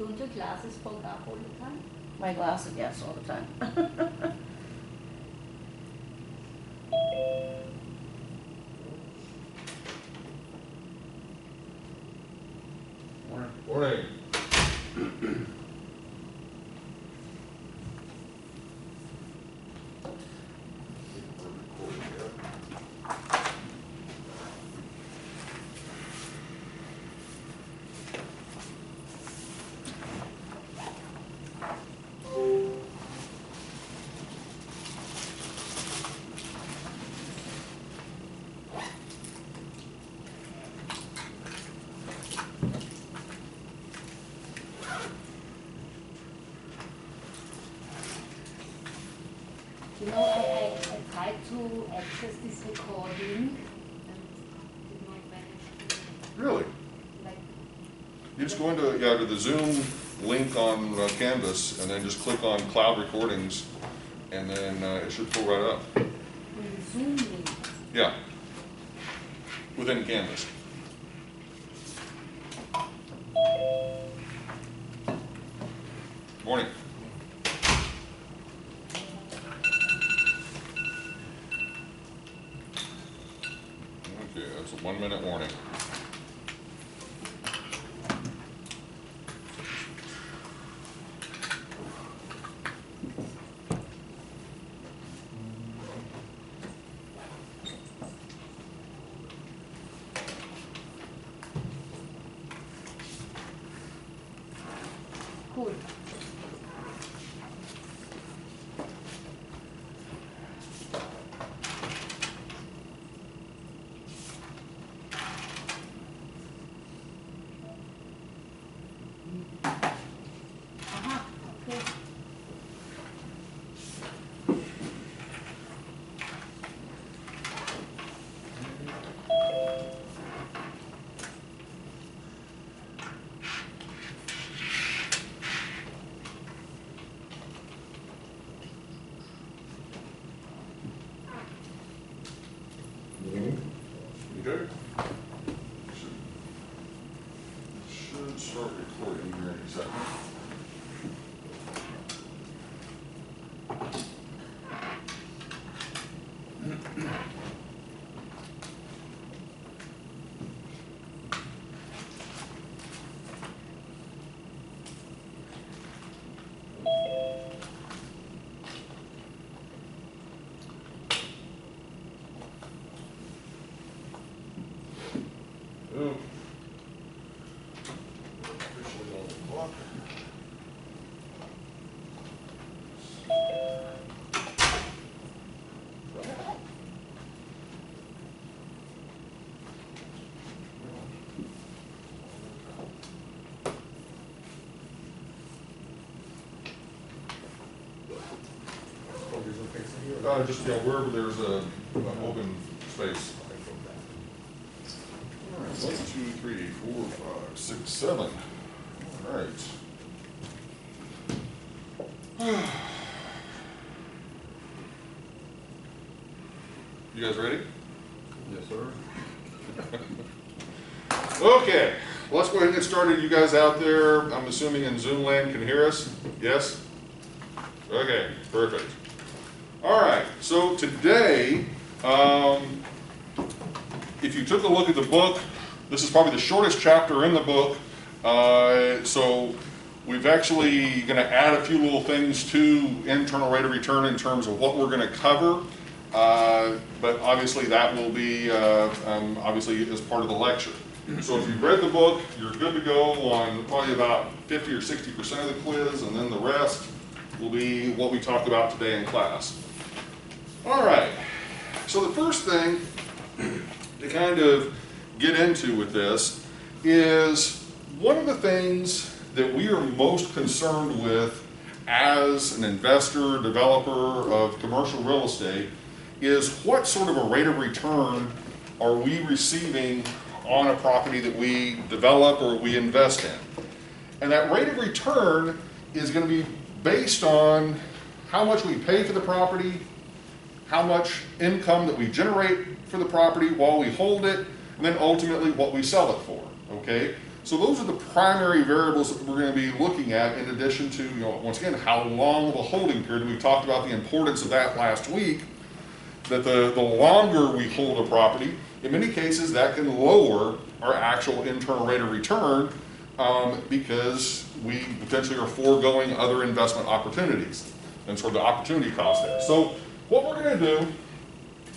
Don't your glasses fog up all the time? My glasses, yes, all the time. Morning. You know, I tried to access this recording and did not manage to, Really? like, You just go into to the Zoom link on Canvas, and then just click on Cloud Recordings, and then it should pull right up. on the Zoom link. Yeah, within Canvas. Morning. Okay, that's a 1 minute warning. Cool. Aha, okay. Okay. Should start recording here in a second. Oh. Officially on the clock. Just wherever there's an open space. All right, 1, 2, 3, 4, 5, 6, 7. All right. You guys ready? Yes, sir. Okay, let's go ahead and get started. You guys out there, I'm assuming in Zoom land, can hear us? Yes? Okay, perfect. All right, so today, if you took a look at the book, this is probably the shortest chapter in the book. So we've actually going to add a few little things to internal rate of return in terms of what we're going to cover. But obviously that will be obviously as part of the lecture. So if you've read the book, you're good to go on probably about 50 or 60% of the quiz, and then the rest will be what we talked about today in class. All right, so the first thing to kind of get into with this is one of the things that we are most concerned with as an investor, developer of commercial real estate is what sort of a rate of return are we receiving on a property that we develop or we invest in. And that rate of return is going to be based on how much we pay for the property, how much income that we generate for the property while we hold it, and then ultimately what we sell it for, okay? So those are the primary variables that we're going to be looking at, in addition to, once again, how long of a holding period. We talked about the importance of that last week, that the longer we hold a property, in many cases that can lower our actual internal rate of return, because we potentially are foregoing other investment opportunities and sort of the opportunity cost there. So what we're going to do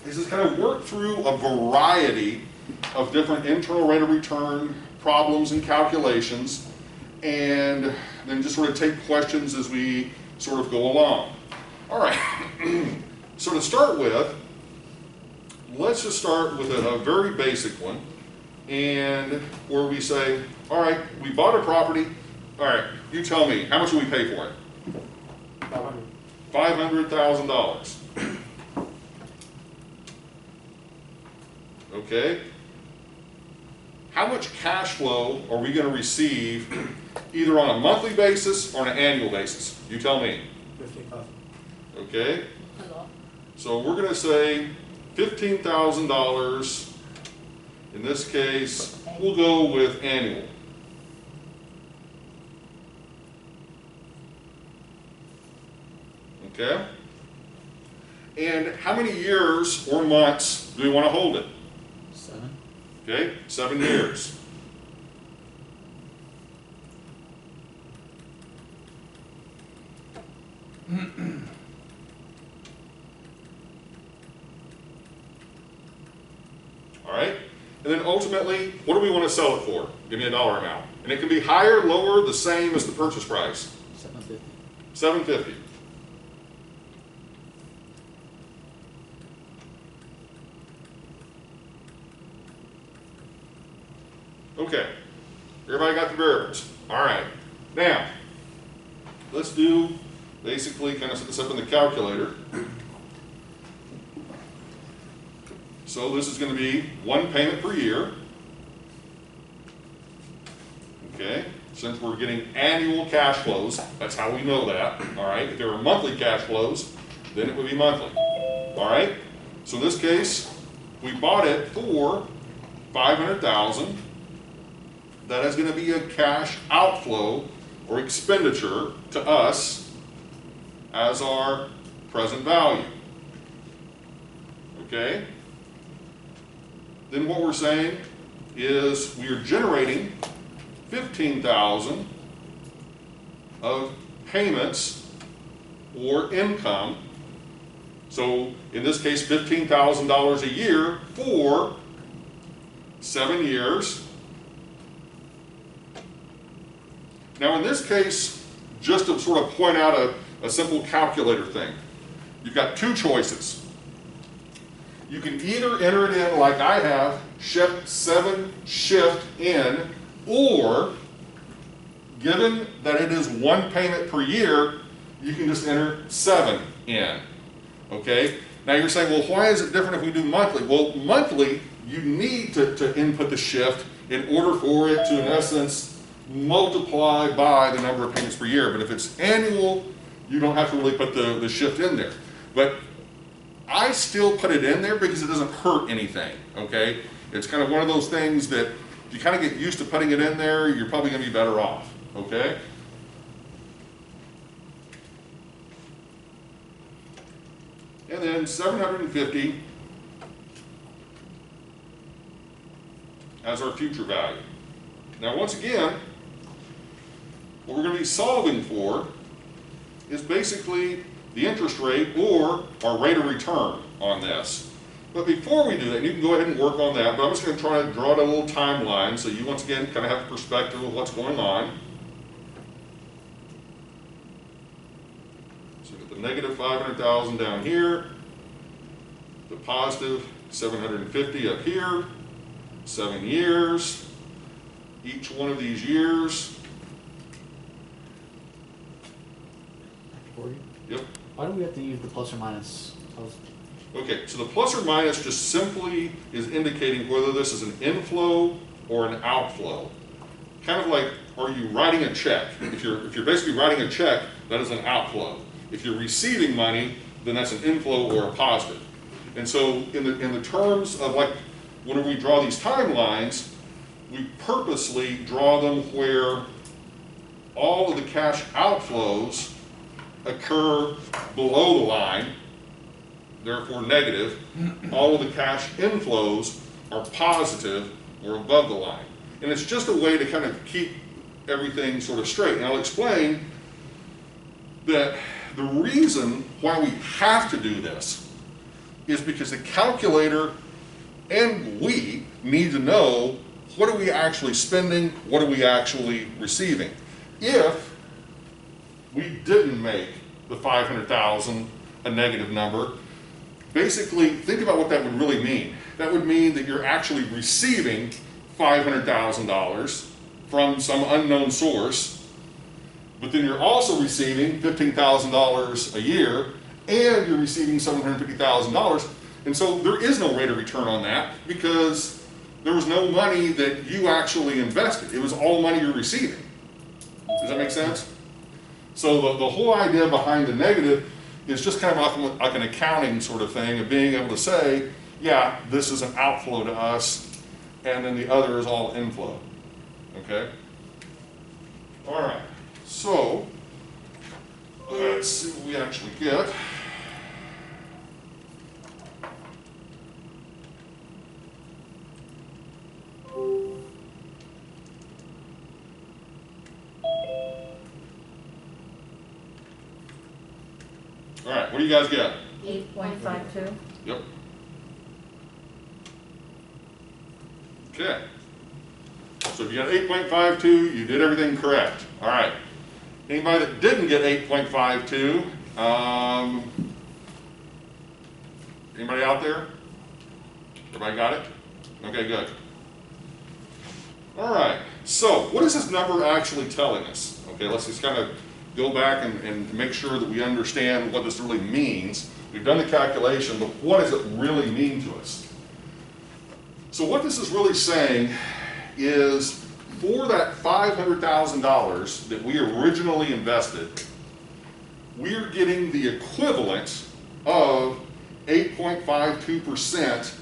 is just kind of work through a variety of different internal rate of return problems and calculations, and then just sort of take questions as we sort of go along. All right, so to start with, let's just start with a very basic one, and where we say, all right, we bought a property, all right, you tell me, how much do we pay for it? $500,000. Okay. How much cash flow are we going to receive either on a monthly basis or an annual basis? You tell me. 15,000. Okay. Hello. So we're going to say $15,000. In this case, we'll go with annual. Okay. And how many years or months do we want to hold it? 7. Okay, 7 years. All right, and then ultimately, what do we want to sell it for? Give me a dollar amount. And it can be higher, lower, the same as the purchase price. 750. $750. Okay, everybody got the variables. All right, now, let's do, basically kind of set this up in the calculator. So this is going to be one payment per year. Okay, since we're getting annual cash flows, that's how we know that. All right, if there were monthly cash flows, then it would be monthly. All right, so in this case, we bought it for $500,000. That is going to be a cash outflow or expenditure to us as our present value. Okay? Then what we're saying is we are generating $15,000 of payments or income. So in this case, $15,000 a year for 7 years. Now in this case, just to sort of point out a simple calculator thing, you've got two choices. You can either enter it in like I have, shift 7 shift in, or given that it is one payment per year, you can just enter 7 in. Okay? Now you're saying, well, why is it different if we do monthly? Well, monthly, you need to input the shift in order for it to, in essence, multiply by the number of payments per year. But if it's annual, you don't have to really put the shift in there. But I still put it in there because it doesn't hurt anything, okay? It's kind of one of those things that if you kind of get used to putting it in there, you're probably going to be better off, okay? And then 750 as our future value. Now once again, what we're going to be solving for is basically the interest rate or our rate of return on this. But before we do that, you can go ahead and work on that, but I'm just going to try to draw out a little timeline so you once again kind of have a perspective of what's going on. So we've got the negative 500,000 down here, the positive 750 up here, 7 years. Each one of these years. Yep. Why do we have to use the plus or minus? Okay, so the plus or minus just simply is indicating whether this is an inflow or an outflow. Kind of like, are you writing a check? If you're basically writing a check, that is an outflow. If you're receiving money, then that's an inflow or a positive. And so in the terms of like when we draw these timelines, we purposely draw them where all of the cash outflows occur below the line, therefore negative. All of the cash inflows are positive or above the line. And it's just a way to kind of keep everything sort of straight. And I'll explain that the reason why we have to do this is because the calculator and we need to know, what are we actually spending, what are we actually receiving. If we didn't make the 500,000 a negative number, basically think about what that would really mean. That would mean that you're actually receiving $500,000 from some unknown source, but then you're also receiving $15,000 a year, and you're receiving $750,000. And so there is no rate of return on that, because there was no money that you actually invested. It was all money you're receiving. Does that make sense? So the whole idea behind the negative is just kind of like an accounting sort of thing of being able to say, yeah, this is an outflow to us, and then the other is all inflow. Okay? All right. So let's see what we actually get. All right, what do you guys get? 8.52. Yep. Okay. So if you got 8.52, you did everything correct. All right. Anybody that didn't get 8.52, anybody out there? Everybody got it? Okay, good. All right. So what is this number actually telling us? Okay, let's just kind of go back and make sure that we understand what this really means. We've done the calculation, but what does it really mean to us? So what this is really saying is, for that $500,000 that we originally invested, we're getting the equivalent of 8.52%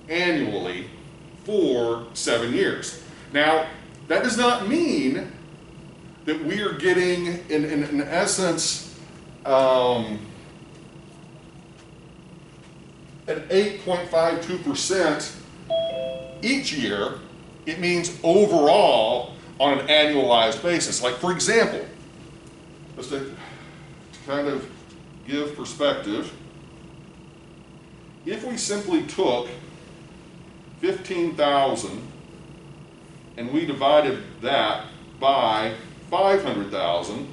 annually for 7 years. Now, that does not mean that we are getting, in essence, an 8.52% each year. It means overall on an annualized basis. Like, for example, just to kind of give perspective, if we simply took 15,000 and we divided that by 500,000,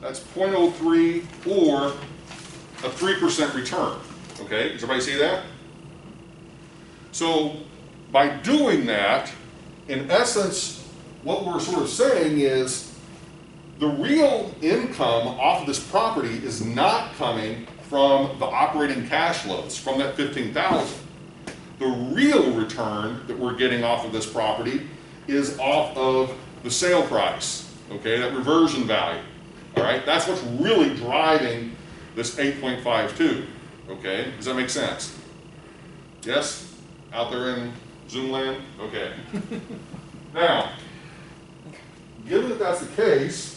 that's 0.03 or a 3% return. Okay, does everybody see that? So by doing that, in essence, what we're sort of saying is the real income off of this property is not coming from the operating cash flows from that 15,000. The real return that we're getting off of this property is off of the sale price, okay, that reversion value. All right, that's what's really driving this 8.52, okay? Does that make sense? Yes? Out there in Zoom land? Okay. Now, given that that's the case,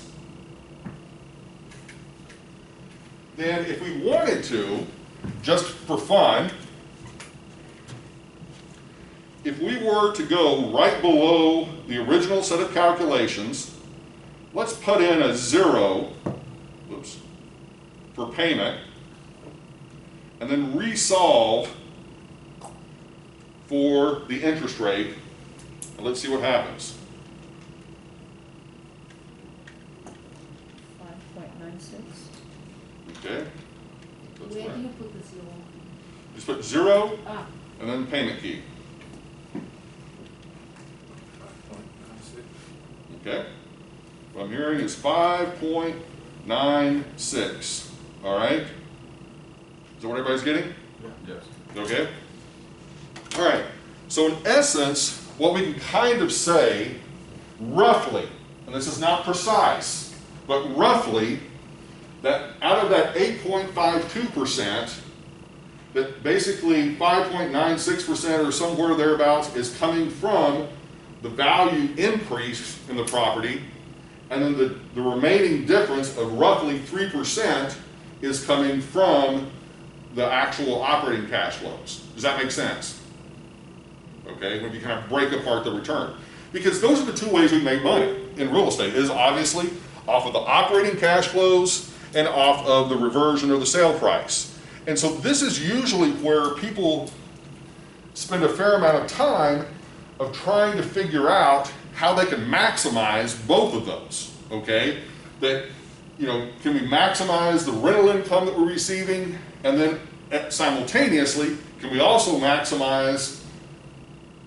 then if we wanted to, just for fun, if we were to go right below the original set of calculations, let's put in a 0, oops, for payment, and then resolve for the interest rate, and let's see what happens. 5.96. Okay. Where do you put the 0? Just put 0 Ah, and then payment key. Okay. What I'm hearing is 5.96. All right. Is that what everybody's getting? Yes. Okay. All right. So in essence, what we can kind of say, roughly, and this is not precise, but roughly, that out of that 8.52%, that basically 5.96% or somewhere thereabouts is coming from the value increase in the property, and then the remaining difference of roughly 3% is coming from the actual operating cash flows. Does that make sense? Okay, when you kind of break apart the return. Because those are the two ways we make money in real estate, is obviously off of the operating cash flows and off of the reversion or the sale price. And so this is usually where people spend a fair amount of time of trying to figure out how they can maximize both of those, okay? That, you know, can we maximize the rental income that we're receiving, and then simultaneously, can we also maximize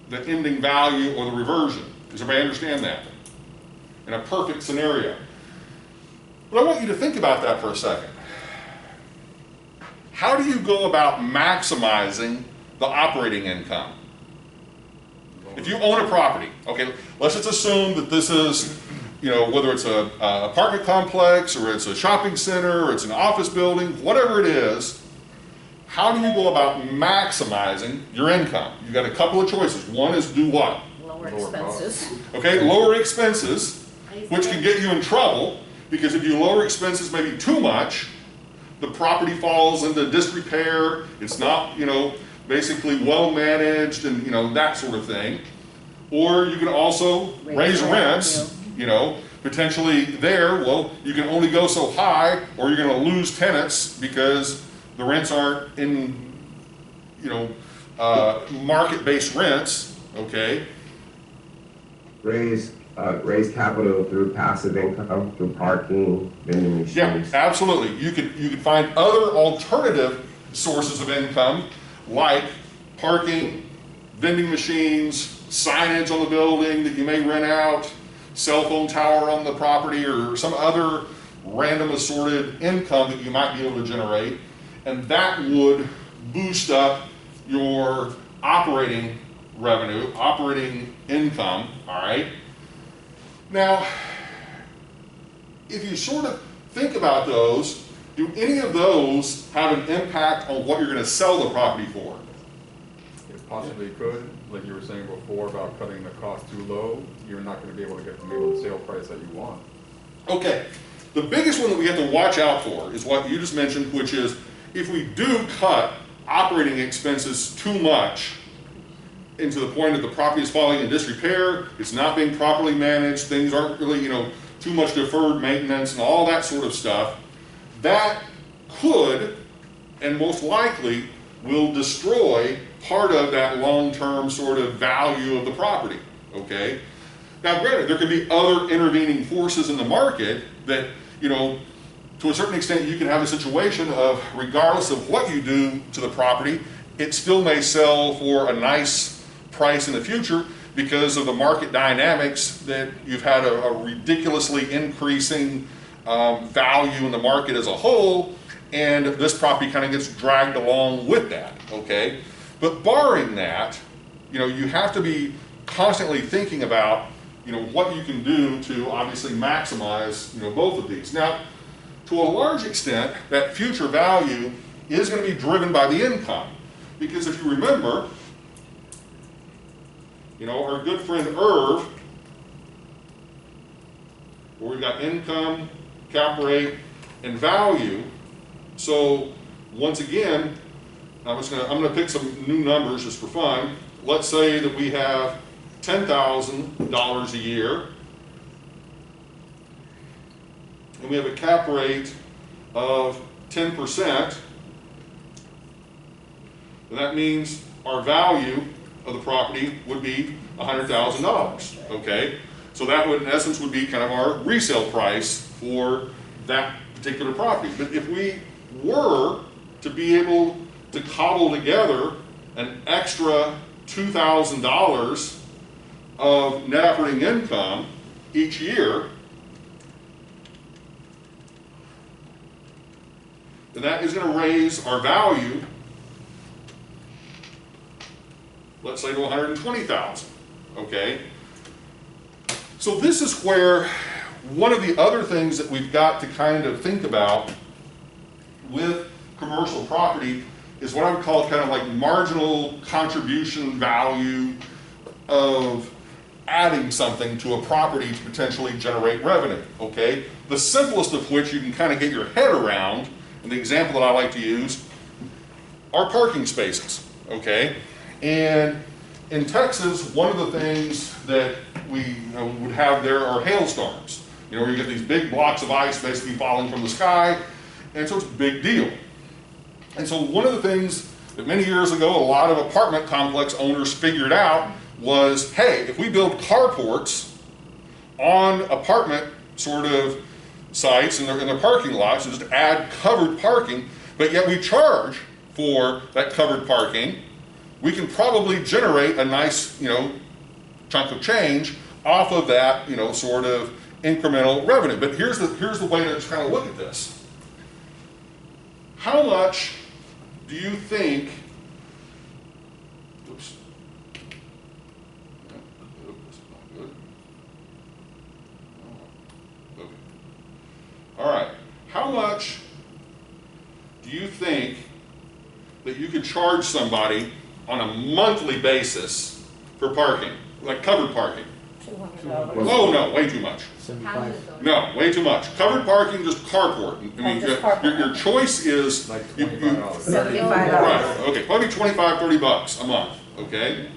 the ending value or the reversion? Does everybody understand that? In a perfect scenario. But I want you to think about that for a second. How do you go about maximizing the operating income? If you own a property, okay, let's just assume that this is, you know, whether it's a apartment complex or it's a shopping center or it's an office building, whatever it is, how do you go about maximizing your income? You've got a couple of choices. One is do what? Lower expenses. Okay, lower expenses, which can get you in trouble, because if you lower expenses maybe too much, the property falls into disrepair, it's not, you know, basically well managed and, you know, that sort of thing. Or you can also raise rents, you know, potentially there, well, you can only go so high, or you're gonna lose tenants because the rents aren't in, you know, market-based rents, okay? Raise capital through passive income, through parking, vending machines. Yeah, absolutely. You could find other alternative sources of income, like parking, vending machines, signage on the building that you may rent out, cell phone tower on the property, or some other random assorted income that you might be able to generate, and that would boost up your operating revenue, operating income, all right? Now, if you sort of think about those, do any of those have an impact on what you're going to sell the property for? It possibly could, like you were saying before about cutting the cost too low, you're not going to be able to get the sale price that you want. Okay, the biggest one that we have to watch out for is what you just mentioned, which is if we do cut operating expenses too much into the point that the property is falling in disrepair, it's not being properly managed, things aren't really, you know, too much deferred maintenance and all that sort of stuff, that could and most likely will destroy part of that long-term sort of value of the property, okay? Now granted, there could be other intervening forces in the market that, you know, to a certain extent you can have a situation of, regardless of what you do to the property, it still may sell for a nice price in the future because of the market dynamics that you've had a ridiculously increasing value in the market as a whole, and this property kind of gets dragged along with that, okay? But barring that, you know, you have to be constantly thinking about, you know, what you can do to obviously maximize, you know, both of these. Now, to a large extent, that future value is going to be driven by the income, because if you remember, you know, our good friend Irv, where we've got income, cap rate, and value. So once again, I'm gonna pick some new numbers just for fun. Let's say that we have $10,000 a year, and we have a cap rate of 10%. And that means our value of the property would be $100,000, okay? So that would, in essence, would be kind of our resale price for that particular property. But if we were to be able to cobble together an extra $2,000 of net operating income each year, then that is going to raise our value, let's say, to $120,000, okay? So this is where one of the other things that we've got to kind of think about with commercial property is what I would call kind of like marginal contribution value of adding something to a property to potentially generate revenue, okay? The simplest of which you can kind of get your head around, and the example that I like to use, are parking spaces, okay? And in Texas, one of the things that we would have there are hailstorms. You know, where you get these big blocks of ice basically falling from the sky, and so it's a big deal. And so one of the things that many years ago a lot of apartment complex owners figured out was, hey, if we build carports on apartment sort of sites in their parking lots, and just add covered parking, but yet we charge for that covered parking, we can probably generate a nice, chunk of change off of that, sort of incremental revenue. But here's the way to kind of look at this. How much do you think, oops, this is not good. Okay. All right, how much do you think that you could charge somebody on a monthly basis for parking, like covered parking? $200. Oh, no, way too much. 75. No, way too much. Covered parking, just carport. I mean, just carport. your choice is Like you- $25. $75. Right, okay, probably 25, 30 bucks a month, okay?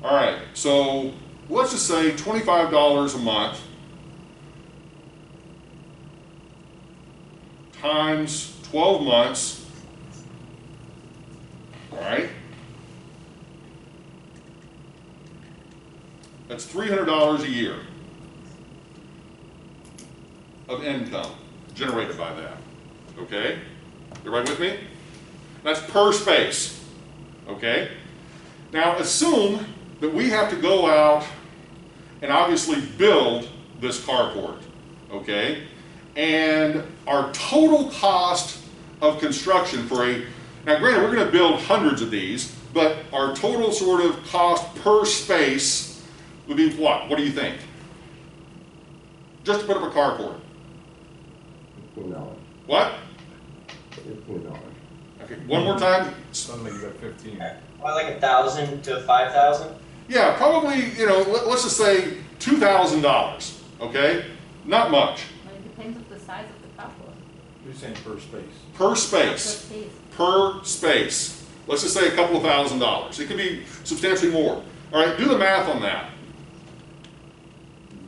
All right, so let's just say $25 a month times 12 months, all right? That's $300 a year of income generated by that, okay? Everybody with me? That's per space, okay? Now assume that we have to go out and obviously build this carport, okay? And our total cost of construction for now granted we're gonna build hundreds of these, but our total sort of cost per space would be what? What do you think? Just to put up a carport. $15. What? $15. Okay, one more time. Suddenly you got 15. Well, like 1,000 to 5,000. Yeah, probably, let's just say $2,000, okay? Not much. Well, it depends on the size of the carport. You're saying per space. Per Per space. space. Per space. Let's just say a couple of $1,000s. It could be substantially more. All right, do the math on that.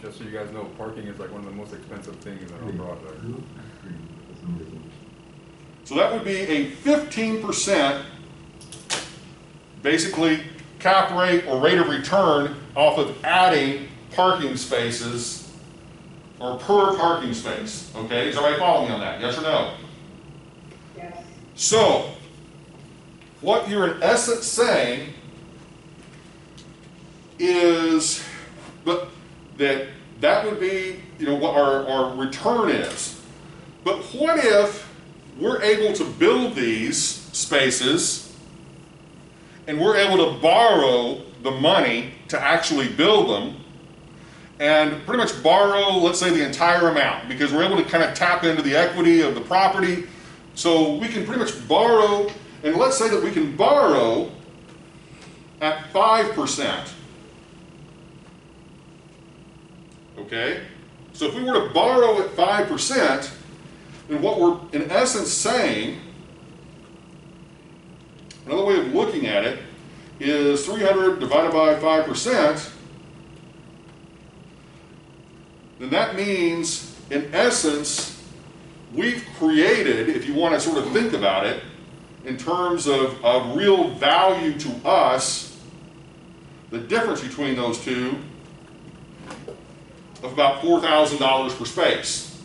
Just so you guys know, parking is like one of the most expensive things in our project. So that would be a 15% basically cap rate or rate of return off of adding parking spaces or per parking space. Okay, is everybody following me on that? Yes or no? Yes. So, what you're in essence saying is that would be, what our return is. But what if we're able to build these spaces and we're able to borrow the money to actually build them and pretty much borrow, let's say, the entire amount, because we're able to kind of tap into the equity of the property. So we can pretty much borrow, and let's say that we can borrow at 5%. Okay? So if we were to borrow at 5%, then what we're in essence saying, another way of looking at it, is 300 divided by 5%, then that means, in essence, we've created, if you want to sort of think about it, in terms of real value to us, the difference between those two of about $4,000 per space.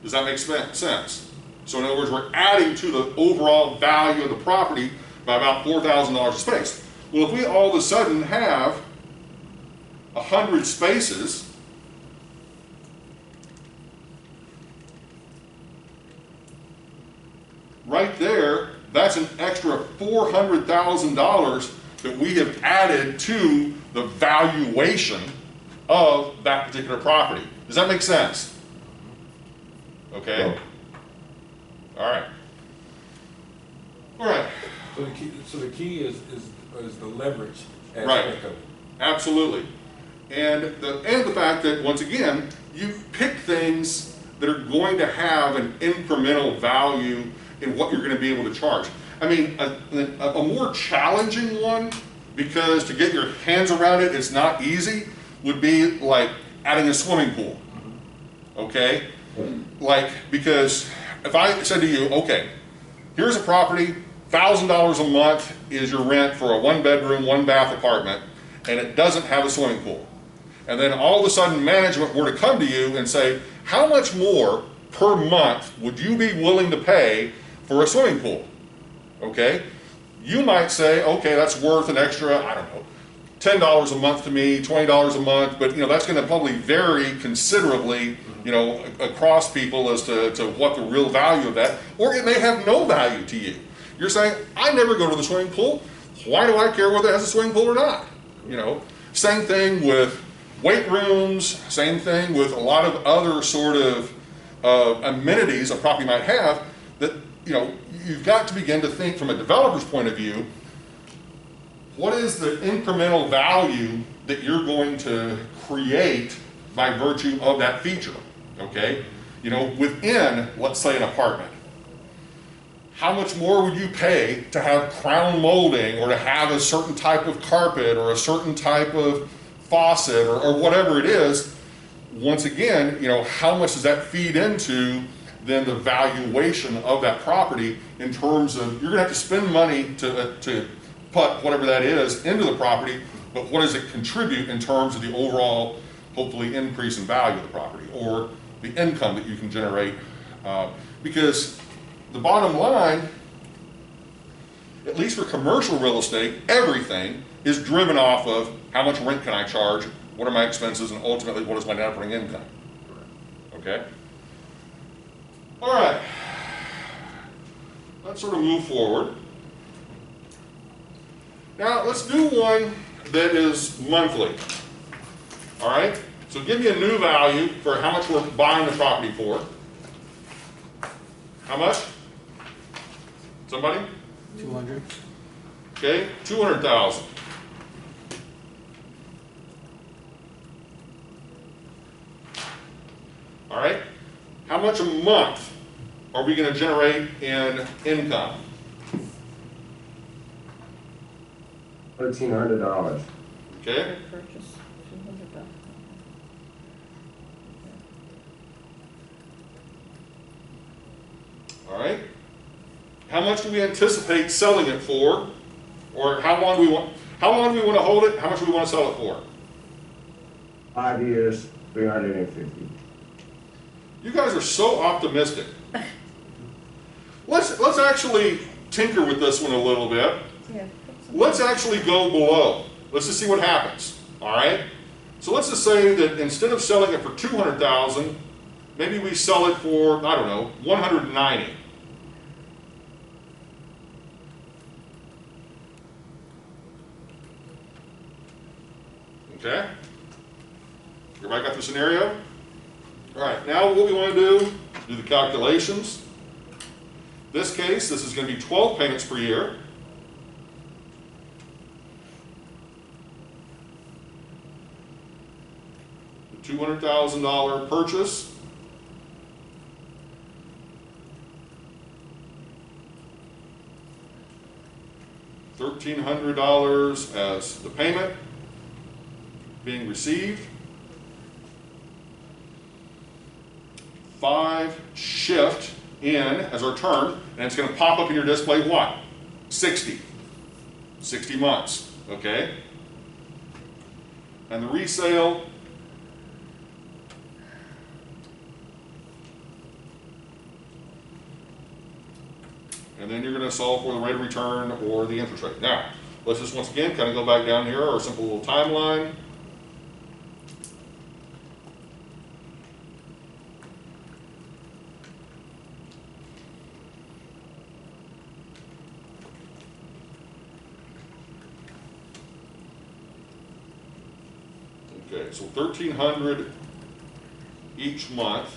Does that make sense? So in other words, we're adding to the overall value of the property by about $4,000 a space. Well, if we all of a sudden have 100 spaces, right there, that's an extra $400,000 that we have added to the valuation of that particular property. Does that make sense? Okay? All right. All right, So the key is the leverage Right. aspect of it. absolutely. And the fact that, once again, you pick things that are going to have an incremental value in what you're going to be able to charge. I mean, a more challenging one, because to get your hands around it, it's not easy, would be like adding a swimming pool. Okay? Like, because if I said to you, okay, here's a property, $1,000 a month is your rent for a 1-bedroom, 1-bath apartment, and it doesn't have a swimming pool. And then all of a sudden management were to come to you and say, how much more per month would you be willing to pay for a swimming pool? Okay? You might say, okay, that's worth an extra, I don't know, $10 a month to me, $20 a month, but that's going to probably vary considerably, across people as to what the real value of that, or it may have no value to you. You're saying, I never go to the swimming pool. Why do I care whether it has a swimming pool or not? Same thing with weight rooms, same thing with a lot of other sort of amenities a property might have that, you've got to begin to think from a developer's point of view, what is the incremental value that you're going to create by virtue of that feature, okay? Within, let's say, an apartment. How much more would you pay to have crown molding or to have a certain type of carpet or a certain type of faucet or whatever it is? Once again, how much does that feed into then the valuation of that property in terms of, you're gonna have to spend money to put whatever that is into the property, but what does it contribute in terms of the overall, hopefully, increase in value of the property or the income that you can generate? Because the bottom line, at least for commercial real estate, everything is driven off of how much rent can I charge, what are my expenses, and ultimately what is my net operating income. Okay? All right. Let's sort of move forward. Now, let's do one that is monthly. All right? So give me a new value for how much we're buying the property for. How much? Somebody? 200. Okay, 200,000. All right? How much a month are we going to generate in income? $1,300. Okay? Purchase, $200. All right? How much do we anticipate selling it for? Or how long do we want to hold it? How much do we want to sell it for? 5 years, 350. You guys are so optimistic. Let's actually tinker with this one a little bit. Yeah. Let's actually go below. Let's just see what happens. All right? So let's just say that instead of selling it for 200,000, maybe we sell it for, I don't know, 190. Okay? Everybody got the scenario? All right, now what we want to do the calculations. This case, this is going to be 12 payments per year. The $200,000 purchase. $1,300 as the payment being received. 5 shift in as our term, and it's going to pop up in your display what? 60 months, okay? And the resale, and then you're going to solve for the rate of return or the interest rate. Now, let's just once again kind of go back down here, our simple little timeline. Okay, so $1,300 each month.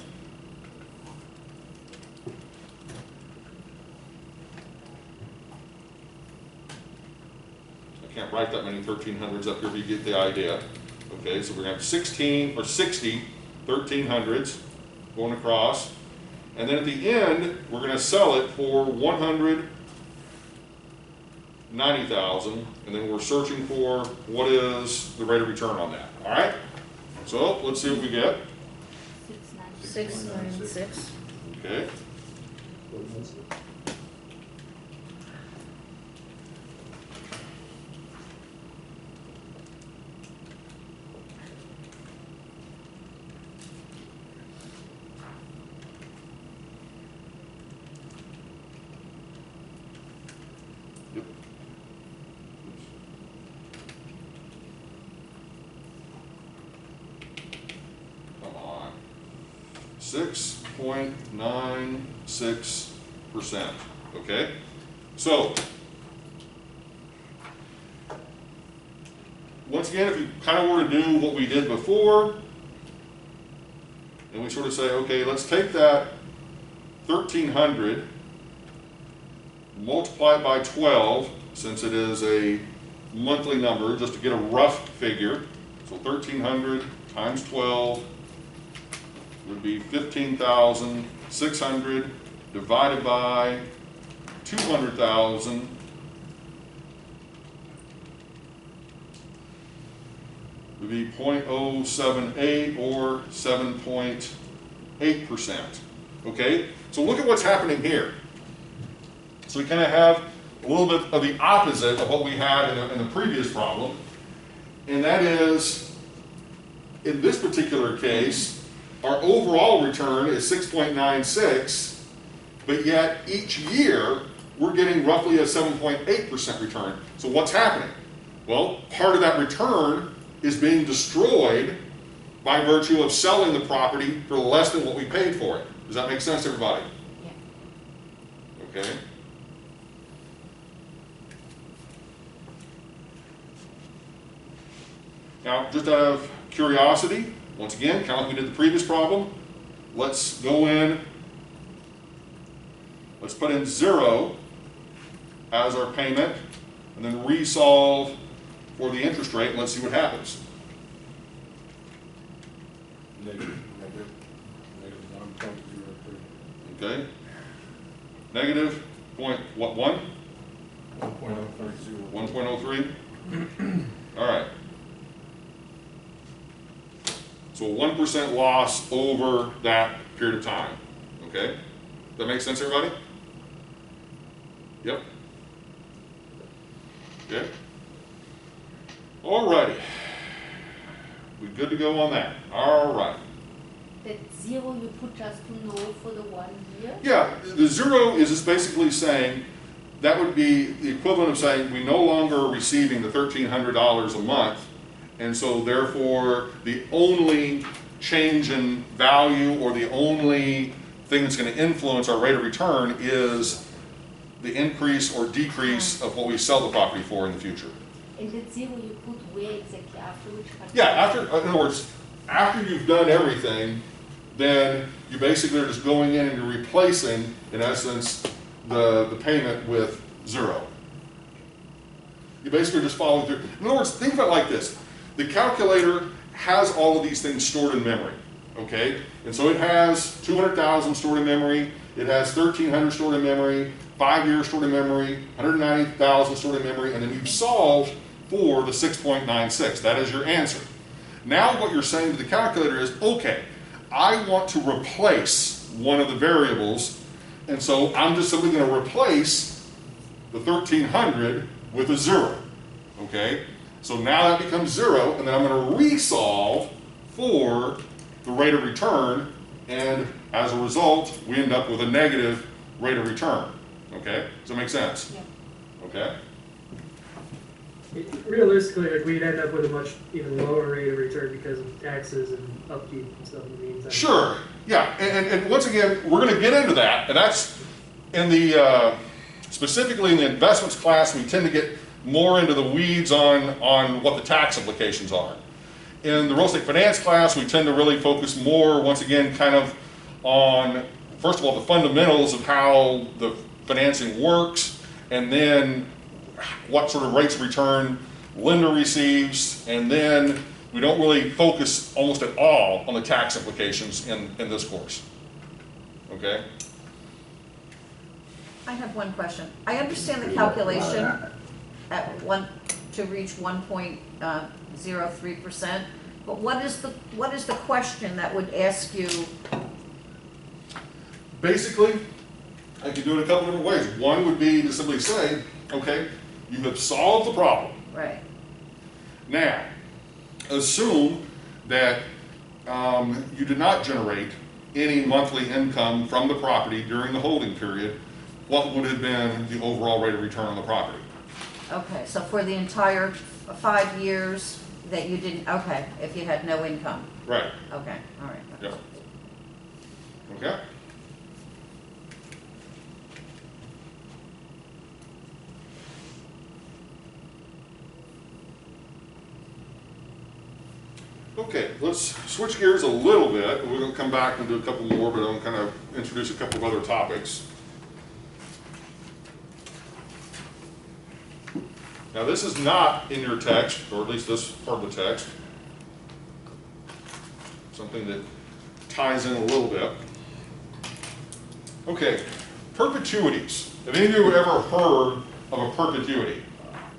can't write that many 1300s up here, but you get the idea. Okay, so we're gonna have 16 or 60 1300s going across. And then at the end, we're gonna sell it for 190,000, and then we're searching for what is the rate of return on that, all right? So let's see what we get. 696. Okay. Yep. Come on. 6.96%, okay? So, once again, if you kind of were to do what we did before, and we sort of say, okay, let's take that 1,300, multiply it by 12, since it is a monthly number, just to get a rough figure. So 1,300 times 12 would be 15,600 divided by 200,000 would be 0.078 or 7.8%. Okay, so look at what's happening here. So we kind of have a little bit of the opposite of what we had in the previous problem, and that is, in this particular case, our overall return is 6.96, but yet each year we're getting roughly a 7.8% return. So what's happening? Well, part of that return is being destroyed by virtue of selling the property for less than what we paid for it. Does that make sense, everybody? Yeah. Okay. Now, just out of curiosity, once again, kind of like we did the previous problem, let's go in, let's put in 0 as our payment, and then resolve for the interest rate, and let's see what happens. Negative 1.03. Okay? Negative point, what, 1? 1.030. 1.03? All right. So a 1% loss over that period of time. Okay? That makes sense, everybody? Yep. Okay. All righty. We good to go on that. All right. That 0 you put just to know for the 1 year? Yeah, the 0 is just basically saying, that would be the equivalent of saying we no longer are receiving the $1,300 a month, and so therefore the only change in value or the only thing that's going to influence our rate of return is the increase or decrease of what we sell the property for in the future. And that 0 you put where exactly, after which part? Yeah, after, in other words, after you've done everything, then you basically are just going in and you're replacing, in essence, the payment with 0. You basically just follow through. In other words, think about it like this. The calculator has all of these things stored in memory, okay? And so it has 200,000 stored in memory, it has 1,300 stored in memory, 5 years stored in memory, 190,000 stored in memory, and then you've solved for the 6.96. That is your answer. Now what you're saying to the calculator is, okay, I want to replace one of the variables, and so I'm just simply going to replace the 1,300 with a 0, okay? So now that becomes 0, and then I'm going to resolve for the rate of return, and as a result, we end up with a negative rate of return, okay? Does that make sense? Yeah. Okay? Realistically, like, we'd end up with a much even lower rate of return because of taxes and upkeep and stuff in the meantime. Sure, yeah, and once again, we're going to get into that, and that's in the, specifically in the investments class, we tend to get more into the weeds on what the tax implications are. In the real estate finance class, we tend to really focus more, once again, kind of on, first of all, the fundamentals of how the financing works, and then what sort of rates of return lender receives, and then we don't really focus almost at all on the tax implications in this course. Okay? I have one question. I understand the calculation at to reach 1.03%, but what is the question that would ask you? Basically, I could do it a couple different ways. One would be to simply say, okay, you have solved the problem. Right. Now, assume that you did not generate any monthly income from the property during the holding period. What would have been the overall rate of return on the property? Okay, so for the entire 5 years that you didn't, okay, if you had no income. Right. Okay, all right. Yep. Okay. Okay, let's switch gears a little bit. We're going to come back and do a couple more, but I'm going to kind of introduce a couple of other topics. Now, this is not in your text, or at least this part of the text. Something that ties in a little bit. Okay, perpetuities. Have any of you ever heard of a perpetuity?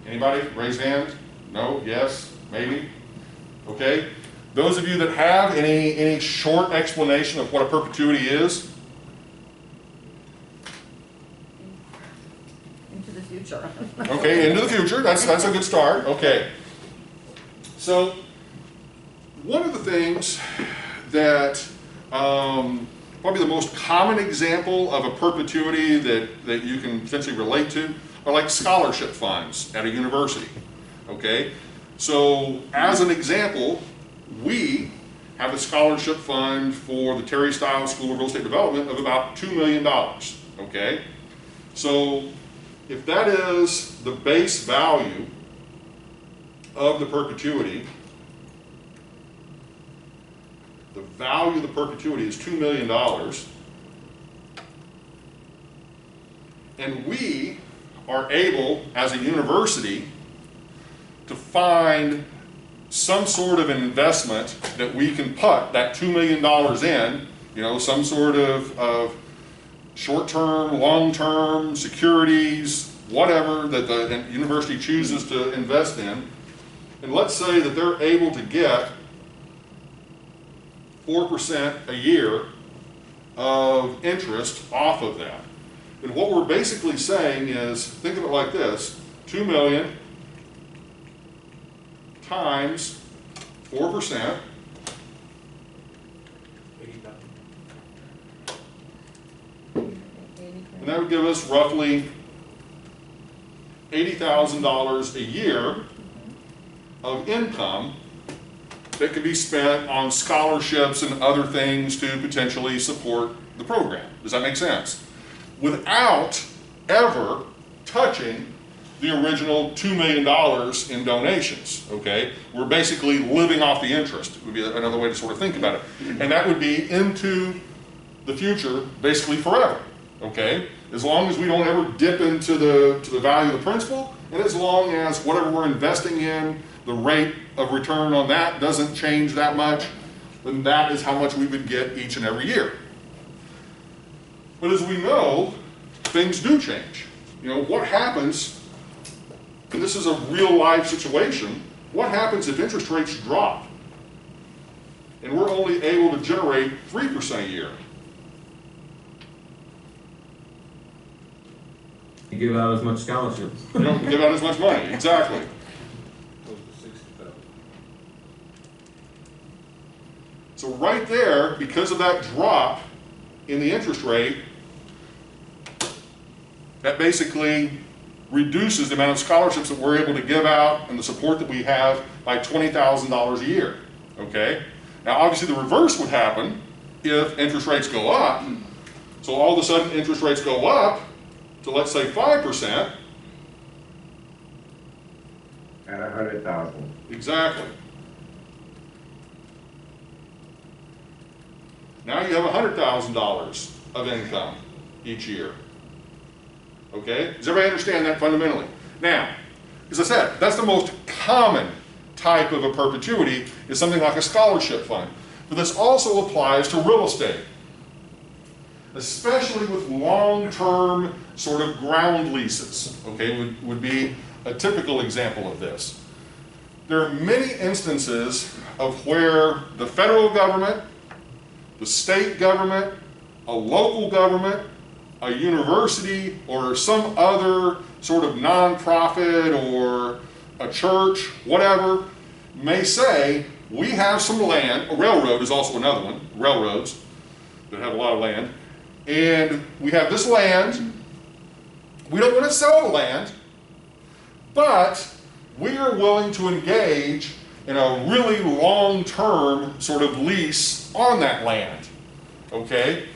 Anybody? Raise hand. No? Yes? Maybe? Okay. Those of you that have any short explanation of what a perpetuity is? Into the future. Okay, into the future. That's a good start. Okay. So, one of the things that probably the most common example of a perpetuity that you can potentially relate to are like scholarship funds at a university. Okay. So, as an example, we have a scholarship fund for the Terry Stiles School of Real Estate Development of about $2 million. Okay. So, if that is the base value of the perpetuity, the value of the perpetuity is $2 million, and we are able, as a university, to find some sort of an investment that we can put that $2 million in, you know, some sort of short-term, long-term, securities, whatever that the university chooses to invest in. And let's say that they're able to get 4% a year of interest off of that. And what we're basically saying is, think of it like this, 2 million times 4%, and that would give us roughly $80,000 a year of income that could be spent on scholarships and other things to potentially support the program. Does that make sense? Without ever touching the original $2 million in donations, okay? We're basically living off the interest, would be another way to sort of think about it. And that would be into the future, basically forever, okay? As long as we don't ever dip into the value of the principal, and as long as whatever we're investing in, the rate of return on that doesn't change that much, then that is how much we would get each and every year. But as we know, things do change. You know, what happens, and this is a real life situation, what happens if interest rates drop and we're only able to generate 3% a year? You give out as much scholarships. You don't give out as much money, exactly. Close to 60,000. So right there, because of that drop in the interest rate, that basically reduces the amount of scholarships that we're able to give out and the support that we have by $20,000 a year, okay? Now obviously the reverse would happen if interest rates go up. So all of a sudden interest rates go up to, let's say, 5%. At 100,000. Exactly. Now you have $100,000 of income each year. Okay? Does everybody understand that fundamentally? Now, as I said, that's the most common type of a perpetuity is something like a scholarship fund. But this also applies to real estate, especially with long-term sort of ground leases, okay, would be a typical example of this. There are many instances of where the federal government, the state government, a local government, a university, or some other sort of nonprofit or a church, whatever, may say, we have some land. A railroad is also another one, railroads that have a lot of land. And we have this land. We don't want to sell the land, but we are willing to engage in a really long-term sort of lease on that land, okay?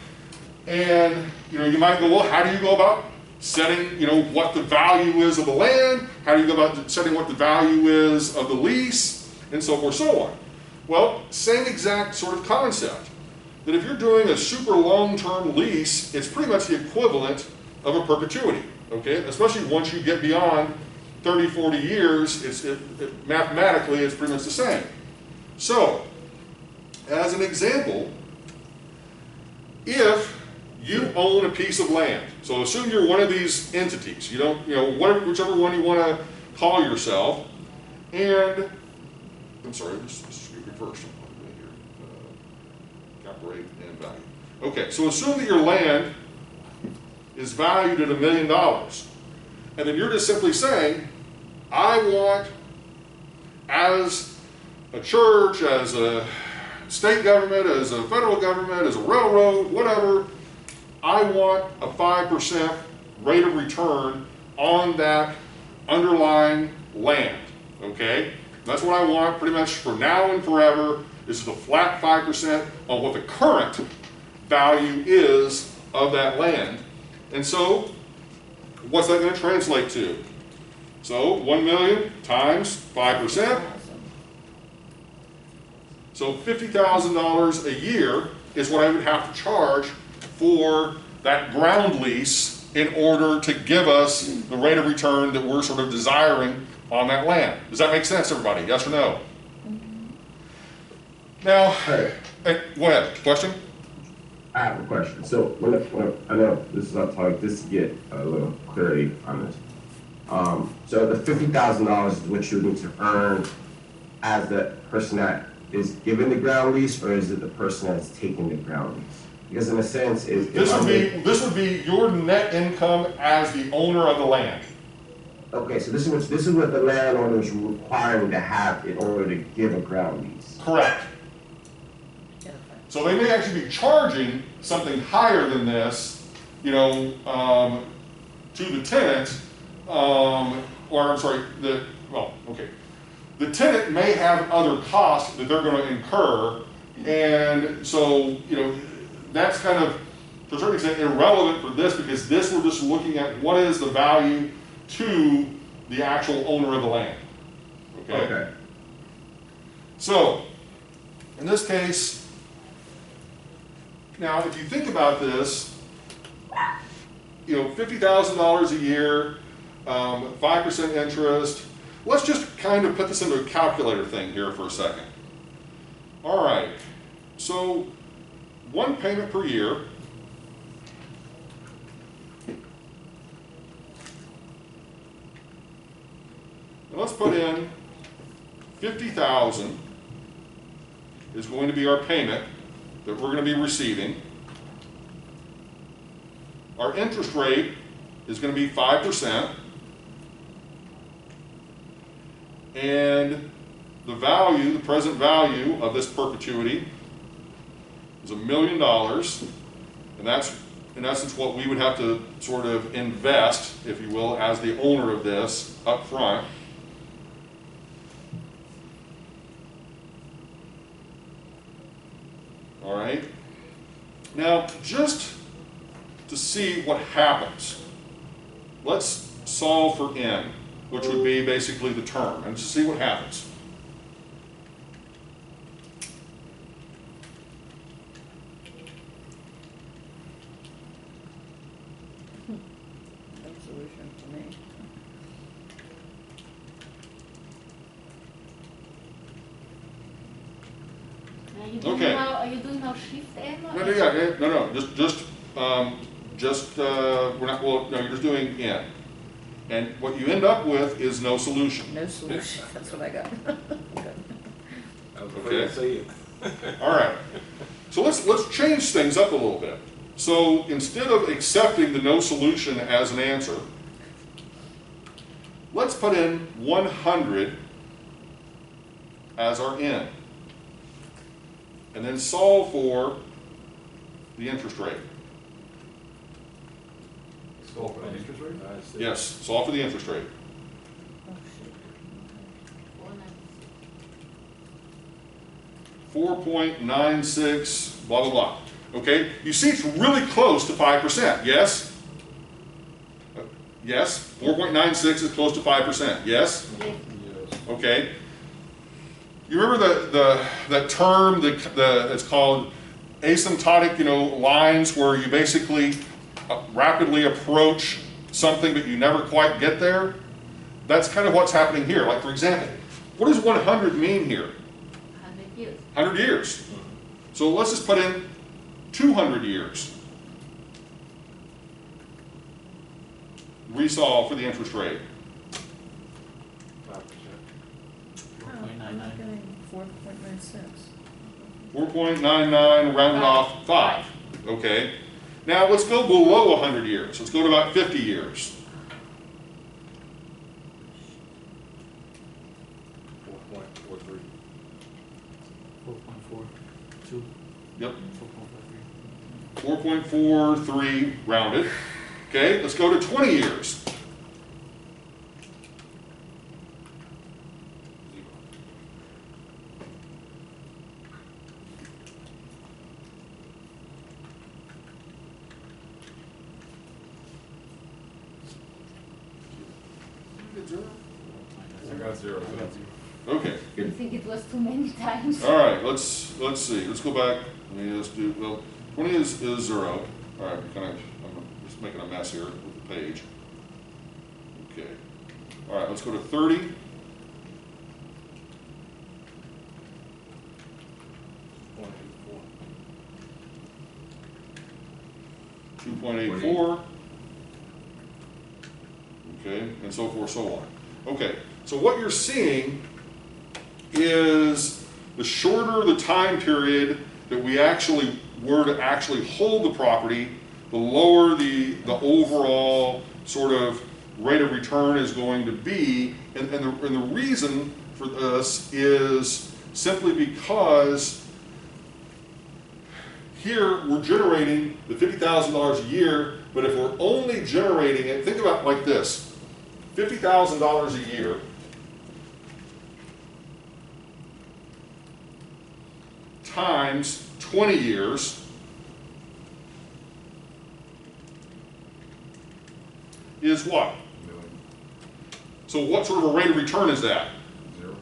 And, you know, you might go, well, how do you go about setting, you know, what the value is of the land? How do you go about setting what the value is of the lease? And so forth, so on. Well, same exact sort of concept. That if you're doing a super long-term lease, it's pretty much the equivalent of a perpetuity, okay? Especially once you get beyond 30, 40 years, mathematically, it's pretty much the same. So, as an example, if you own a piece of land, so assume you're one of these entities, you don't, you know, whichever one you want to call yourself, and, I'm sorry, this is reversed. Cap rate and value. Okay, so assume that your land is valued at $1 million. And then you're just simply saying, I want, as a church, as a state government, as a federal government, as a railroad, whatever, I want a 5% rate of return on that underlying land, okay? That's what I want pretty much for now and forever. This is a flat 5% on what the current value is of that land. And so, what's that going to translate to? So, 1 million times 5%. So, $50,000 a year is what I would have to charge for that ground lease in order to give us the rate of return that we're sort of desiring on that land. Does that make sense, everybody? Yes or no? Now, go ahead. Question? I have a question. So when I know this is not talking, just to get a little clarity on this. So the $50,000 is what you need to earn as the person that is given the ground lease, or is it the person that's taking the ground lease? Because in a sense, this would be your net income as the owner of the land. Okay, so this is what the landowner is requiring to have in order to give a ground lease. Correct. So they may actually be charging something higher than this, you know, to the tenant, or I'm sorry, the tenant may have other costs that they're going to incur, and so, you know, that's kind of, to a certain extent, irrelevant for this, because this we're just looking at what is the value to the actual owner of the land. Okay? So, in this case, now if you think about this, you know, $50,000 a year, 5% interest. Let's just kind of put this into a calculator thing here for a second. All right, so one payment per year. And let's put in 50,000 is going to be our payment that we're going to be receiving. Our interest rate is going to be 5%. And the value, the present value of this perpetuity is $1 million. And that's, in essence, what we would have to sort of invest, if you will, as the owner of this up front. All right. Now, just to see what happens, let's solve for n, which would be basically the term, and just see what happens. No solution for me. Are you doing Okay. now, are you doing now shift M? Or No, we're not, well, no, you're just doing N. And what you end up with is no solution. No solution, that's what I got. I was Okay. afraid to say it. All right. So let's change things up a little bit. So instead of accepting the no solution as an answer, let's put in 100 as our N. And then solve for the interest rate. Solve for the interest rate? Yes, solve for the interest rate. Oh, shit. 4.96, blah, blah, blah. Okay, you see it's really close to 5%, yes? Yes, 4.96 is close to 5%, yes? Yes. Okay. You remember that term that's called asymptotic, lines where you basically rapidly approach something but you never quite get there? That's kind of what's happening here. Like, for example, what does 100 mean here? 100 years. 100 years. So let's just put in 200 years. Resolve for the interest rate. 5%. I'm not getting 4.96. 4.99 rounded off 5. Okay. Now let's go below 100 years. Let's go to about 50 years. 4.43. 4.42. Yep. 4.53. 4.43 rounded. Okay, let's go to 20 years. 0? I got 0. Okay. I think it was too many times. All right, let's see. Let's go back. Let me just do, well, 20 is 0. All right, I'm just making a mess here with the page. Okay. All right, let's go to 30. .84. Okay, and so forth, so on. Okay, so what you're seeing is the shorter the time period that we actually were to actually hold the property, the lower the overall sort of rate of return is going to be. And the reason for this is simply because here we're generating the $50,000 a year, but if we're only generating it, think about it like this, $50,000 a year times 20 years is what? So what sort of a rate of return is that? 0.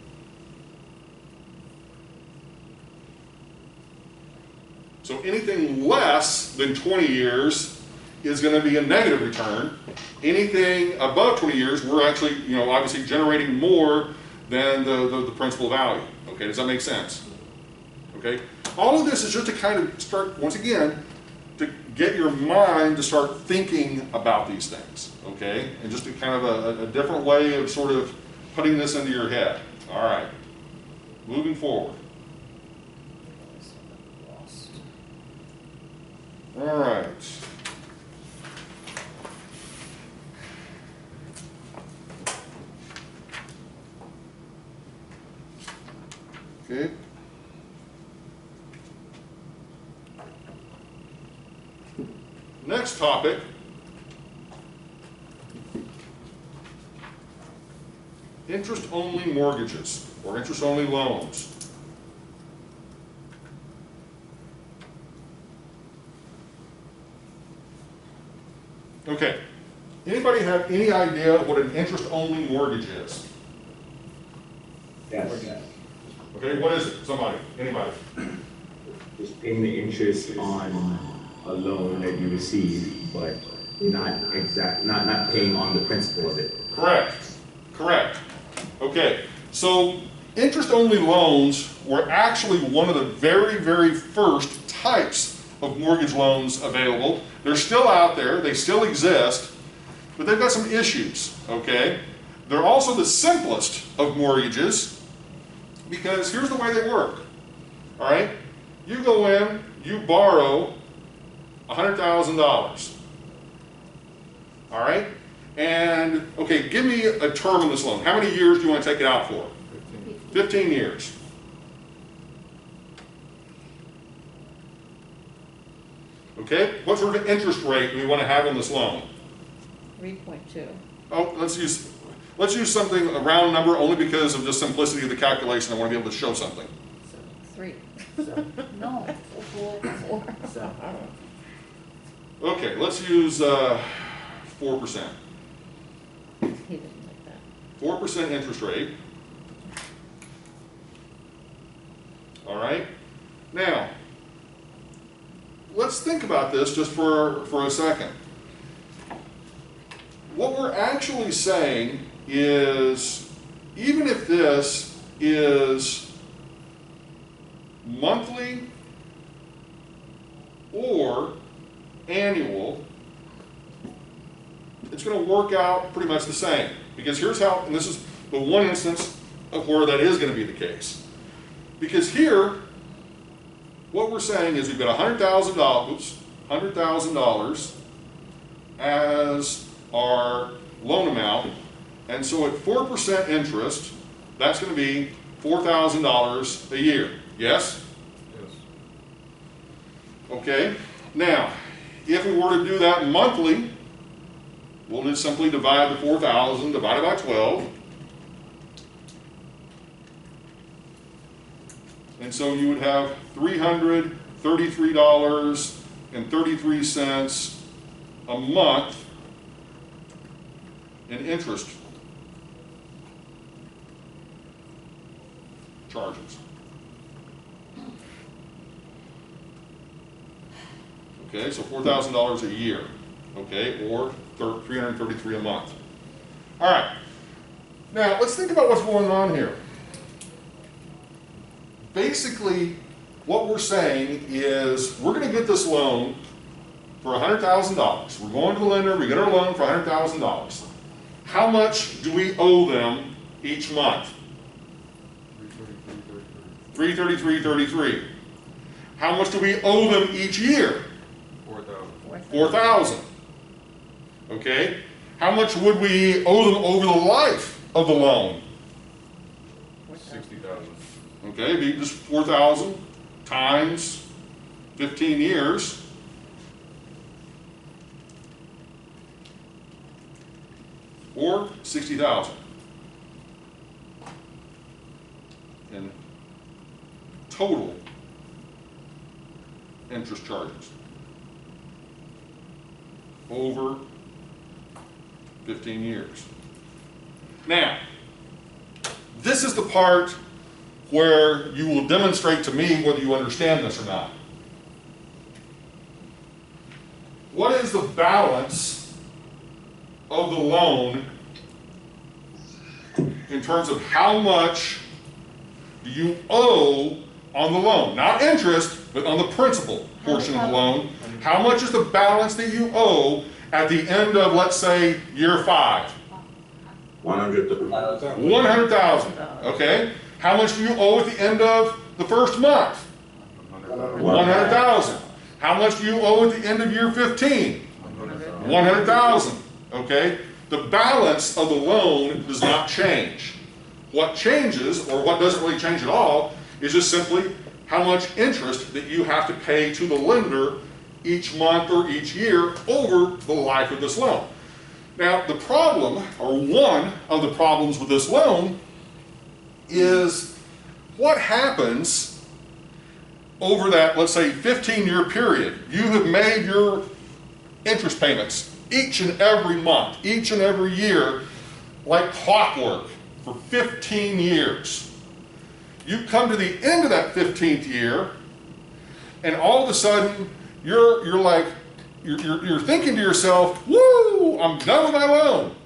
So anything less than 20 years is going to be a negative return. Anything above 20 years, we're actually, obviously generating more than the principal value. Okay, does that make sense? Okay, all of this is just to kind of start, once again, to get your mind to start thinking about these things. Okay, and just a kind of a different way of sort of putting this into your head. All right, moving forward. All right. Okay. Next topic. Interest-only mortgages or interest-only loans. Okay. Anybody have any idea what an interest-only mortgage is? Yes. Okay, what is it? Somebody? Anybody? Just paying the interest on a loan that you receive, but not paying on the principal of it. Correct. Correct. Okay. So interest-only loans were actually one of the very, very first types of mortgage loans available. They're still out there, they still exist, but they've got some issues, okay? They're also the simplest of mortgages because here's the way they work, all right? You go in, you borrow $100,000, all right? And, okay, give me a term on this loan. How many years do you want to take it out for? 15 years. Okay, what sort of interest rate do we want to have on this loan? 3.2. Oh, let's use something, a round number, only because of the simplicity of the calculation. I want to be able to show something. So 3. No, 4. 4. So, Okay, let's use 4%. he didn't like that. 4% interest rate. All right. Now, let's think about this just for a second. What we're actually saying is, even if this is monthly or annual, it's going to work out pretty much the same. Because here's how, and this is the one instance of where that is going to be the case. Because here, what we're saying is we've got $100,000 as our loan amount, and so at 4% interest, that's going to be $4,000 a year. Yes? Yes. Okay. Now, if we were to do that monthly, we'll just simply divide the 4,000 divided by 12. And so you would have $333.33 a month in interest charges. Okay, so $4,000 a year, okay, or $333 a month. All right, now let's think about what's going on here. Basically, what we're saying is we're going to get this loan for $100,000. We're going to the lender, we get our loan for $100,000. How much do we owe them each month? $333.33. How much do we owe them each year? $4,000. Okay? How much would we owe them over the life of the loan? $60,000. Okay, be just 4,000 times 15 years. Or 60,000 in total interest charges over 15 years. Now, this is the part where you will demonstrate to me whether you understand this or not. What is the balance of the loan in terms of how much do you owe on the loan? Not interest, but on the principal portion of the loan. How much is the balance that you owe at the end of, let's say, year 5? 100,000. 100,000, okay? How much do you owe at the end of the first month? 100,000. How much do you owe at the end of year 15? 100,000, okay? The balance of the loan does not change. What changes, or what doesn't really change at all, is just simply how much interest that you have to pay to the lender each month or each year over the life of this loan. Now, the problem, or one of the problems with this loan, is what happens over that, let's say, 15-year period. You have made your interest payments each and every month, each and every year, like clockwork for 15 years. You come to the end of that 15th year, and all of a sudden, you're thinking to yourself, woo, I'm done with my loan.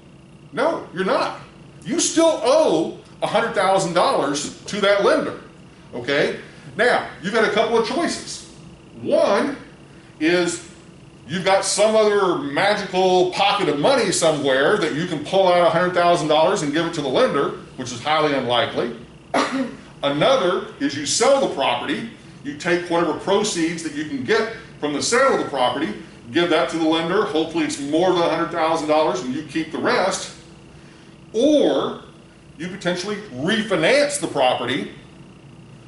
No, you're not. You still owe $100,000 to that lender, okay? Now, you've got a couple of choices. One is you've got some other magical pocket of money somewhere that you can pull out $100,000 and give it to the lender, which is highly unlikely. Another is you sell the property, you take whatever proceeds that you can get from the sale of the property, give that to the lender, hopefully it's more than $100,000 and you keep the rest. Or you potentially refinance the property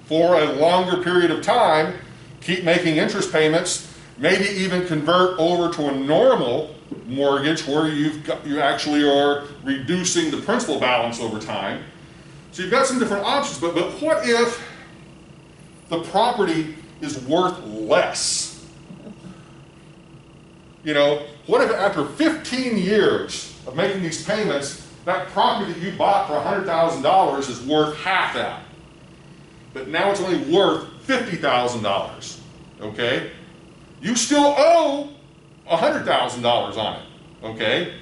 for a longer period of time, keep making interest payments, maybe even convert over to a normal mortgage where you actually are reducing the principal balance over time. So you've got some different options, but what if the property is worth less? You know, what if after 15 years of making these payments, that property that you bought for $100,000 is worth half that? But now it's only worth $50,000, okay? You still owe $100,000 on it, okay?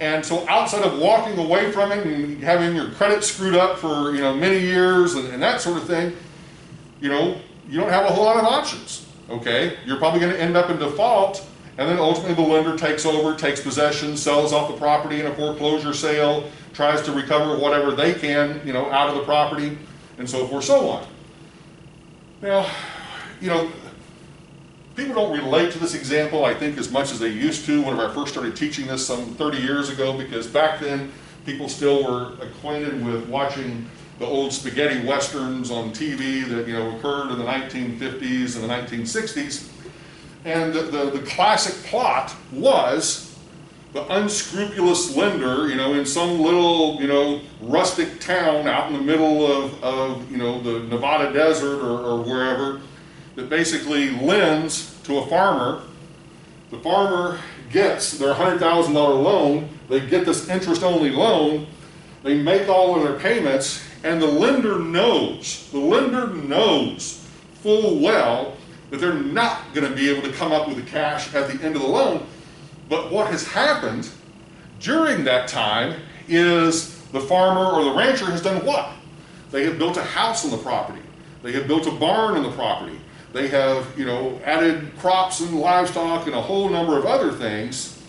And so outside of walking away from it and having your credit screwed up for, you know, many years and that sort of thing, you know, you don't have a whole lot of options, okay? You're probably going to end up in default, and then ultimately the lender takes over, takes possession, sells off the property in a foreclosure sale, tries to recover whatever they can, you know, out of the property, and so forth, so on. Now, you know, people don't relate to this example, I think, as much as they used to whenever I first started teaching this some 30 years ago, because back then people still were acquainted with watching the old spaghetti westerns on TV that, you know, occurred in the 1950s and the 1960s. And the classic plot was the unscrupulous lender, you know, in some little, you know, rustic town out in the middle of you know, the Nevada desert or wherever, that basically lends to a farmer. The farmer gets their $100,000 loan, they get this interest-only loan, they make all of their payments, and the lender knows full well that they're not going to be able to come up with the cash at the end of the loan. But what has happened during that time is the farmer or the rancher has done what? They have built a house on the property. They have built a barn on the property. They have, you know, added crops and livestock and a whole number of other things.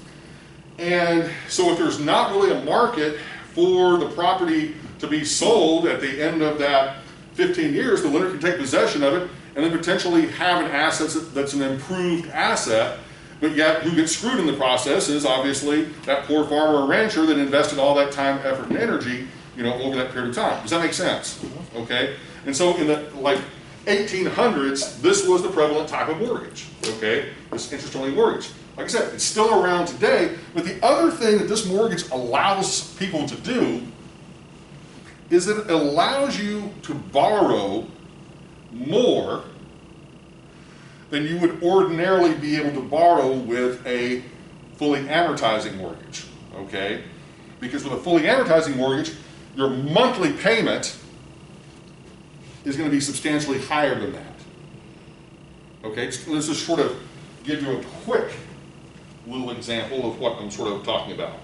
And so if there's not really a market for the property to be sold at the end of that 15 years, the lender can take possession of it and then potentially have an asset that's an improved asset. But yet, who gets screwed in the process is obviously that poor farmer or rancher that invested all that time, effort, and energy, you know, over that period of time. Does that make sense? Okay? And so in the, like, 1800s, this was the prevalent type of mortgage, okay? This interest-only mortgage. Like I said, it's still around today, but the other thing that this mortgage allows people to do is that it allows you to borrow more than you would ordinarily be able to borrow with a fully amortizing mortgage, okay? Because with a fully amortizing mortgage, your monthly payment is going to be substantially higher than that. Okay, let's just sort of give you a quick little example of what I'm sort of talking about.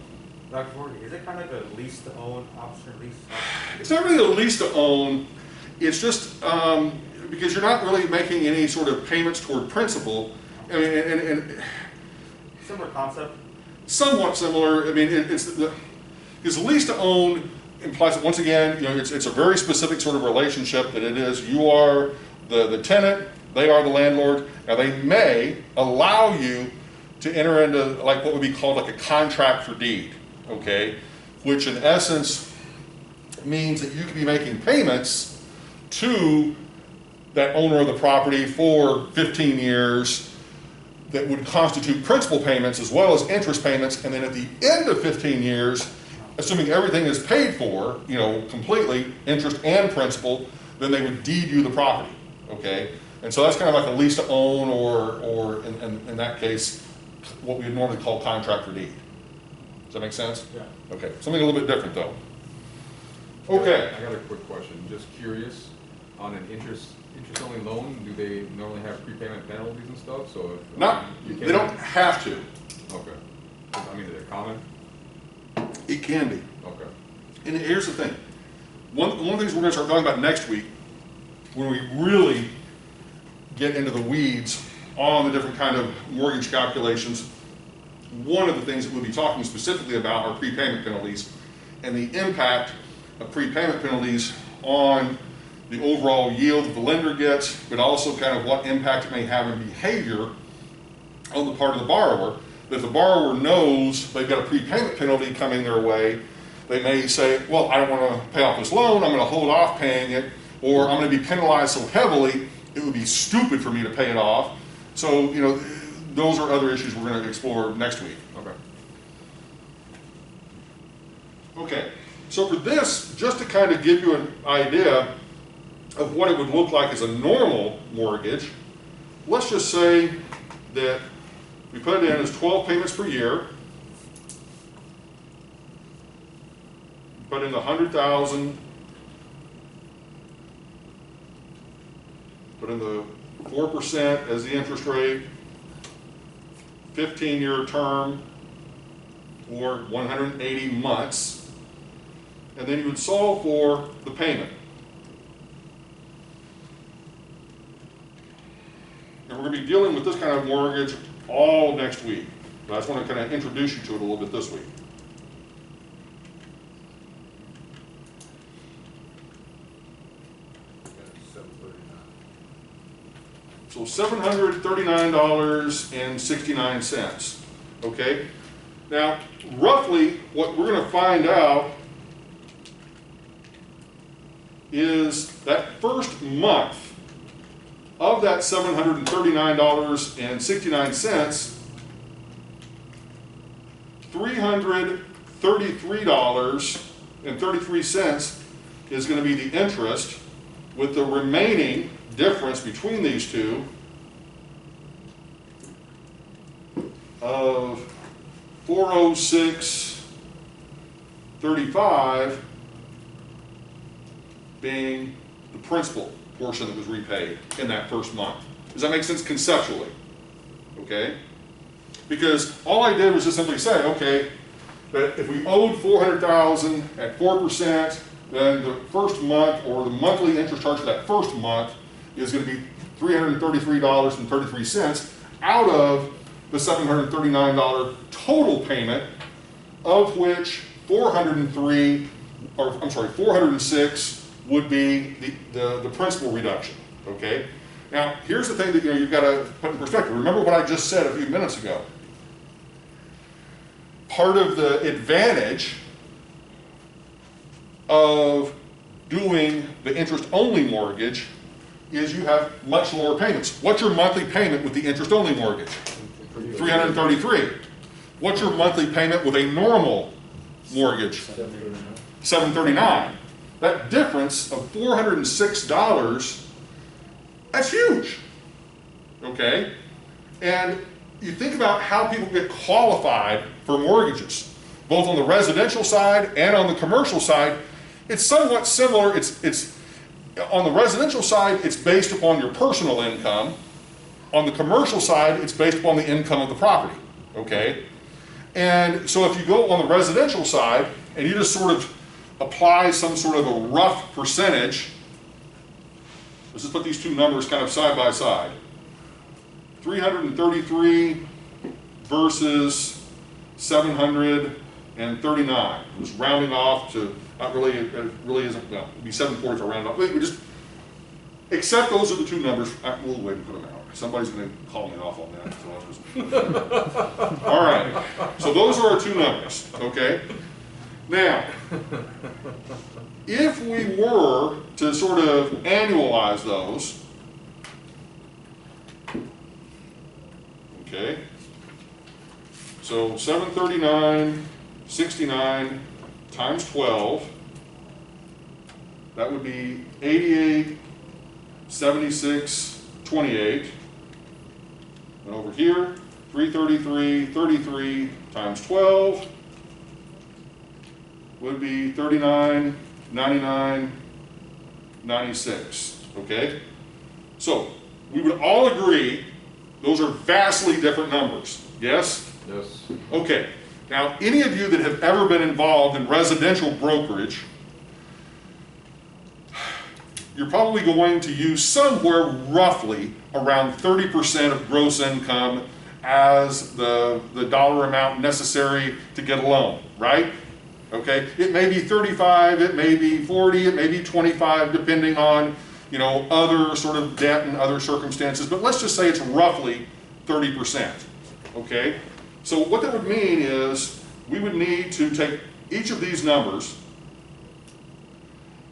Dr. Ford, is it kind of like a lease to own option, lease option? It's not really a lease to own. It's just because you're not really making any sort of payments toward principal. I mean, and Similar concept? Somewhat similar. I mean, because lease to own implies that, once again, you know, it's a very specific sort of relationship that it is. You are the tenant, they are the landlord. Now, they may allow you to enter into like what would be called like a contract for deed, okay? Which in essence means that you can be making payments to that owner of the property for 15 years that would constitute principal payments as well as interest payments, and then at the end of 15 years, assuming everything is paid for, you know, completely, interest and principal, then they would deed you the property, okay? And so that's kind of like a lease to own, or in that case, what we would normally call contract for deed. Does that make sense? Yeah. Okay, something a little bit different though. Okay. I got a quick question, just curious, on an interest-only loan, do they normally have prepayment penalties and stuff? So if They don't have to. Okay. I mean, is it common? It can be. Okay. And here's the thing. one of the things we're gonna start talking about next week, when we really get into the weeds on the different kind of mortgage calculations, one of the things that we'll be talking specifically about are prepayment penalties and the impact of prepayment penalties on the overall yield that the lender gets, but also kind of what impact it may have in behavior on the part of the borrower. If the borrower knows they've got a prepayment penalty coming their way, they may say, well, I don't want to pay off this loan, I'm going to hold off paying it, or I'm going to be penalized so heavily, it would be stupid for me to pay it off. So, you know, those are other issues we're going to explore next week. Okay. Okay, so for this, just to kind of give you an idea of what it would look like as a normal mortgage, let's just say that we put it in as 12 payments per year, put in the 100,000, put in the 4% as the interest rate, 15-year term, or 180 months, and then you would solve for the payment. And we're going to be dealing with this kind of mortgage all next week, but I just want to kind of introduce you to it a little bit this week. So $739.69, okay? Now, roughly what we're going to find out is that first month of that $739.69, $333.33 is going to be the interest, with the remaining difference between these two of $406.35 being the principal portion that was repaid in that first month. Does that make sense conceptually? Okay? Because all I did was just simply say, okay, that if we owed $400,000 at 4%, then the first month, or the monthly interest charge for that first month, is going to be $333.33 out of the $739 total payment, of which $406 would be the principal reduction. Okay. Now, here's the thing that you've got to put in perspective. Remember what I just said a few minutes ago. Part of the advantage of doing the interest-only mortgage is you have much lower payments. What's your monthly payment with the interest-only mortgage? $333. What's your monthly payment with a normal mortgage? $739. That difference of $406, that's huge. Okay? And you think about how people get qualified for mortgages, both on the residential side and on the commercial side. It's somewhat similar. It's on the residential side, it's based upon your personal income. On the commercial side, it's based upon the income of the property. Okay? And so if you go on the residential side and you just sort of apply some sort of a rough percentage, let's just put these two numbers kind of side by side. 333 versus 739. Just rounding off to, not really, it really isn't, well, it'd be 740 to round off. We just accept those are the two numbers. We'll wait and put them out. Somebody's going to call me off on that. So all right. So those are our two numbers. Okay. Now, if we were to sort of annualize those, okay, so 739.69 times 12, that would be 88.76.28. And over here, 333.33 times 12 would be 39.99.96. Okay? So, we would all agree those are vastly different numbers. Yes? Yes. Okay. Now, any of you that have ever been involved in residential brokerage you're probably going to use somewhere roughly around 30% of gross income as the dollar amount necessary to get a loan, right? Okay, it may be 35, it may be 40, it may be 25, depending on, you know, other sort of debt and other circumstances, but let's just say it's roughly 30%, okay? So what that would mean is we would need to take each of these numbers,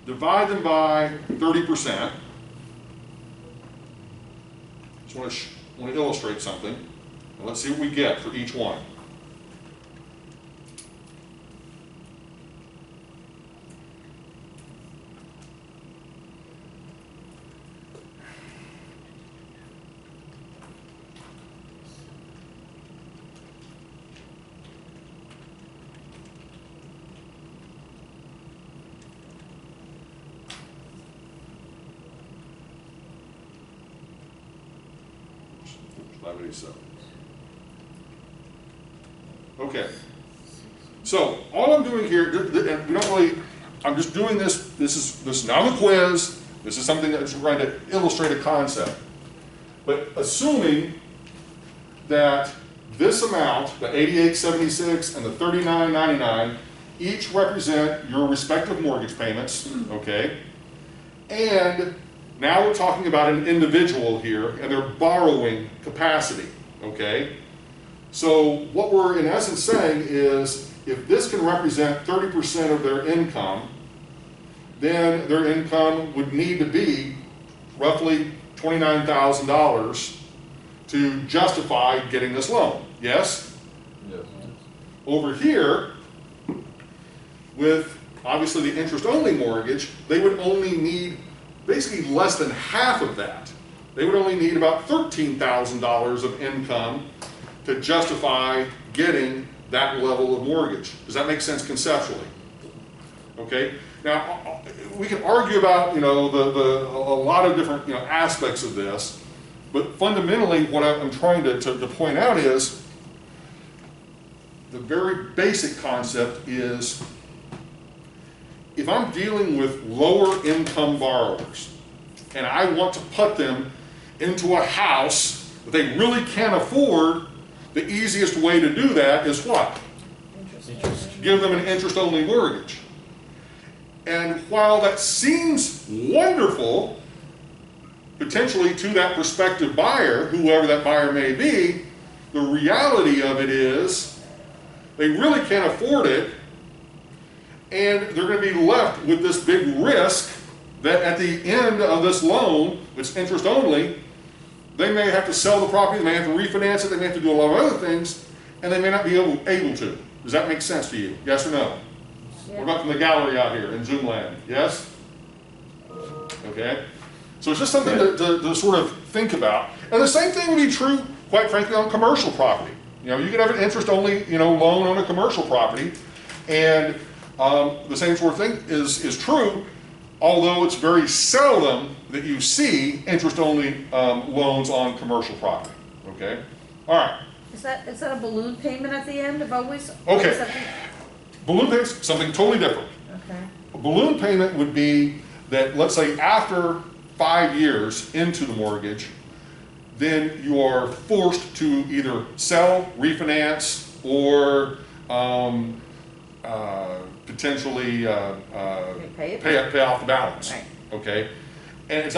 divide them by 30%. Just want to illustrate something, and let's see what we get for each one. Okay, so all I'm doing here, and we don't really, I'm just doing this. This is not a quiz. This is something that's trying to illustrate a concept. But assuming that this amount, the 88.76 and the 39.99, each represent your respective mortgage payments, okay? And now we're talking about an individual here and their borrowing capacity, okay? So what we're in essence saying is if this can represent 30% of their income, then their income would need to be roughly $29,000 to justify getting this loan. Yes? Yes. Over here, with obviously the interest-only mortgage, they would only need basically less than half of that. They would only need about $13,000 of income to justify getting that level of mortgage. Does that make sense conceptually? Okay. Now we can argue about, you know, a lot of different, you know, aspects of this, but fundamentally what I'm trying to point out is the very basic concept is if I'm dealing with lower income borrowers and I want to put them into a house that they really can't afford, the easiest way to do that is what? Interest. Give them an interest-only mortgage. And while that seems wonderful, potentially to that prospective buyer, whoever that buyer may be, the reality of it is they really can't afford it, and they're going to be left with this big risk that at the end of this loan, it's interest only, they may have to sell the property, they may have to refinance it, they may have to do a lot of other things, and they may not be able to. Does that make sense to you? Yes or no? Yeah. What about from the gallery out here in Zoom land? Yes? Okay. So it's just something to sort of think about. And the same thing would be true, quite frankly, on commercial property. You know, you could have an interest-only, you know, loan on a commercial property, and the same sort of thing is true, although it's very seldom that you see interest-only loans on commercial property. Okay? All right. Is that a balloon payment at the end of always? Okay. Balloon payment's something totally different. Okay. A balloon payment would be that, let's say, after 5 years into the mortgage, then you are forced to either sell, refinance, or potentially pay off the balance. Right. Okay, and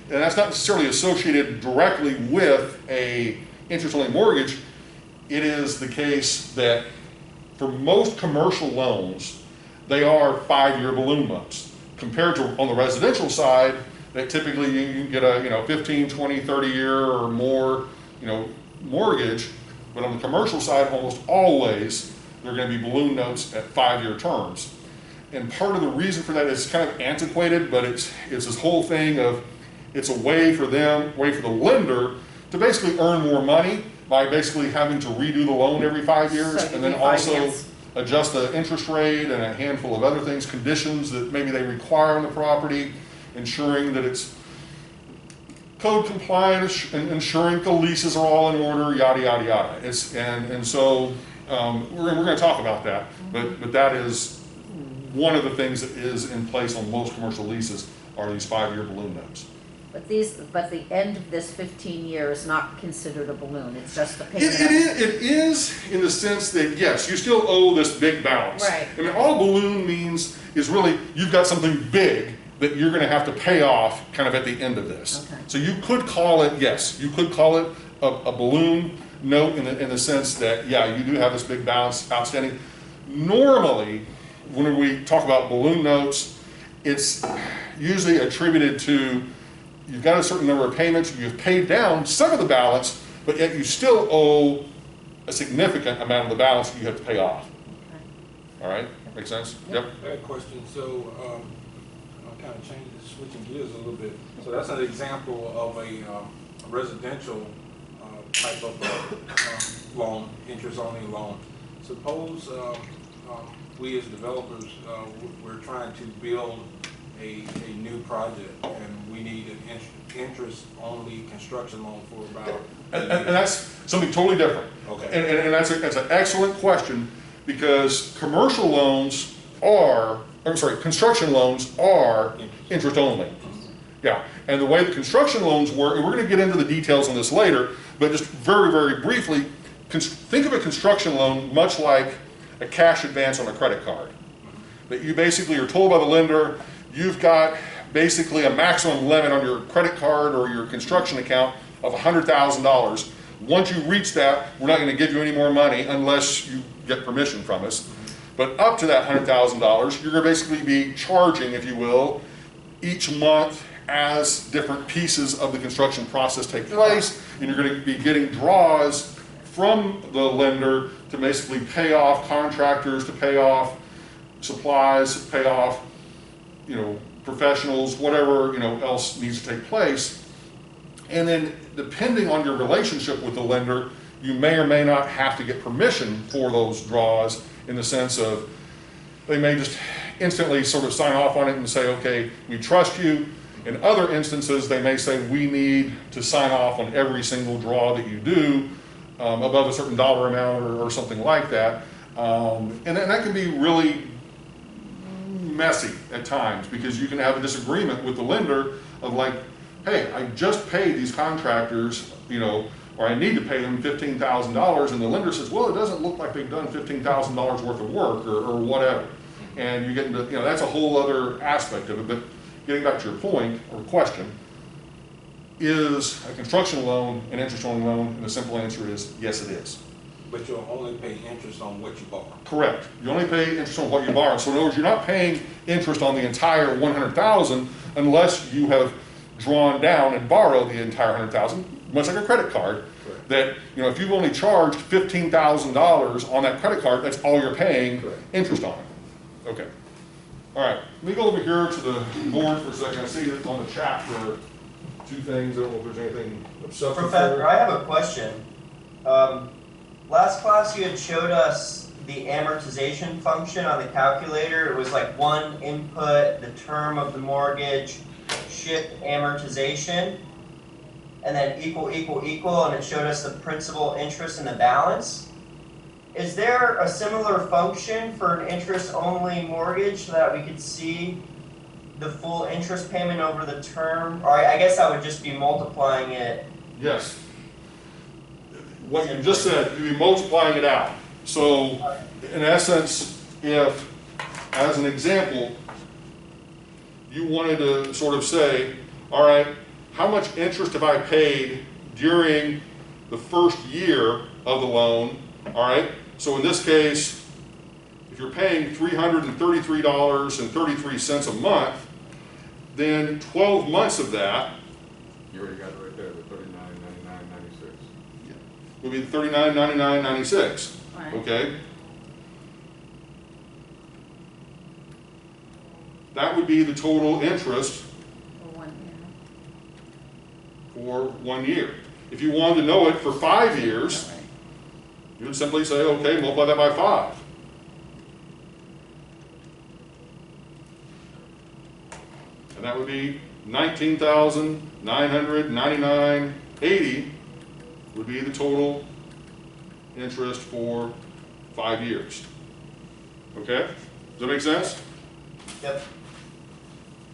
that's not necessarily associated directly with a interest-only mortgage. It is the case that for most commercial loans, they are 5-year balloon loans. Compared to on the residential side, that typically you can get a 15, 20, 30 year or more mortgage, but on the commercial side, almost always they're going to be balloon notes at 5-year terms. And part of the reason for that is kind of antiquated, but it's this whole thing of it's a way for the lender to basically earn more money by basically having to redo the loan every 5 years, and then also adjust the interest rate and a handful of other things, conditions that maybe they require on the property, ensuring that it's code compliant, ensuring the leases are all in order, yada, yada, yada. So we're going to talk about that, but that is one of the things that is in place on most commercial leases. are these 5-year balloon notes. But the end of this 15 year is not considered a balloon, it's just the It, payment. it is in the sense that, yes, you still owe this big balance. Right. I mean, all a balloon means is really you've got something big that you're going to have to pay off kind of at the end of this. Okay. So you could call it, yes, you could call it a balloon note in the sense that, yeah, you do have this big balance outstanding. Normally, when we talk about balloon notes, it's usually attributed to you've got a certain number of payments, you've paid down some of the balance, but yet you still owe a significant amount of the balance that you have to pay off. All right, make sense? Yep. I had a question. So, I'm kind of switching gears a little bit. So that's an example of a residential type of loan, interest-only loan. Suppose we as developers, we're trying to build a new project and we need an interest-only construction loan for about... And that's something totally different. Okay. And that's an excellent question because commercial loans are, construction loans are interest only. Yeah, and the way the construction loans work, and we're going to get into the details on this later, but just very, very briefly, think of a construction loan much like a cash advance on a credit card. That you basically are told by the lender, you've got basically a maximum limit on your credit card or your construction account of $100,000. Once you reach that, we're not going to give you any more money unless you get permission from us. But up to that $100,000, you're going to basically be charging, if you will, each month as different pieces of the construction process take place, and you're going to be getting draws from the lender to basically pay off contractors, to pay off supplies, to pay off, professionals, whatever, else needs to take place. And then depending on your relationship with the lender, you may or may not have to get permission for those draws in the sense of they may just instantly sort of sign off on it and say, okay, we trust you. In other instances, they may say we need to sign off on every single draw that you do above a certain dollar amount or something like that. And that can be really messy at times because you can have a disagreement with the lender of like, hey, I just paid these contractors, or I need to pay them $15,000, and the lender says, well, it doesn't look like they've done $15,000 worth of work or whatever. And you get into, that's a whole other aspect of it. But getting back to your point or question, is a construction loan an interest-only loan? And the simple answer is yes, it is. But you'll only pay interest on what you borrow. Correct. You only pay interest on what you borrow. So in other words, you're not paying interest on the entire $100,000 unless you have drawn down and borrowed the entire $100,000, much like a credit card. Correct. That if you've only charged $15,000 on that credit card, that's all you're paying interest on. Okay. All right. Let me go over here to the board for a second. I see that on the chat there are two things. I don't know if there's anything of substance. Professor, I have a question. Last class you had showed us the amortization function on the calculator. It was like one input, the term of the mortgage, shift amortization, and then equal, and it showed us the principal, interest, and the balance. Is there a similar function for an interest-only mortgage so that we could see the full interest payment over the term? Or I guess I would just be multiplying it. Yes. What you just said, you'd be multiplying it out. So, in essence, if, as an example, you wanted to sort of say, all right, how much interest have I paid during the first year of the loan, all right? So in this case, if you're paying $333.33 a month, then 12 months of that, You already got it right there, the $39.99.96. would be $39.99.96, Right. okay? That would be the total interest For 1 year. for 1 year. If you wanted to know it for 5 years, you would simply say, okay, multiply that by 5. And that would be $19,999.80 would be the total interest for 5 years. Okay? Does that make sense? Yep.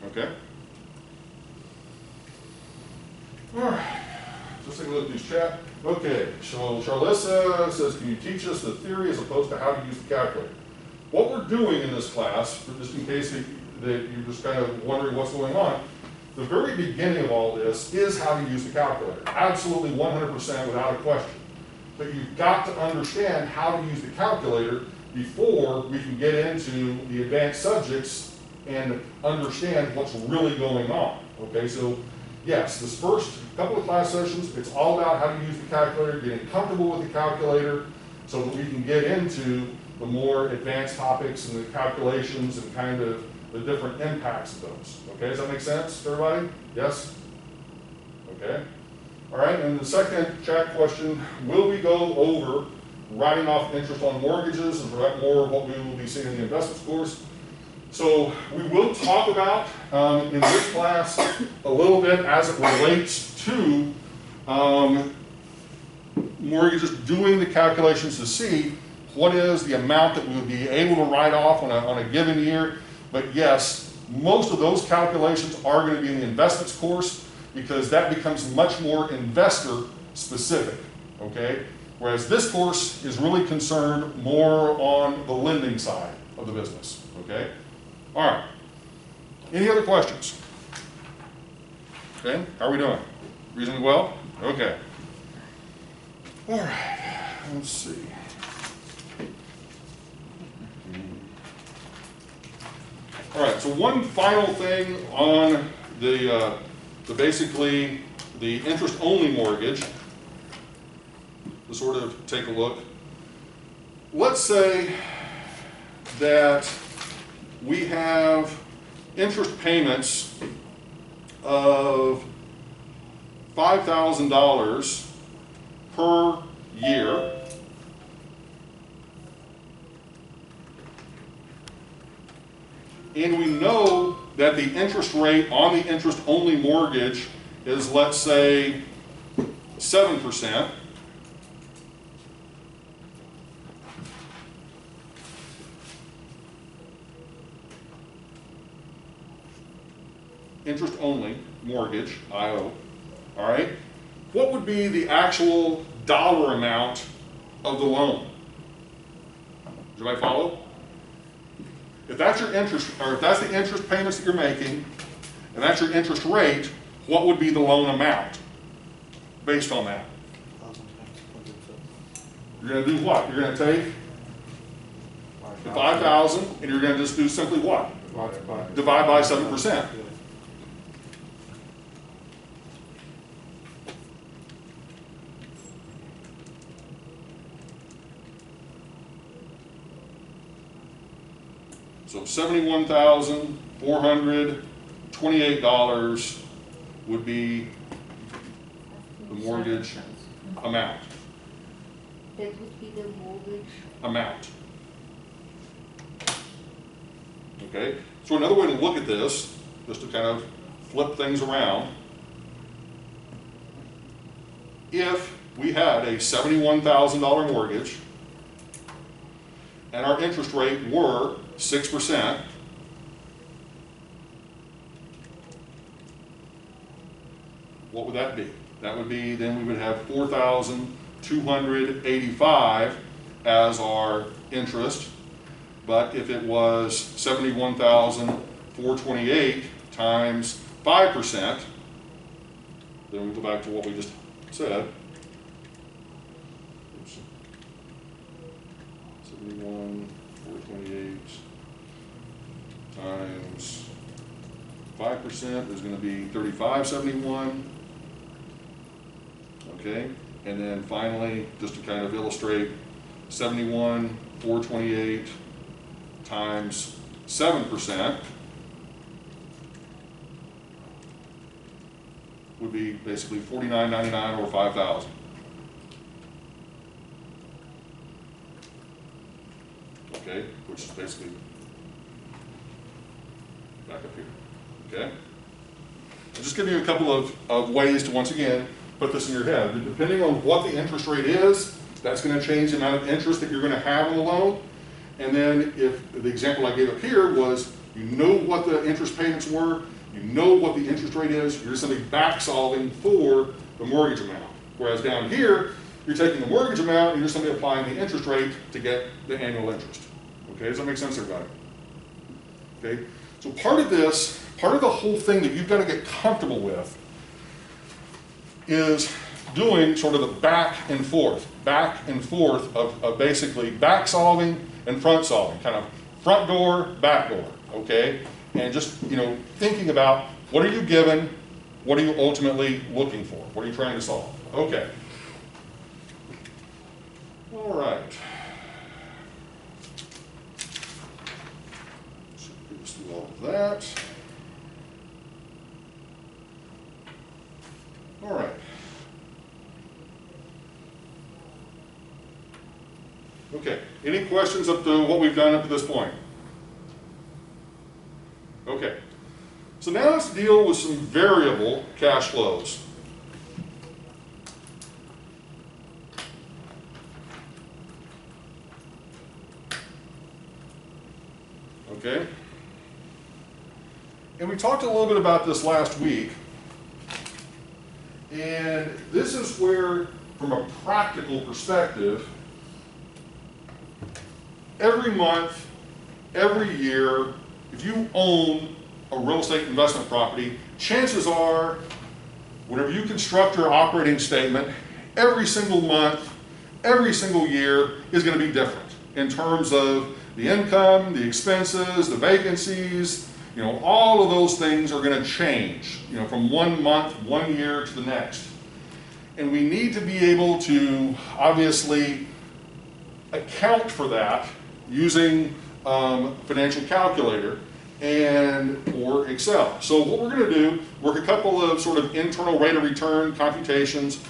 Okay. All right, let's take a look at these chat. Okay, so Charlissa says, can you teach us the theory as opposed to how to use the calculator? What we're doing in this class, just in case that you're just kind of wondering what's going on, the very beginning of all this is how to use the calculator. Absolutely 100% without a question. But you've got to understand how to use the calculator before we can get into the advanced subjects and understand what's really going on. Okay, so yes, this first couple of class sessions, it's all about how to use the calculator, getting comfortable with the calculator so that we can get into the more advanced topics and the calculations and kind of the different impacts of those. Okay, does that make sense to everybody? Yes? Okay. All right, and the second chat question, will we go over writing off interest on mortgages and more of what we will be seeing in the investments course? So we will talk about in this class a little bit as it relates to mortgages, doing the calculations to see what is the amount that we would be able to write off on a given year. But yes, most of those calculations are going to be in the investments course because that becomes much more investor specific, okay? Whereas this course is really concerned more on the lending side of the business, okay? All right, any other questions? Okay, how are we doing? Reasonably well? Okay. All right, let's see. All right, so one final thing on the basically the interest-only mortgage, to sort of take a look. Let's say that we have interest payments of $5,000 per year. And we know that the interest rate on the interest-only mortgage is, let's say, 7%. Interest-only mortgage, IO, all right? What would be the actual dollar amount of the loan? Do I follow? If that's your interest, or if that's the interest payments that you're making, and that's your interest rate, what would be the loan amount based on that? You're going to do what? You're going to take the 5,000 and you're going to just do simply what? Divide by 7%. So $71,428 would be the mortgage amount. That would be the mortgage amount. Okay, so another way to look at this, just to kind of flip things around, if we had a $71,000 mortgage and our interest rate were 6%, what would that be? That would be, then we would have $4,285 as our interest. But if it was $71,428 times 5%, then we go back to what we just said. 71,428 times 5% is going to be 3571. Okay, and then finally, just to kind of illustrate, 71,428 times 7% would be basically $49.99 or $5,000. Okay, which is basically back up here. Okay, I'll just give you a couple of ways to once again put this in your head. Depending on what the interest rate is, that's going to change the amount of interest that you're going to have on the loan. And then if the example I gave up here was, you know what the interest payments were, You know what the interest rate is, you're just simply back solving for the mortgage amount. Whereas down here, you're taking the mortgage amount and you're simply applying the interest rate to get the annual interest. Okay, does that make sense, everybody? Okay, so part of this, part of the whole thing that you've got to get comfortable with is doing sort of the back and forth of basically back solving and front solving, kind of front door, back door, okay? And just, you know, thinking about what are you given, what are you ultimately looking for, what are you trying to solve? Okay. All right. So get us through all of that. All right. Okay, any questions up to what we've done up to this point? Okay, so now let's deal with some variable cash flows. Okay, and we talked a little bit about this last week, and this is where, from a practical perspective, every month, every year, if you own a real estate investment property, chances are, whenever you construct your operating statement, every single month, every single year is going to be different in terms of the income, the expenses, the vacancies, you know, all of those things are going to change, you know, from one month, one year to the next. And we need to be able to obviously account for that using financial calculator or Excel. So what we're going to do, work a couple of sort of internal rate of return computations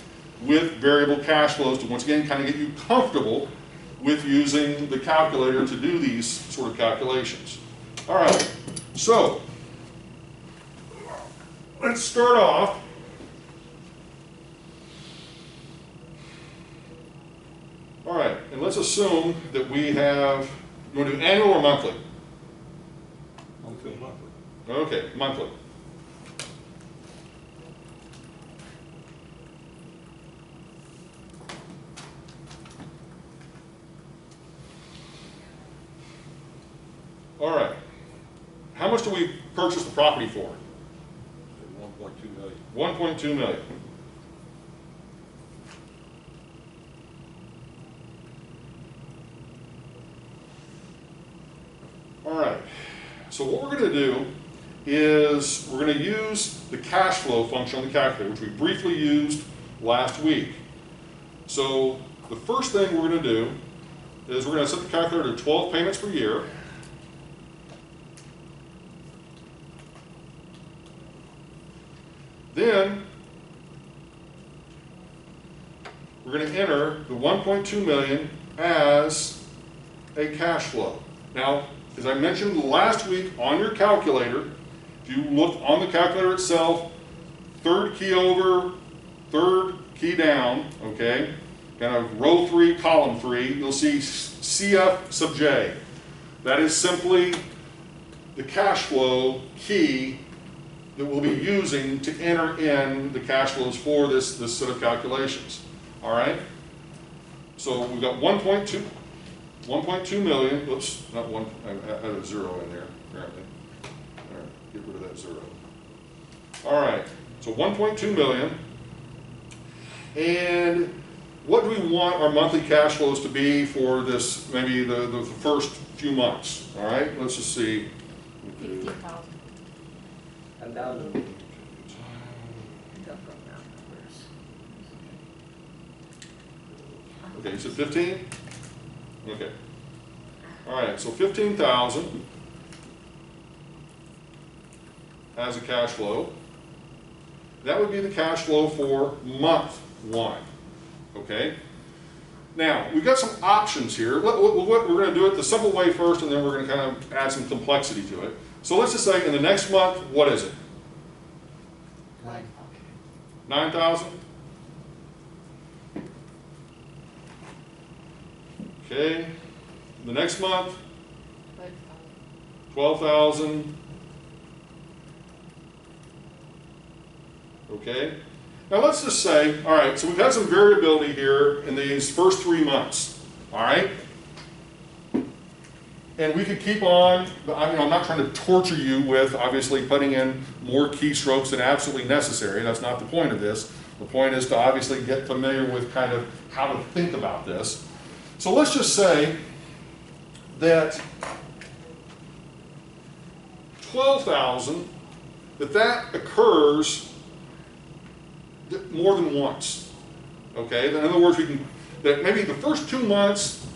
with variable cash flows to once again kind of get you comfortable with using the calculator to do these sort of calculations. All right, so let's start off. All right, and let's assume that we have, you want to do annual or monthly? Monthly. Okay, monthly. All right, how much do we purchase the property for? 1.2 million. 1.2 million. All right, so what we're going to do is we're going to use the cash flow function on the calculator, which we briefly used last week. So the first thing we're going to do is we're going to set the calculator to 12 payments per year. Then we're going to enter the 1.2 million as a cash flow. Now, as I mentioned last week on your calculator, if you look on the calculator itself, third key over, third key down, okay, kind of row 3, column 3, you'll see CF sub J. That is simply the cash flow key that we'll be using to enter in the cash flows for this set of calculations. All right? So we've got 1.2 million, oops, not one, I had a zero in there, apparently. All right, get rid of that zero. All right, so 1.2 million. And what do we want our monthly cash flows to be for this, maybe the first few months? All right, let's just see. 50,000. 10,000. Okay, you said 15? Okay. All right, so 15,000 as a cash flow. That would be the cash flow for month 1. Okay? Now, we've got some options here. We're going to do it the simple way first, and then we're going to kind of add some complexity to it. So let's just say in the next month, what is it? 9,000? Okay. The next month, 12,000. Okay? Now let's just say, all right, so we've had some variability here in these first 3 months, all right? And we could keep on, I'm not trying to torture you with obviously putting in more keystrokes than absolutely necessary. That's not the point of this. The point is to obviously get familiar with kind of how to think about this. So let's just say that 12,000, that occurs more than once. Okay, in other words, that maybe the first 2 months,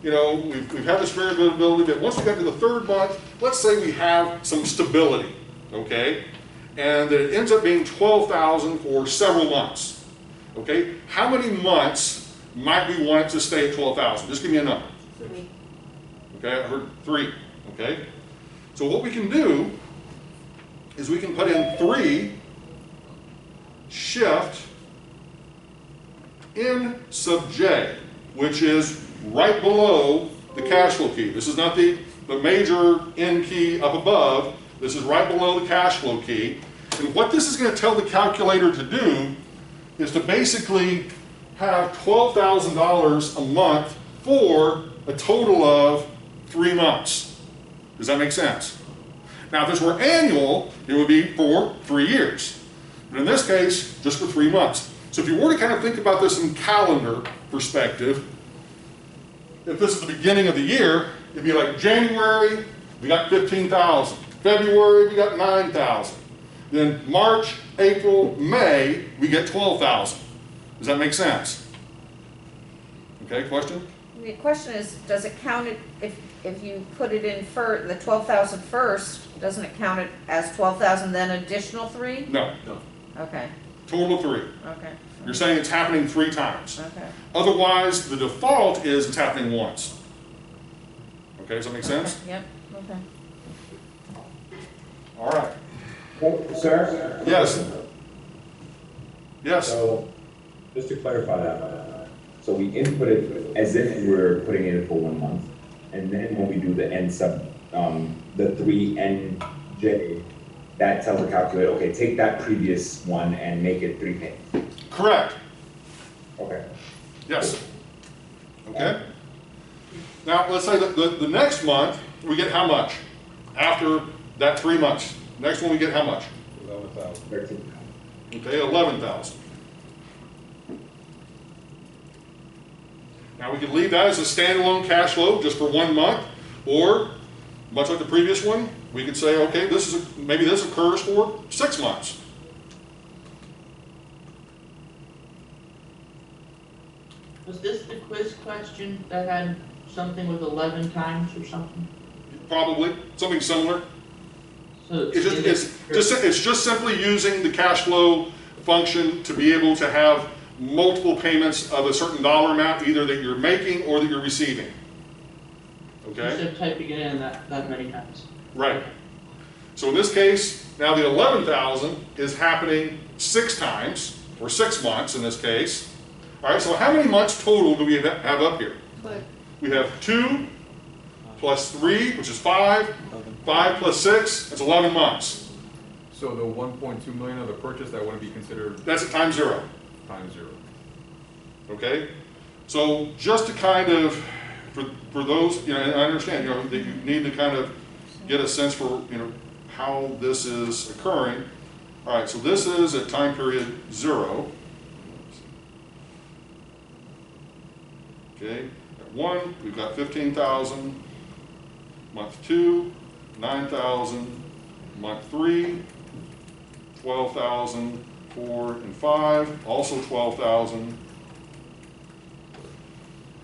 you know, we've had this variability, but once we got to the 3rd month, let's say we have some stability, okay, and that it ends up being 12,000 for several months. Okay, how many months might we want it to stay at 12,000? Just give me a number. 3. Okay, I heard 3. Okay, so what we can do is we can put in 3 shift in sub J, which is right below the cash flow key. This is not the major N key up above. This is right below the cash flow key. And what this is going to tell the calculator to do is to basically have $12,000 a month for a total of 3 months. Does that make sense? Now, if this were annual, it would be for 3 years. But in this case, just for 3 months. So if you were to kind of think about this in calendar perspective, if this is the beginning of the year, it'd be like January, we got 15,000. February, we got 9,000. Then March, April, May, we get 12,000. Does that make sense? Okay, question? The question is, does it count it, if you put it in for the 12,000 first, doesn't it count it as 12,000 then additional 3? No. Okay, Total of 3. okay. You're saying it's happening 3 times. Okay. Otherwise, the default is it's happening once. Okay, does that make sense? Okay, yep, okay. All right. Sir? Yes. Yes. So, just to clarify that, so we input it as if we're putting it in for 1 month, and then when we do the N sub, the 3NJ, that tells the calculator, okay, take that previous one and make it 3 payments. Correct. Okay. Yes. Okay. Now, let's say that the next month, we get how much? After that 3 months. Next one, we get how much? 11,000. 13,000. Okay, 11,000. Now, we can leave that as a standalone cash flow just for 1 month, or, much like the previous one, we could say, okay, maybe this occurs for 6 months. Was this the quiz question that had something with 11 times or something? Probably, something similar. So It's just simply using the cash flow function to be able to have multiple payments of a certain dollar amount, either that you're making or that you're receiving. Okay? Instead of typing it in that many times. Right. So in this case, now the 11,000 is happening 6 times, or 6 months in this case. All right, so how many months total do we have up here? 12. We have 2 plus 3, which is 5. 5 plus 6, that's 11 months. So the 1.2 million of the purchase, that wouldn't be considered That's at time 0. times 0. Okay? So just to kind of, for those, I understand, that you need to kind of get a sense for, how this is occurring. All right, so this is at time period 0. Okay, at 1, we've got 15,000. Month 2, 9,000. Month 3, 12,000. 4 and 5, also 12,000.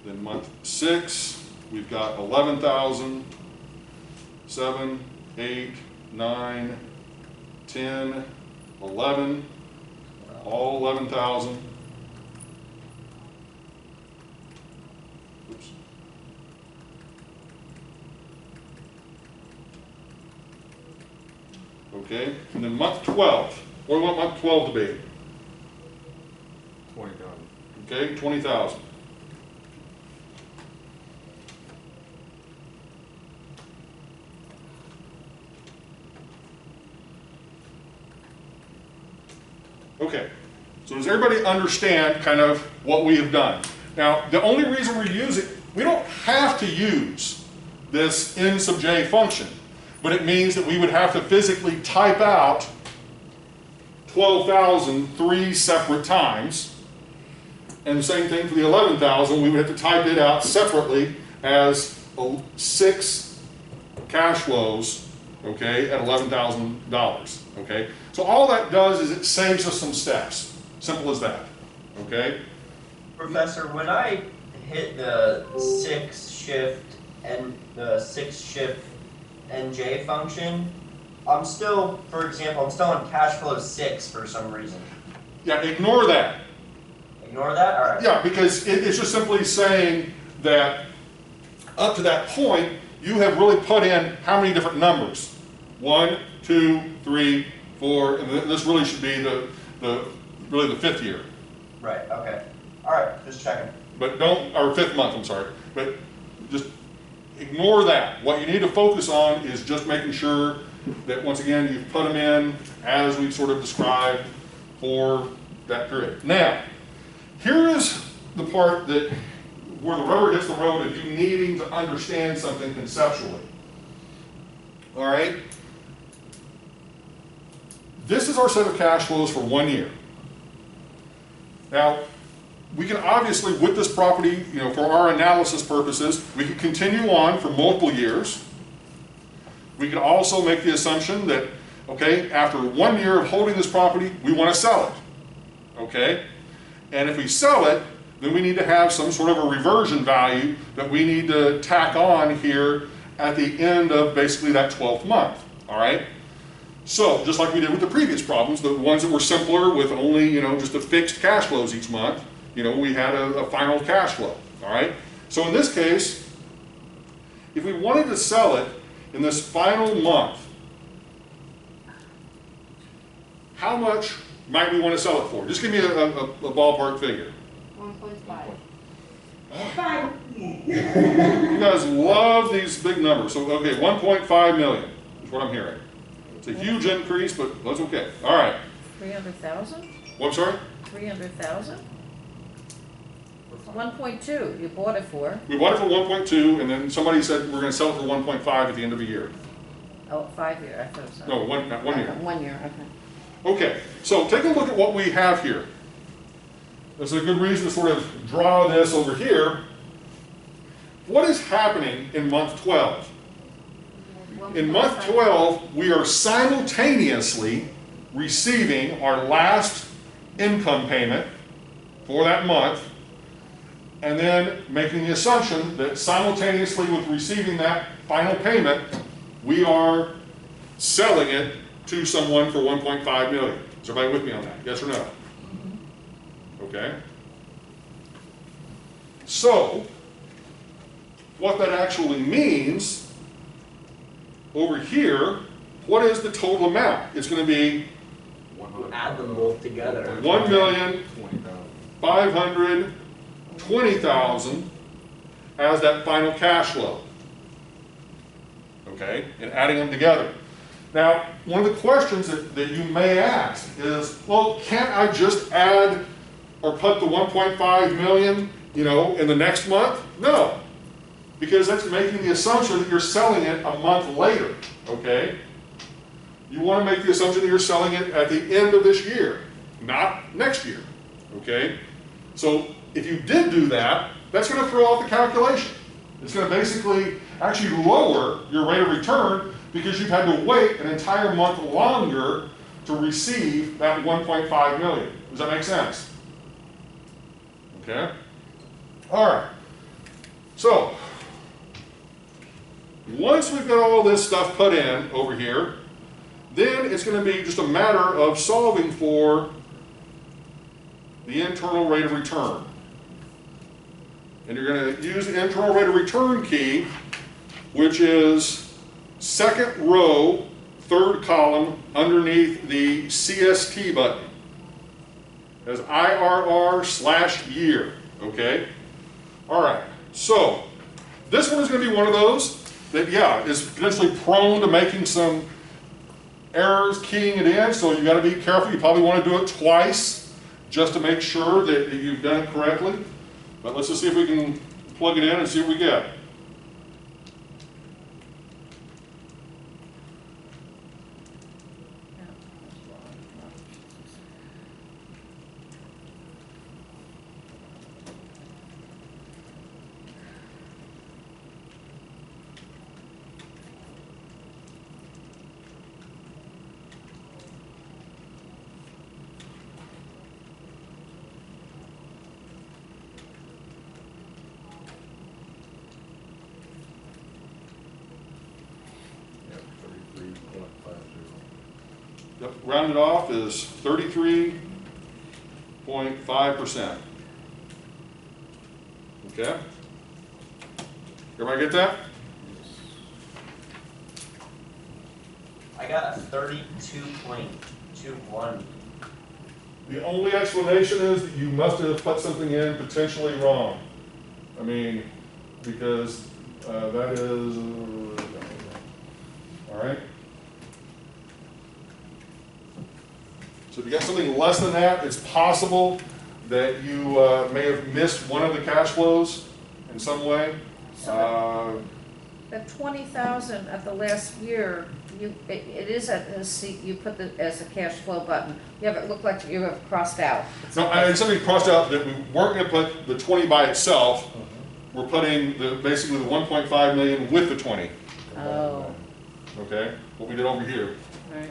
Then month 6, we've got 11,000. 7, 8, 9, 10, 11, all 11,000. Oops. Okay, and then month 12. What do we want month 12 to be? 20,000. Okay, 20,000. Okay, so does everybody understand kind of what we have done? Now, the only reason we're using, we don't have to use this N sub j function, but it means that we would have to physically type out 12,000 3 separate times. And the same thing for the 11,000, we would have to type it out separately as 6 cash flows, okay, at $11,000, okay? So all that does is it saves us some steps. Simple as that, okay? Professor, when I hit the 6-shift NJ function, I'm still, for example, I'm still on cash flow 6 for some reason. Yeah, ignore that. Ignore that? All right. Yeah, because it's just simply saying that up to that point, you have really put in how many different numbers? 1, 2, 3, 4, and this really should be really the 5th year. Right, okay. All right, just checking. But don't, or 5th month, I'm sorry. But just ignore that. What you need to focus on is just making sure that, once again, you've put them in as we've sort of described for that period. Now, here is the part that where the rubber hits the road of you needing to understand something conceptually. All right? This is our set of cash flows for 1 year. Now, we can obviously, with this property, you know, for our analysis purposes, we can continue on for multiple years. We can also make the assumption that, okay, after 1 year of holding this property, we want to sell it. Okay? And if we sell it, then we need to have some sort of a reversion value that we need to tack on here at the end of basically that 12th month. All right? So, just like we did with the previous problems, the ones that were simpler with only, you know, just the fixed cash flows each month, you know, we had a final cash flow. All right? So in this case, if we wanted to sell it in this final month, how much might we want to sell it for? Just give me a ballpark figure. 1.5. You guys love these big numbers. So, okay, 1.5 million is what I'm hearing. It's a huge increase, but that's okay. All right. 300,000? What, I'm sorry? 300,000? 1.2, you bought it for. We bought it for 1.2, and then somebody said we're going to sell it for 1.5 at the end of a year. Oh, 5 year, I thought so. No, not 1 year. 1 year, okay. Okay, so take a look at what we have here. This is a good reason to sort of draw this over here. What is happening in month 12? In month 12, we are simultaneously receiving our last income payment for that month, and then making the assumption that simultaneously with receiving that final payment, we are selling it to someone for 1.5 million. Is everybody with me on that? Yes or no? Okay. So, what that actually means over here, what is the total amount? It's going to be Add them both together. 1,520,000 as that final cash flow. Okay, and adding them together. Now, one of the questions that you may ask is, well, can't I just add or put the 1.5 million, you know, in the next month? No, because that's making the assumption that you're selling it a month later, okay? You want to make the assumption that you're selling it at the end of this year, not next year, okay? So if you did do that, that's going to throw off the calculation. It's going to basically actually lower your rate of return because you've had to wait an entire month longer to receive that 1.5 million. Does that make sense? Okay? All right. So, once we've got all this stuff put in over here, then it's going to be just a matter of solving for the internal rate of return. And you're going to use the internal rate of return key, which is second row, third column underneath the CST button. As IRR/year, okay? All right, so this one is going to be one of those that, yeah, is potentially prone to making some errors keying it in, so you gotta be careful. You probably wanna do it twice just to make sure that you've done it correctly. But let's just see if we can plug it in and see what we get. Yep, rounded off is 33.5%. Okay? Everybody get that? I got a 32.21. The only explanation is that you must have put something in potentially wrong. I mean, because that is, all right? So if you got something less than that, it's possible that you may have missed one of the cash flows in some way. The 20,000 at the last year, it is at the seat, you put the, as a cash flow button. You have it look like you have crossed out. No, I had somebody crossed out that we weren't gonna put the 20 by itself. We're putting basically the 1.5 million with the 20. Oh. Okay, what we did over here. Right,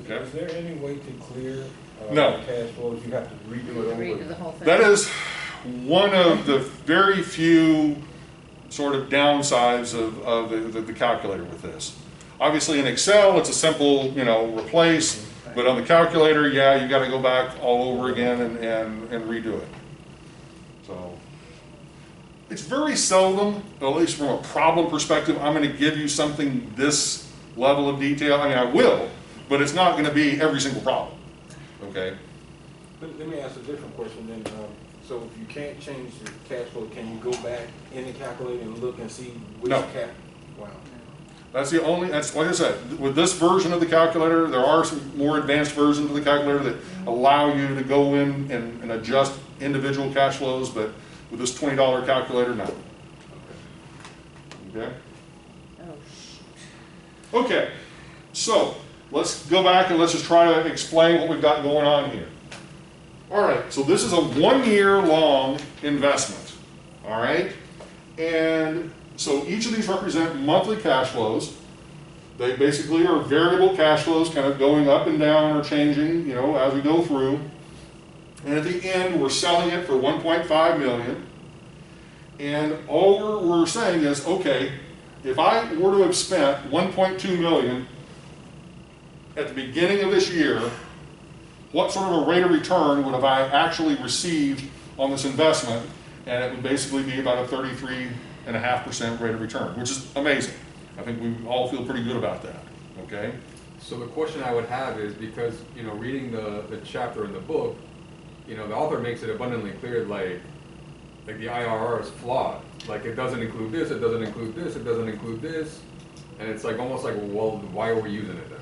okay. Is there any way to clear No. cash flows? You have to redo it over? Read the whole thing. That is one of the very few sort of downsides of the calculator with this. Obviously in Excel, it's a simple, replace, but on the calculator, yeah, you gotta go back all over again and redo it. So, it's very seldom, at least from a problem perspective, I'm gonna give you something this level of detail. I mean, I will, but it's not gonna be every single problem, okay? Let me ask a different question then. So if you can't change the cash flow, can you go back in the calculator and look and see which No. Wow. That's like I said, with this version of the calculator, there are some more advanced versions of the calculator that allow you to go in and adjust individual cash flows, but with this $20 calculator, no. Okay? Okay, so let's go back and let's just try to explain what we've got going on here. All right, so this is a 1 year long investment, all right? And so each of these represent monthly cash flows. They basically are variable cash flows kind of going up and down or changing, as we go through. And at the end, we're selling it for 1.5 million. And all we're saying is, okay, if I were to have spent 1.2 million at the beginning of this year, what sort of a rate of return would have I actually received on this investment? And it would basically be about a 33.5% rate of return, which is amazing. I think we all feel pretty good about that, okay? So the question I would have is, because, reading the chapter in the book, the author makes it abundantly clear, like the IRR is flawed. Like, it doesn't include this, it doesn't include this, it doesn't include this. And it's like, almost like, well, why are we using it then?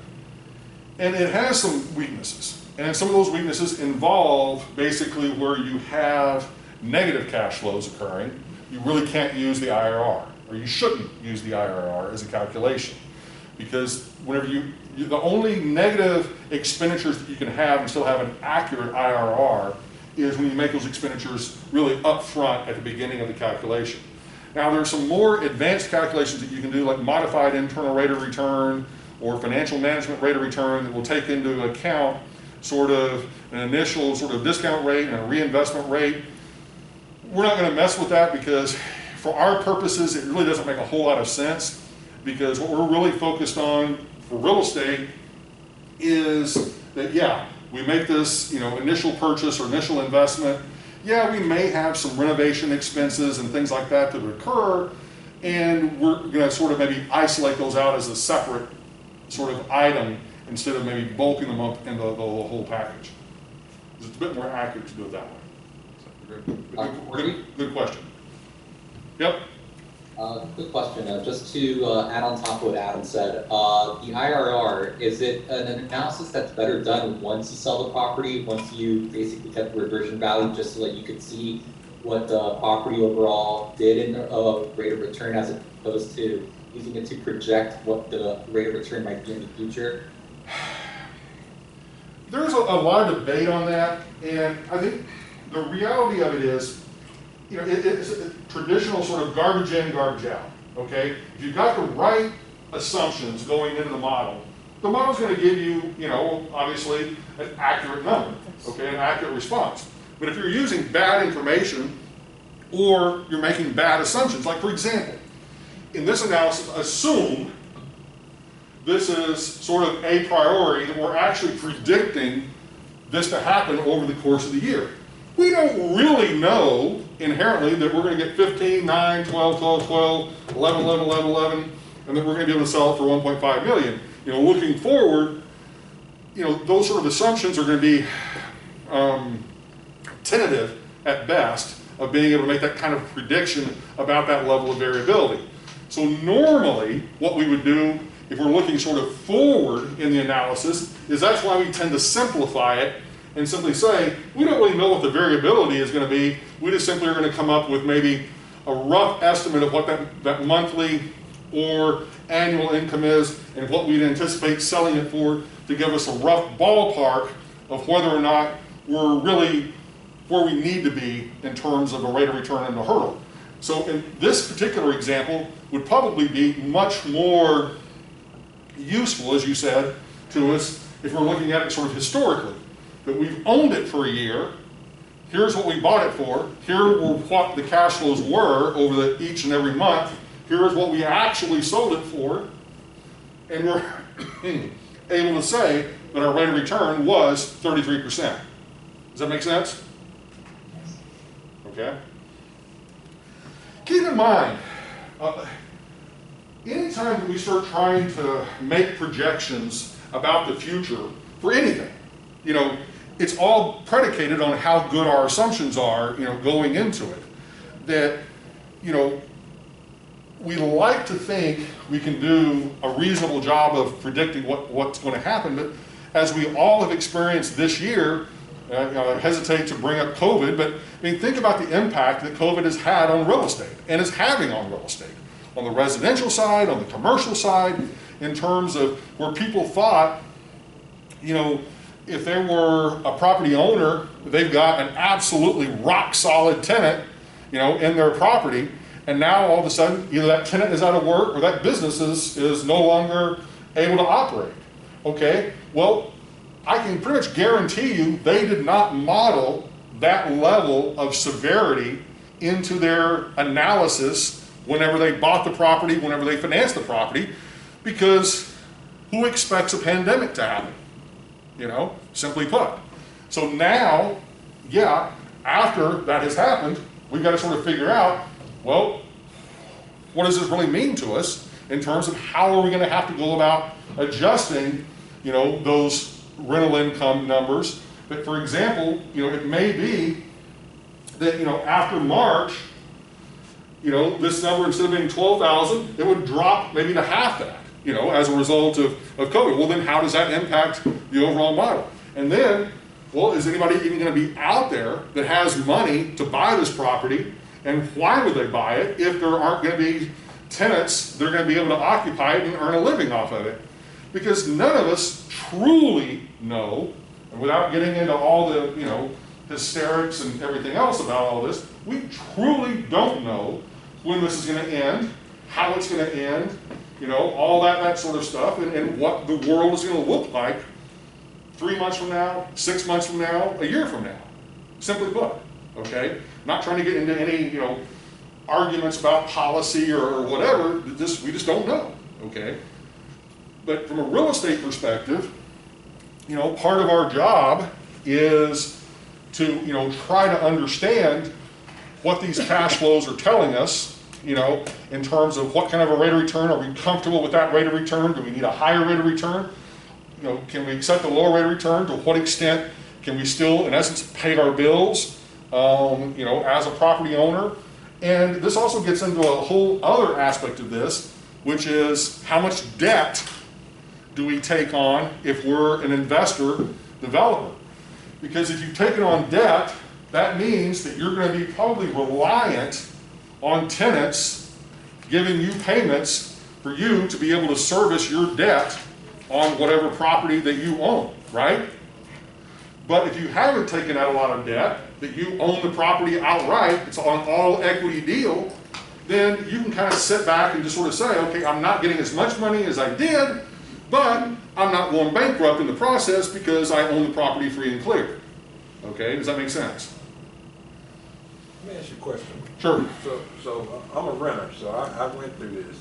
And it has some weaknesses. And some of those weaknesses involve basically where you have negative cash flows occurring. You really can't use the IRR, or you shouldn't use the IRR as a calculation. Because whenever the only negative expenditures that you can have and still have an accurate IRR is when you make those expenditures really upfront at the beginning of the calculation. Now there's some more advanced calculations that you can do, like modified internal rate of return or financial management rate of return, that will take into account sort of an initial sort of discount rate and a reinvestment rate. We're not going to mess with that because for our purposes, it really doesn't make a whole lot of sense, because what we're really focused on for real estate is that, yeah, we make this, initial purchase or initial investment. Yeah, we may have some renovation expenses and things like that that occur, and we're going to sort of maybe isolate those out as a separate sort of item instead of maybe bulking them up in the whole package. It's a bit more accurate to do it that way. Good question. Yep. Quick question, just to add on top of what Adam said, the IRR, is it an analysis that's better done once you sell the property, once you basically get the reversion value, just so that you could see what the property overall did in rate of return, as opposed to using it to project what the rate of return might be in the future? There's a lot of debate on that, and I think the reality of it is, you know, it's a traditional sort of garbage in, garbage out, okay? If you've got the right assumptions going into the model's going to give you, you know, obviously an accurate number, okay, an accurate response. But if you're using bad information or you're making bad assumptions, like for example, in this analysis, assume this is sort of a priori that we're actually predicting this to happen over the course of the year. We don't really know inherently that we're going to get 15, 9, 12, 12, 12, 11, 11, 11, 11, and that we're going to be able to sell it for 1.5 million. You know, looking forward, you know, those sort of assumptions are going to be tentative at best of being able to make that kind of prediction about that level of variability. So normally, what we would do if we're looking sort of forward in the analysis is that's why we tend to simplify it and simply say, we don't really know what the variability is going to be. We just simply are going to come up with maybe a rough estimate of what that monthly or annual income is and what we'd anticipate selling it for to give us a rough ballpark of whether or not we're really where we need to be in terms of a rate of return and a hurdle. So in this particular example would probably be much more useful, as you said, to us if we're looking at it sort of historically. That we've owned it for a year, here's what we bought it for, here were what the cash flows were over each and every month, here's what we actually sold it for, and we're able to say that our rate of return was 33%. Does that make sense? Okay. Keep in mind, anytime that we start trying to make projections about the future for anything, you know, it's all predicated on how good our assumptions are, you know, going into it. That, you know, we like to think we can do a reasonable job of predicting what's going to happen, but as we all have experienced this year, I hesitate to bring up COVID, but I mean, think about the impact that COVID has had on real estate and is having on real estate. On the residential side, on the commercial side, in terms of where people thought, you know, if they were a property owner, they've got an absolutely rock solid tenant, you know, in their property, and now all of a sudden either that tenant is out of work or that business is no longer able to operate. Okay, well, I can pretty much guarantee you they did not model that level of severity into their analysis whenever they bought the property, whenever they financed the property, because who expects a pandemic to happen? You know, simply put. So now, yeah, after that has happened, we've got to sort of figure out, well, what does this really mean to us in terms of how are we going to have to go about adjusting, you know, those rental income numbers. But for example, you know, it may be that, you know, after March, you know, this number, instead of being 12,000, it would drop maybe to half that, you know, as a result of COVID. Well, then how does that impact the overall model? And then, well, is anybody even going to be out there that has money to buy this property? And why would they buy it if there aren't going to be tenants that are going to be able to occupy it and earn a living off of it? Because none of us truly know, and without getting into all the, you know, hysterics and everything else about all this, we truly don't know when this is going to end, how it's going to end, you know, all that sort of stuff, and what the world is going to look like 3 months from now, 6 months from now, a year from now. Simply put, okay? Not trying to get into any, you know, arguments about policy or whatever. We just don't know, okay? But from a real estate perspective, you know, part of our job is to, you know, try to understand what these cash flows are telling us, you know, in terms of what kind of a rate of return. Are we comfortable with that rate of return? Do we need a higher rate of return? You know, can we accept a lower rate of return? To what extent can we still, in essence, pay our bills, you know, as a property owner? And this also gets into a whole other aspect of this, which is how much debt do we take on if we're an investor developer? Because if you've taken on debt, that means that you're going to be probably reliant on tenants giving you payments for you to be able to service your debt on whatever property that you own, right? But if you haven't taken out a lot of debt, that you own the property outright, it's an all equity deal, then you can kind of sit back and just sort of say, okay, I'm not getting as much money as I did, but I'm not going bankrupt in the process because I own the property free and clear. Okay, does that make sense? Let me ask you a question. Sure. So I'm a renter, so I went through this,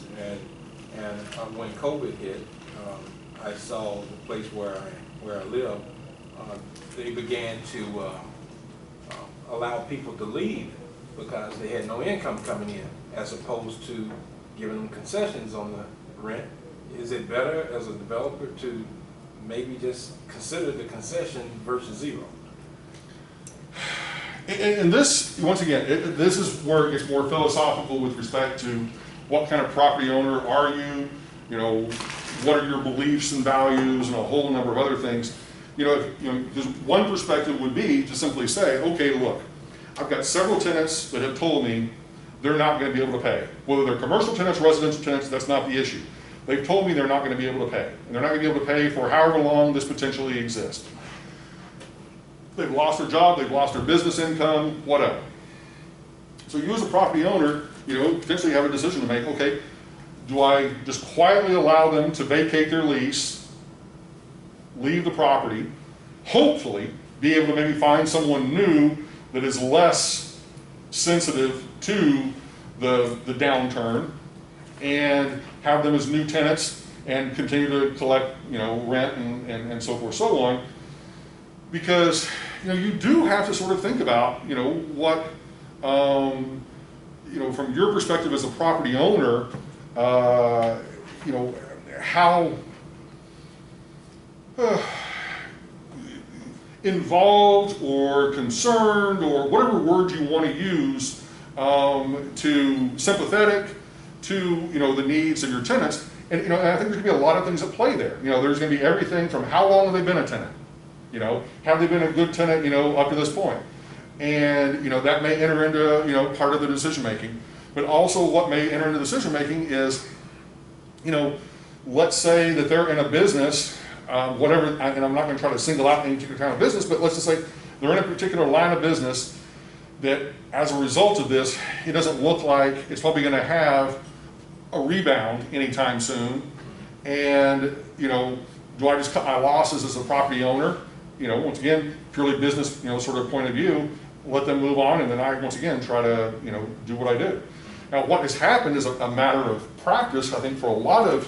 and when COVID hit, I saw the place where I live. They began to allow people to leave because they had no income coming in, as opposed to giving them concessions on the rent. Is it better as a developer to maybe just consider the concession versus zero? And this, once again, this is where it gets more philosophical with respect to what kind of property owner are you, what are your beliefs and values, and a whole number of other things. Because one perspective would be to simply say, okay, look, I've got several tenants that have told me they're not going to be able to pay. Whether they're commercial tenants, residential tenants, that's not the issue. They've told me they're not going to be able to pay. And they're not going to be able to pay for however long this potentially exists. They've lost their job, they've lost their business income, whatever. So you as a property owner, potentially have a decision to make, okay, do I just quietly allow them to vacate their lease, leave the property, hopefully be able to maybe find someone new that is less sensitive to the downturn, and have them as new tenants and continue to collect, rent and so forth, so on. Because, you do have to sort of think about, what, from your perspective as a property owner, how involved or concerned or whatever word you want to use, to sympathetic to, the needs of your tenants. And, and I think there's going to be a lot of things at play there. There's going to be everything from how long have they been a tenant? Have they been a good tenant, up to this point? And, that may enter into, part of the decision making. But also what may enter into decision making is, let's say that they're in a business, whatever, and I'm not going to try to single out any particular kind of business, but let's just say they're in a particular line of business that as a result of this, it doesn't look like it's probably going to have a rebound anytime soon. And, do I just cut my losses as a property owner? Once again, purely business, sort of point of view, let them move on, and then I, once again, try to, do what I do. Now, what has happened is a matter of practice, I think, for a lot of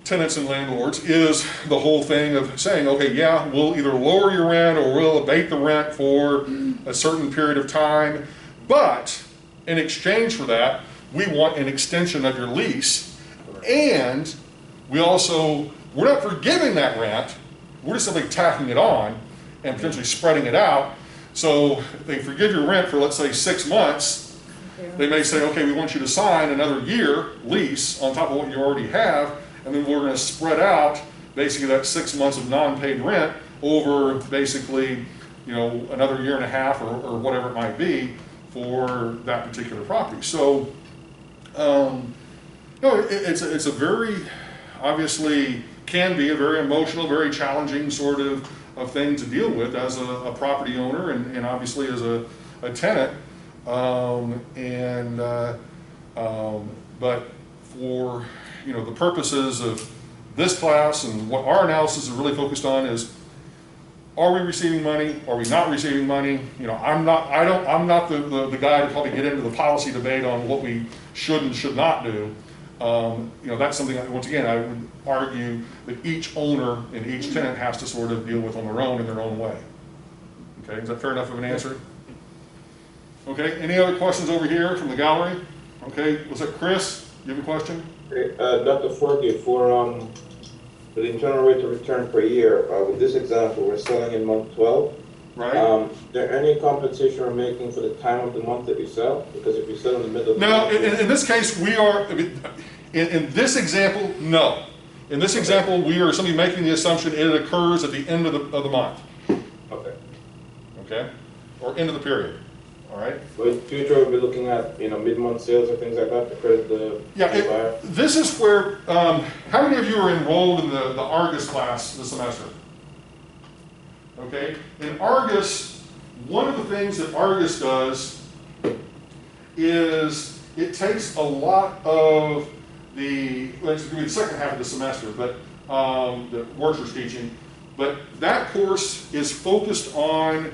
tenants and landlords, is the whole thing of saying, okay, yeah, we'll either lower your rent or we'll abate the rent for a certain period of time, but in exchange for that, we want an extension of your lease, and we're not forgiving that rent, we're just simply tacking it on and potentially spreading it out. So if they forgive your rent for, let's say, 6 months, they may say, okay, we want you to sign another year lease on top of what you already have, and then we're going to spread out basically that 6 months of non-paid rent over basically, another year and a half or whatever it might be for that particular property. So, it's a very, obviously, can be a very emotional, very challenging sort of thing to deal with as a property owner and obviously as a tenant. But for the purposes of this class and what our analysis is really focused on is, are we receiving money? Are we not receiving money? I'm not the guy to probably get into the policy debate on what we should and should not do. That's something that, once again, I would argue that each owner and each tenant has to sort of deal with on their own in their own way. Okay, is that fair enough of an answer? Okay, any other questions over here from the gallery? Okay, was that Chris? You have a question? Dr. Forgy, for the internal rate of return per year, with this example, we're selling in month 12. right? There any compensation we're making for the time of the month that you sell? Because if you sell in the middle of the Now, month. in this case, we are, in this example, no. In this example, we are simply making the assumption it occurs at the end of the month. Okay. Okay? Or end of the period. All right? But in future, we'll be looking at, mid-month sales or things like that to credit the buyer. This is where, how many of you are enrolled in the Argus class this semester? Okay? In Argus, one of the things that Argus does is it takes a lot of let's do the second half of the semester, but the Worcer's teaching, but that course is focused on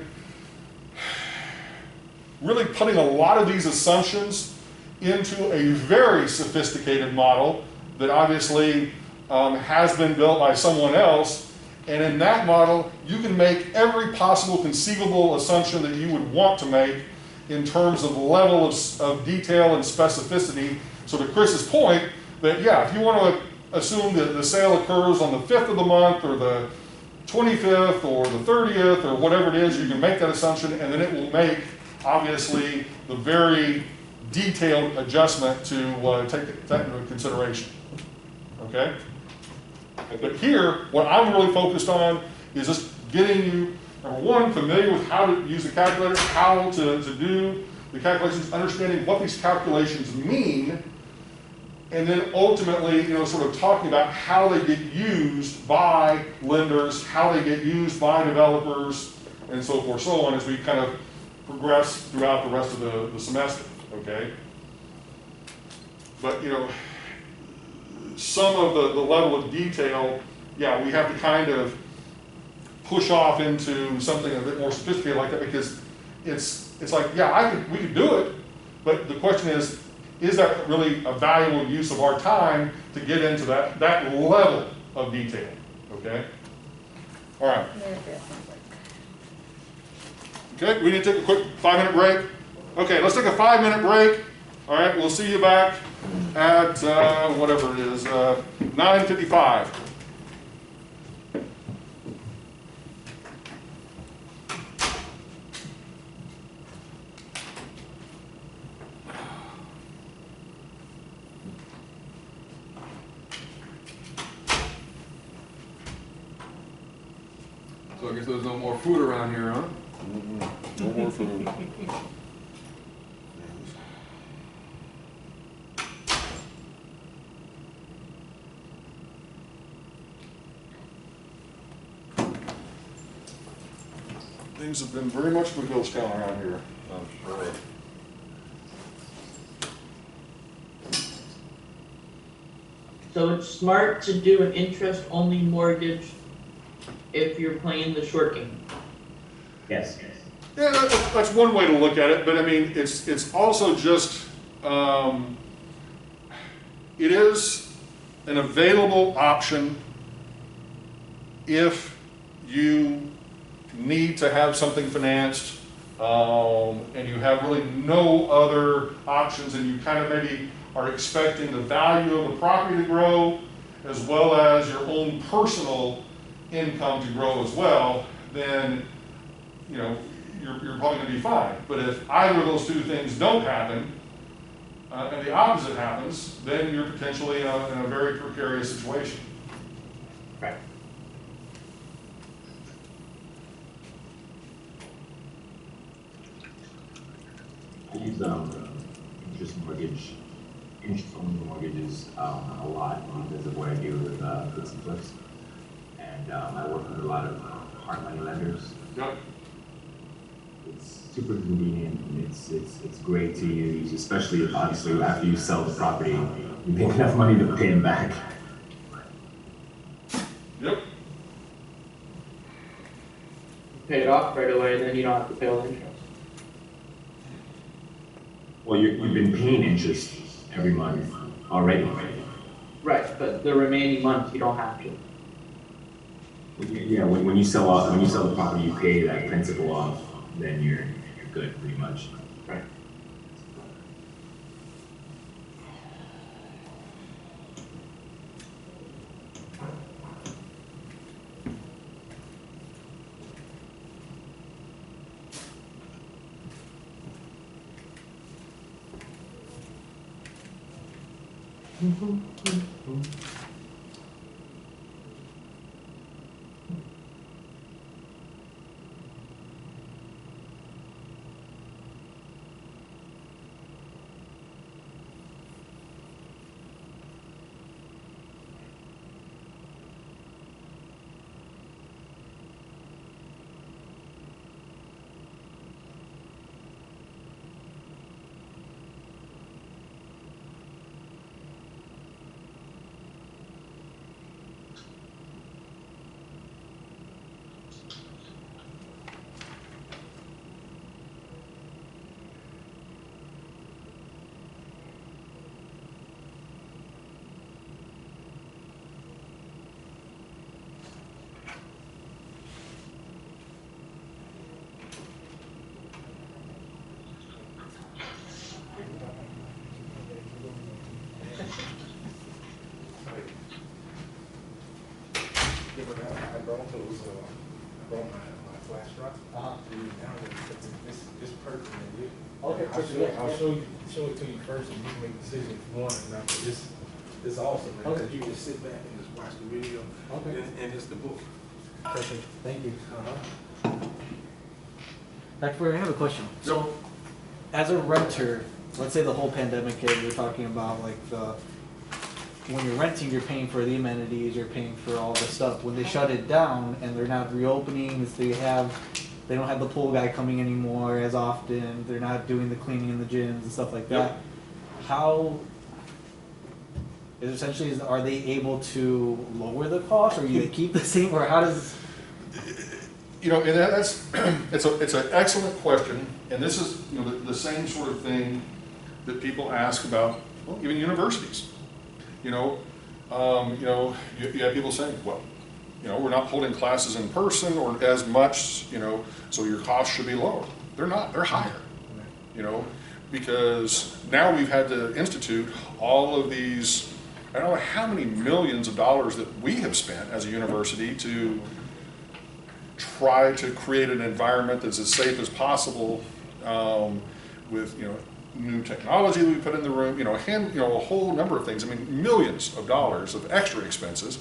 really putting a lot of these assumptions into a very sophisticated model that obviously has been built by someone else. And in that model, you can make every possible conceivable assumption that you would want to make in terms of level of detail and specificity. So to Chris's point, that yeah, if you want to assume that the sale occurs on the 5th of the month or the 25th or the 30th or whatever it is, you can make that assumption, and then it will make, obviously, the very detailed adjustment to take that into consideration. Okay? But here, what I'm really focused on is just getting you, number one, familiar with how to use the calculator, how to do the calculations, understanding what these calculations mean, and then ultimately, sort of talking about how they get used by lenders, how they get used by developers, and so forth, so on, as we kind of progress throughout the rest of the semester, okay? But, some of the level of detail, yeah, we have to kind of push off into something a bit more sophisticated like that, because it's like, yeah, we could do it, but the question is that really a valuable use of our time to get into that level of detail, okay? All right. Okay, we need to take a quick 5-minute break. Okay, let's take a 5-minute break. All right, we'll see you back at whatever it is, 9:55. So I guess there's no more food around here, huh? No more food. Things have been very much of a ghost town around here, I'm sure. So it's smart to do an interest-only mortgage if you're playing the short game. Yes. Yeah, that's one way to look at it, but I mean, it's also just, it is an available option if you need to have something financed, and you have really no other options, and you kind of maybe are expecting the value of the property to grow, as well as your own personal income to grow as well, then you're probably going to be fine. But if either of those two things don't happen, and the opposite happens, then you're potentially in a very precarious situation. Right. I use interest-only mortgages a lot because of what I do with fix and flips, and I work with a lot of hard money lenders. Yep. It's super convenient, and it's great to use, especially if, obviously, after you sell the property, you make enough money to pay them back. Yep. Pay it off right away, and then you don't have to pay all the interest. Well, you've been paying interest every month already. Right, but the remaining months you don't have to. Yeah, when you sell the property, you pay that principal off, then you're good, pretty much. Right. I brought those, I brought my flash drive. This person that did. Okay, I'll show it to you first, and you can make a decision if you want it or not. But this awesome, man. Okay. You can just sit back and just watch the video. Okay. And it's the book. Perfect, thank you. Uh-huh. Dr. Boyer, I have a question. So, as a renter, let's say the whole pandemic hit, you're talking about like when you're renting, you're paying for the amenities, you're paying for all the stuff. When they shut it down and they're not reopening, they don't have the pool guy coming anymore as often, they're not doing the cleaning in the gyms and stuff like that. How is essentially, are they able to lower the cost, or you keep the same, or how does? You know, and that's it's an excellent question, and this is, you know, the same sort of thing that people ask about, well, even universities. You know, you have people saying, well, you know, we're not holding classes in person or as much, you know, so your costs should be lower. They're not, they're higher, you know, because now we've had to institute all of these, I don't know how many millions of dollars that we have spent as a university to try to create an environment that's as safe as possible, with, you know, new technology that we put in the room, you know, a whole number of things. I mean, millions of dollars of extra expenses,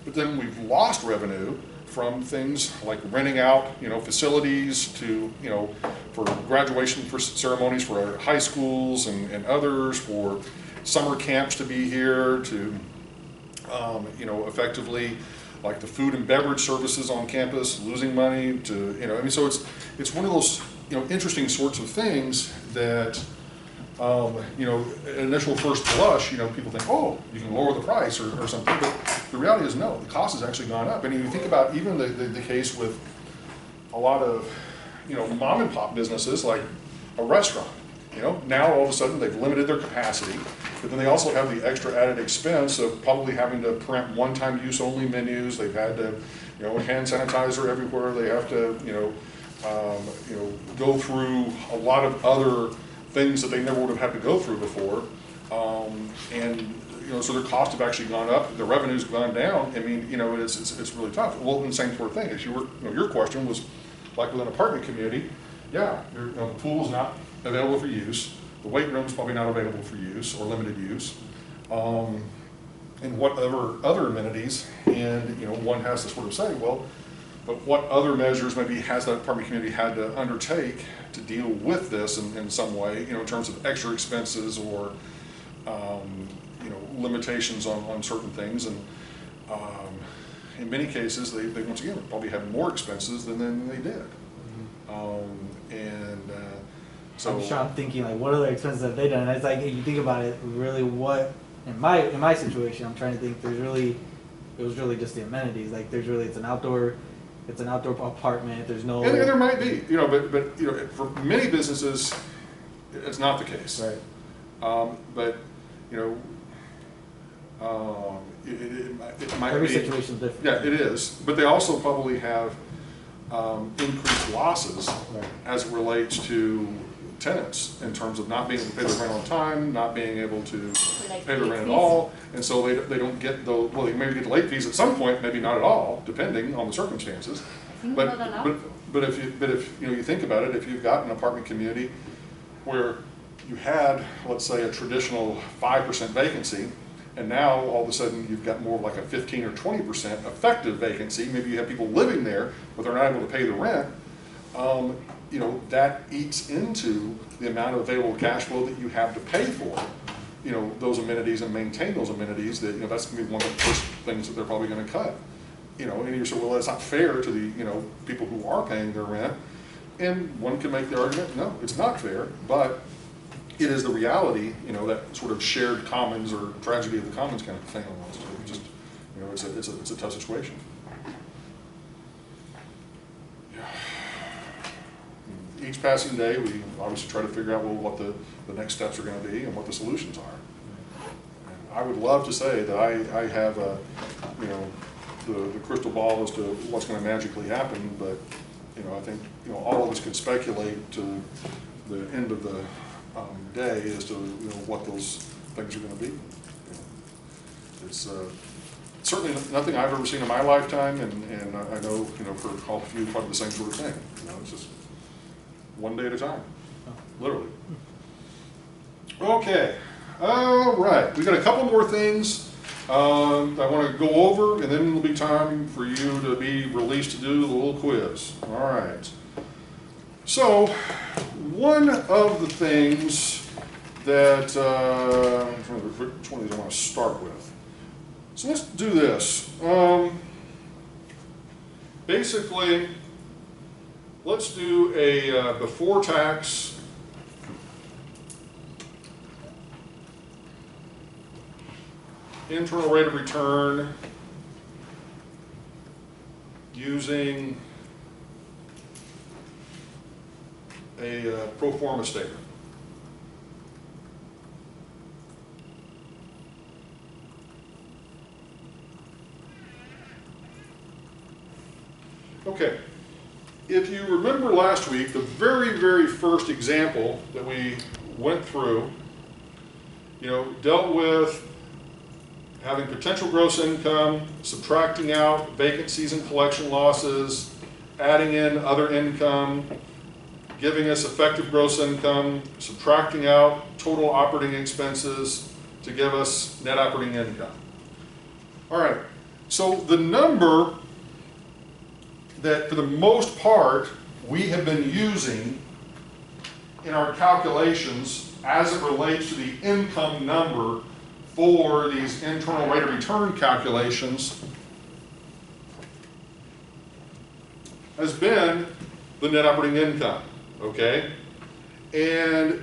but then we've lost revenue from things like renting out, you know, facilities to, you know, for graduation for ceremonies for our high schools and others, for summer camps to be here, to, you know, effectively like the food and beverage services on campus, losing money to, you know, I mean, so it's one of those, you know, interesting sorts of things that, you know, initial first blush, you know, people think, oh, you can lower the price or something, but the reality is no, the cost has actually gone up. And you think about even the case with a lot of, you know, mom and pop businesses like a restaurant, you know, now all of a sudden they've limited their capacity, but then they also have the extra added expense of probably having to print one-time use only menus. They've had to, you know, hand sanitizer everywhere. They have to, you know, go through a lot of other things that they never would have had to go through before, and you know, so their costs have actually gone up, the revenue's gone down. I mean, you know, it's really tough. Well, the same sort of thing. As your question was, like with an apartment community, yeah, you know, the pool's not available for use, the weight room's probably not available for use or limited use, and whatever other amenities, and you know, one has to sort of say, well, but what other measures maybe has that apartment community had to undertake to deal with this in some way, you know, in terms of extra expenses or, you know, limitations on certain things. And in many cases, they once again probably had more expenses than they did. So I'm thinking like, what other expenses have they done? And it's like, if you think about it, really, what in my situation, I'm trying to think. It was really just the amenities. Like, it's an outdoor apartment. There's no. And there might be, you know, but you know, for many businesses, it's not the case. Right. But you know, it might Every be. situation is different. Yeah, it is. But they also probably have increased losses as it relates to tenants in terms of not being able to pay the rent on time, not being able to pay the rent at all, and so they don't get the, well, they maybe get the late fees at some point, maybe not at all, depending on the circumstances. But if you know, you think about it, if you've got an apartment community where you had, let's say, a traditional 5% vacancy, And now, all of a sudden, you've got more like a 15 or 20% effective vacancy. Maybe you have people living there, but they're not able to pay the rent. You know, that eats into the amount of available cash flow that you have to pay for, you know, those amenities and maintain those amenities. That, you know, that's going to be one of the first things that they're probably going to cut. You know, and you're saying, well, that's not fair to the, you know, people who are paying their rent. And one can make the argument, no, it's not fair, but it is the reality, you know, that sort of shared commons or tragedy of the commons kind of thing almost. It just, you know, it's a tough situation. Each passing day, we obviously try to figure out, well, what the next steps are going to be and what the solutions are. And I would love to say that I have a, you know, the crystal ball as to what's going to magically happen, but, you know, I think, you know, all of us can speculate to the end of the day as to, you know, what those things are going to be. You know, it's certainly nothing I've ever seen in my lifetime, and I know, you know, for all of you, probably the same sort of thing. You know, it's just one day at a time, literally. Okay, all right. We got a couple more things I want to go over, and then it'll be time for you to be released to do the little quiz. All right. So, one of the things that, I'm trying to remember which one of these I want to start with. So let's do this. Basically, let's do a before tax internal rate of return using a pro forma statement. Okay. If you remember last week, the very, very first example that we went through, you know, dealt with having potential gross income, subtracting out vacancies and collection losses, adding in other income, giving us effective gross income, subtracting out total operating expenses to give us net operating income. All right, so the number that for the most part we have been using in our calculations as it relates to the income number for these internal rate of return calculations has been the net operating income, okay? And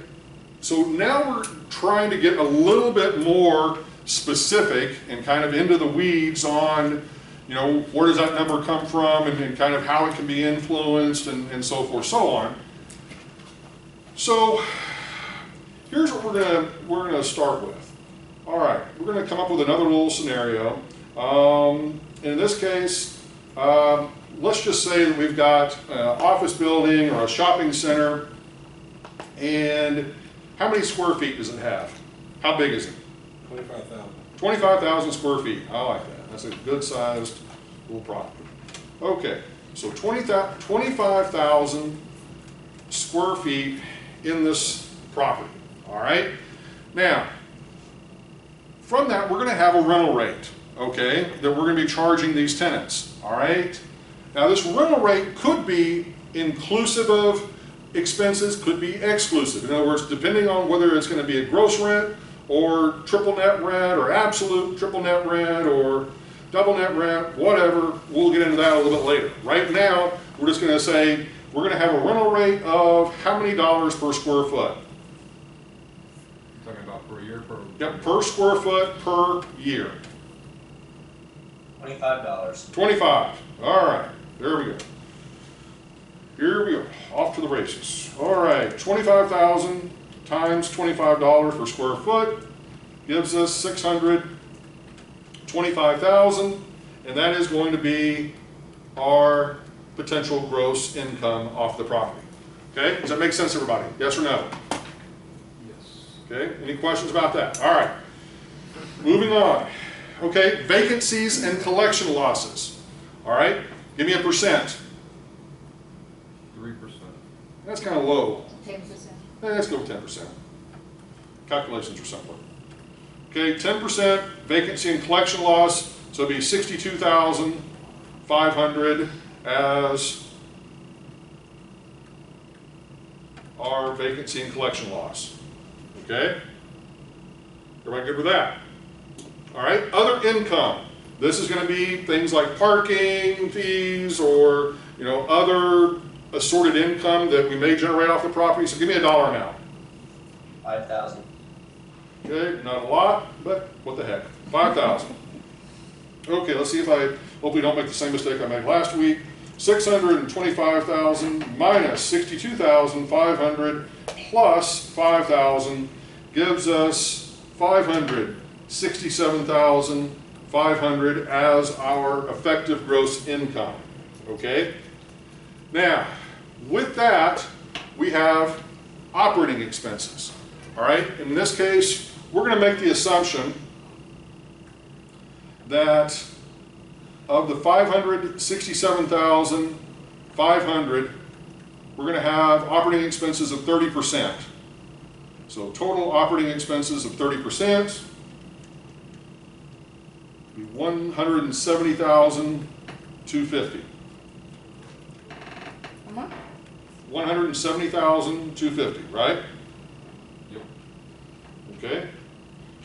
so now we're trying to get a little bit more specific and kind of into the weeds on, you know, where does that number come from and kind of how it can be influenced and so forth, so on. So here's what we're gonna start with. All right, we're gonna come up with another little scenario. In this case, let's just say that we've got an office building or a shopping center, and how many square feet does it have? How big is it? 25,000. 25,000 square feet. I like that. That's a good sized little property. Okay, so 25,000 square feet in this property. All right. Now, from that, we're going to have a rental rate, okay, that we're going to be charging these tenants. All right. Now, this rental rate could be inclusive of expenses, could be exclusive. In other words, depending on whether it's going to be a gross rent or triple net rent or absolute triple net rent or double net rent, whatever, we'll get into that a little bit later. Right now, we're just going to say we're going to have a rental rate of how many dollars per square foot? You're talking about per year? Yep, per square foot per year. $25. 25. All right, there we go. Here we go, off to the races. All right, 25,000 times $25 per square foot gives us 625,000, and that is going to be our potential gross income off the property. Okay, does that make sense, everybody? Yes or no? Yes. Okay, any questions about that? All right, moving on. Okay, vacancies and collection losses. All right, give me a percent. 3%. That's kind of low. 10%. Let's go with 10%. Calculations are simpler. Okay, 10% vacancy and collection loss, so it'd be 62,500 as our vacancy and collection loss. Okay? Everybody good with that? All right, other income. This is going to be things like parking fees or, you know, other assorted income that we may generate off the property. So give me a dollar amount. 5,000. Okay, not a lot, but what the heck, 5,000. Okay, let's see if I hopefully don't make the same mistake I made last week. 625,000 minus 62,500 plus 5,000 gives us 567,500 as our effective gross income. Okay? Now, with that, we have operating expenses. All right? In this case, we're going to make the assumption that of the 567,500, we're going to have operating expenses of 30%. So total operating expenses of 30%, 170,250. How much? 170,250, right? Yep. Okay.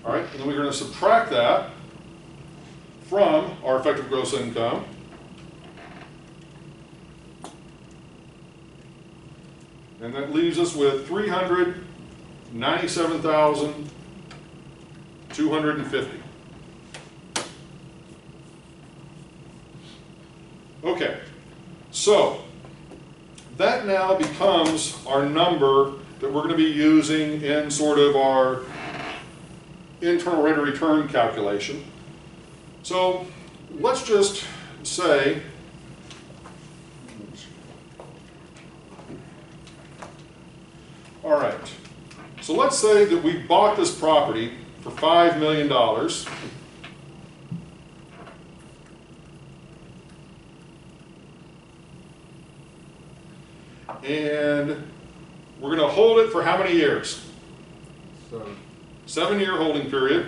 All right, and then we're going to subtract that from our effective gross income. And that leaves us with 397,250. Okay, so that now becomes our number that we're going to be using in sort of our internal rate of return calculation. So let's just say, all right, so let's say that we bought this property for $5 million. And we're going to hold it for how many years? 7-year holding period.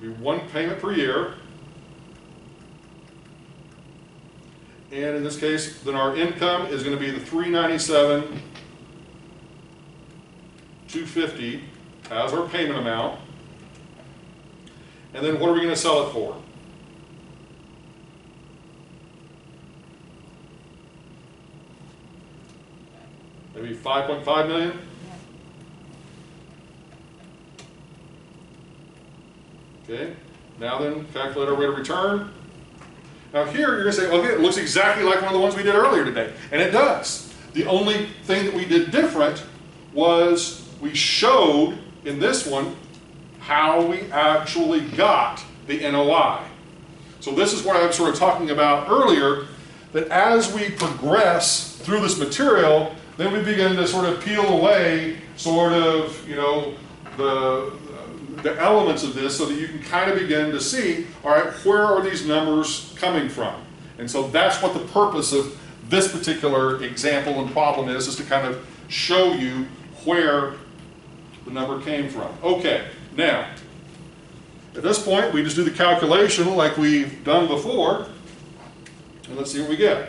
Be one payment per year. And in this case, then our income is going to be the $397,250 as our payment amount. And then what are we going to sell it for? Maybe 5.5 million? Okay, now then calculate our rate of return. Now here you're going to say, okay, it looks exactly like one of the ones we did earlier today. And it does. The only thing that we did different was we showed in this one how we actually got the NOI. So this is what I was sort of talking about earlier, that as we progress through this material, then we begin to sort of peel away sort of, you know, the elements of this so that you can kind of begin to see, all right, where are these numbers coming from? And so that's what the purpose of this particular example and problem is to kind of show you where the number came from. Okay, now, at this point, we just do the calculation like we've done before, and let's see what we get.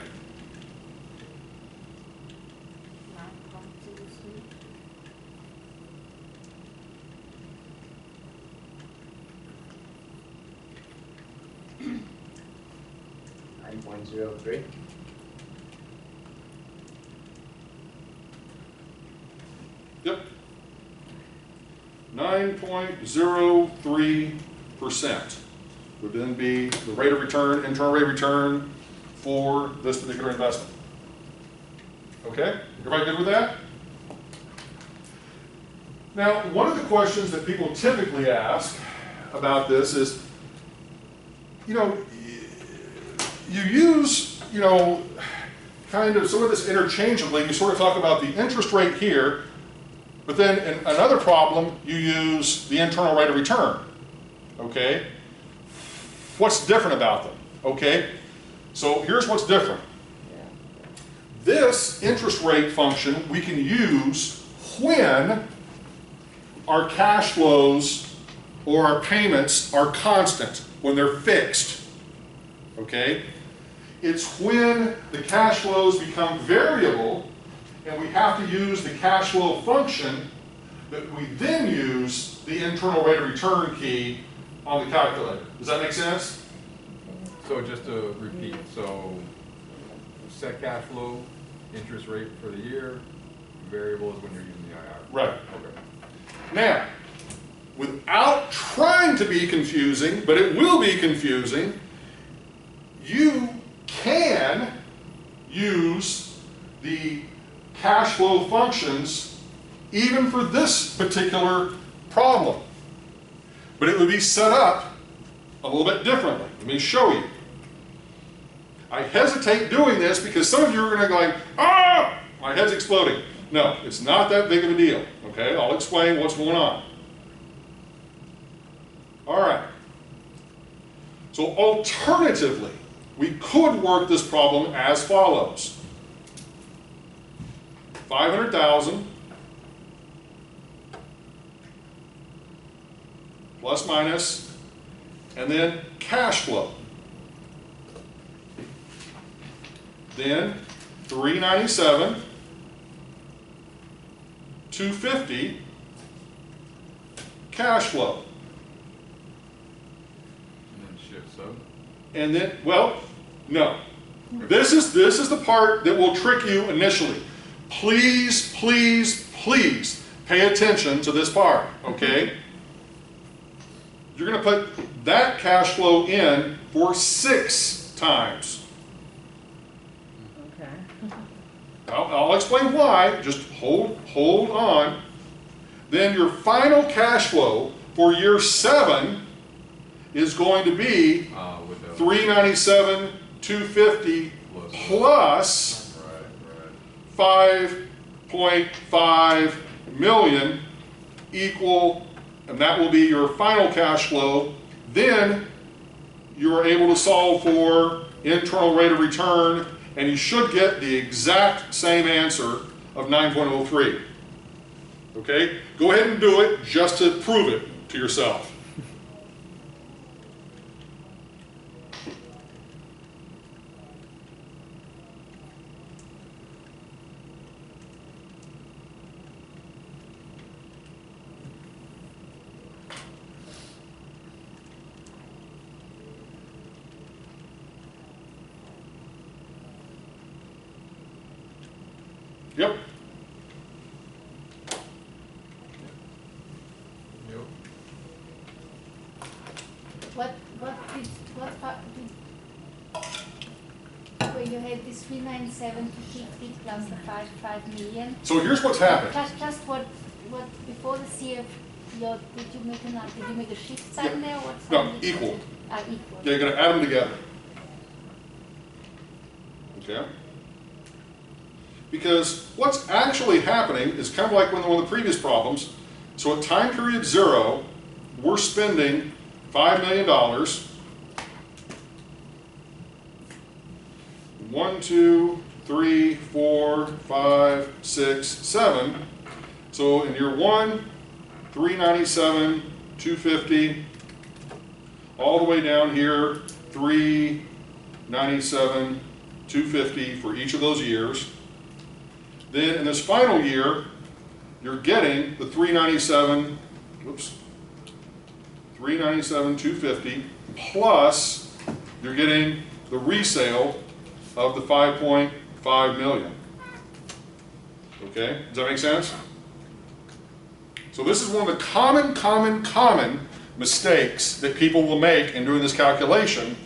9.03. Yep. 9.03% would then be the rate of return, internal rate of return for this particular investment. Okay? Everybody good with that? Now, one of the questions that people typically ask about this is, you know, you use, you know, kind of some of this interchangeably. You sort of talk about the interest rate here, but then in another problem, you use the internal rate of return. Okay? What's different about them? Okay? So here's what's different. This interest rate function we can use when our cash flows or our payments are constant, when they're fixed. Okay? It's when the cash flows become variable and we have to use the cash flow function that we then use the internal rate of return key on the calculator. Does that make sense? So just to repeat, so set cash flow, interest rate for the year, variable is when you're using the IR. Right. Okay. Now, without trying to be confusing, but it will be confusing, you can use the cash flow functions even for this particular problem. But it would be set up a little bit differently. Let me show you. I hesitate doing this because some of you are going to go like, ah, my head's exploding. No, it's not that big of a deal. Okay, I'll explain what's going on. All right. So alternatively, we could work this problem as follows. 500,000 plus minus, and then cash flow. Then 397, 250, cash flow. And then shift sub. And then, well, no. This is the part that will trick you initially. Please, please, please pay attention to this part, okay? You're going to put that cash flow in for 6 times. Okay. I'll explain why. Just hold on. Then your final cash flow for year 7 is going to be 397, 250 plus 5.5 million equal, and that will be your final cash flow. Then you are able to solve for internal rate of return, and you should get the exact same answer of 9.03. Okay? Go ahead and do it just to prove it to yourself. Yep. Where you had this 397 to 50 plus the 5 million. So here's what's happened. Just what before the CF, did you make a shift sign there? What No, equal. Equal. Yeah, you're going to add them together. Okay? Because what's actually happening is kind of like one of the previous problems. So at time period 0, we're spending $5 million. 1, 2, 3, 4, 5, 6, 7. So in year 1, 397, 250, all the way down here, 397, 250 for each of those years. Then in this final year, you're getting the 397, 250, plus you're getting the resale of the 5.5 million. Okay, does that make sense? So this is one of the common mistakes that people will make in doing this calculation,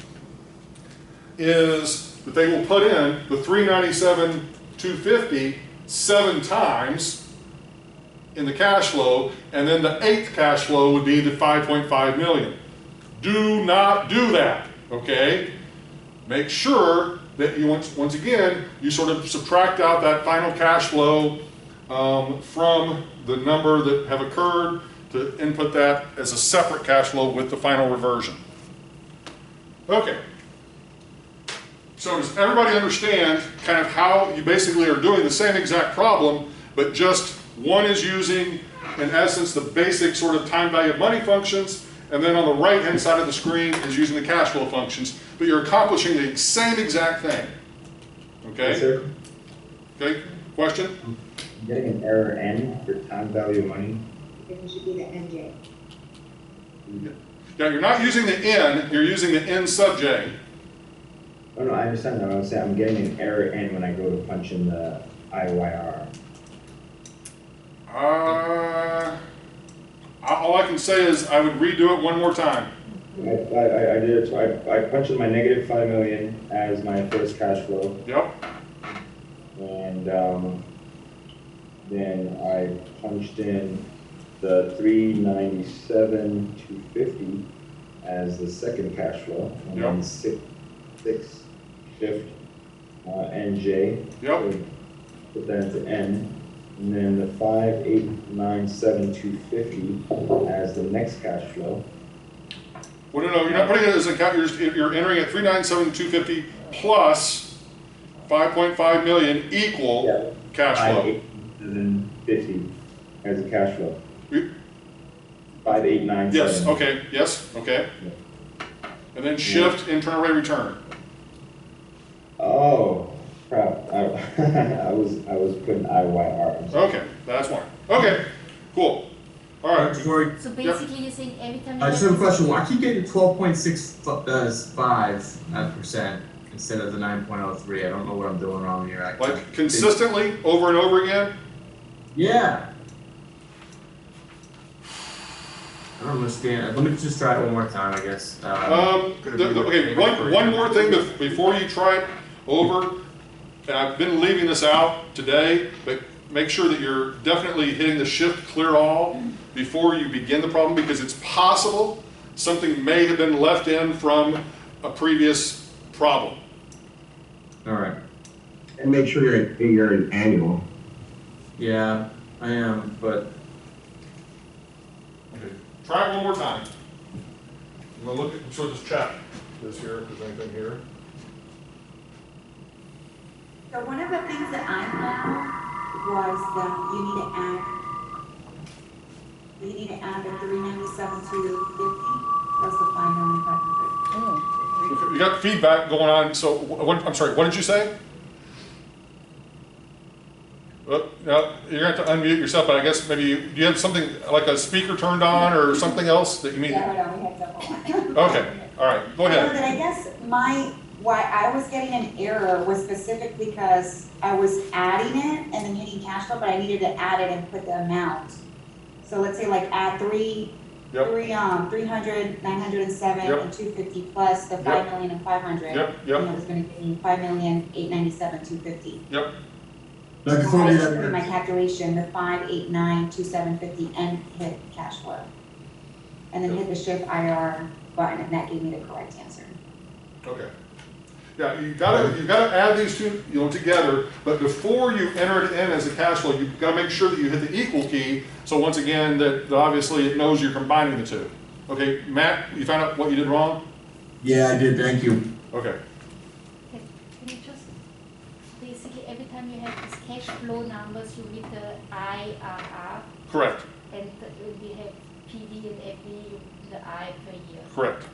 is that they will put in the 397, 250 7 times in the cash flow, and then the 8th cash flow would be the 5.5 million. Do not do that, okay? Make sure that you, once again, you sort of subtract out that final cash flow from the number that have occurred to input that as a separate cash flow with the final reversion. Okay. So does everybody understand kind of how you basically are doing the same exact problem, but just one is using, in essence, the basic sort of time value of money functions, and then on the right-hand side of the screen is using the cash flow functions, but you're accomplishing the same exact thing. Okay? Yes, sir. Okay, question? I'm getting an error N for time value of money. It should be the NJ. Yeah, you're not using the N, you're using the N sub J. Oh, no, I understand that. I was saying I'm getting an error N when I go to punch in the IYR. All I can say is I would redo it one more time. I did it, so I punched in my negative 5 million as my first cash flow. Yep. And then I punched in the 397,250 as the second cash flow, and then six shift NJ. Yep. So put that into N, and then the 5,897,250 as the next cash flow. Well, no, you're not putting it as a count. You're entering at 397,250 plus 5.5 million equal cash flow. 5,897,50 as a cash flow. 5,897. Yes. Okay. Yes. Okay. And then shift internal rate of return. Oh crap! I was putting IYR. Okay, that's one. Okay, cool. All right. So basically, you're saying every time. I just have a question. Why keep getting 12.65% instead of the 9.03? I don't know what I'm doing wrong here. Like consistently over and over again? Yeah. I don't understand. Let me just try it one more time, I guess. Okay, one more thing before you try it over, and I've been leaving this out today, but make sure that you're definitely hitting the shift clear all before you begin the problem, because it's possible something may have been left in from a previous problem. All right. And make sure you're an annual. Yeah, I am, but Okay, try it one more time. I'm gonna look at, so just check this here, if there's anything here. So one of the things that I found was that you need to add the 397,250 plus the 5,500,000. You got feedback going on, so I'm sorry, what did you say? Well, now, you're going to have to unmute yourself, but I guess maybe do you have something like a speaker turned on or something else that you mean? Yeah, hold on, we had several. Okay, all right, go ahead. So that I guess why I was getting an error was specifically because I was adding it and then hitting cash flow, but I needed to add it and put the amount. So let's say like add 300, 907, Yep. and 250 plus the 5 million and 500. Yep, yep. And it was going to be 5,897,250. Yep. So I just put in my calculation, the 5892750 and hit cash flow. And then hit the shift IR button, and that gave me the correct answer. Okay. Yeah, you gotta add these two, together, but before you enter it in as a cash flow, you've got to make sure that you hit the equal key. So once again, that obviously it knows you're combining the two. Okay, Matt, you found out what you did wrong? yeah, I did. Thank you. Okay. Can you just basically every time you have these cash flow numbers, you read the IRR? Correct. And we have PD and FV, the I per year. Correct.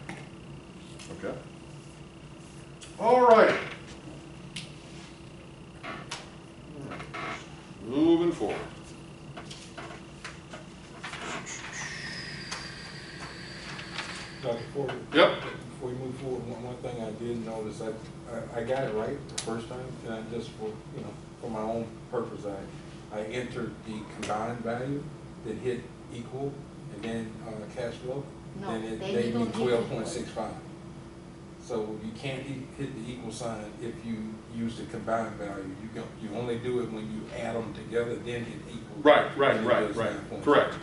Okay. All right. Moving forward. Now, before we move forward, one thing I did notice, I got it right the first time, and I just for my own purpose, I entered the combined value that hit equal and then cash flow. No, then it then gave you me don't hit 12.65. So you can't hit the equal sign if you use the combined value. You only do it when you add them together, then hit equal. Right. Correct.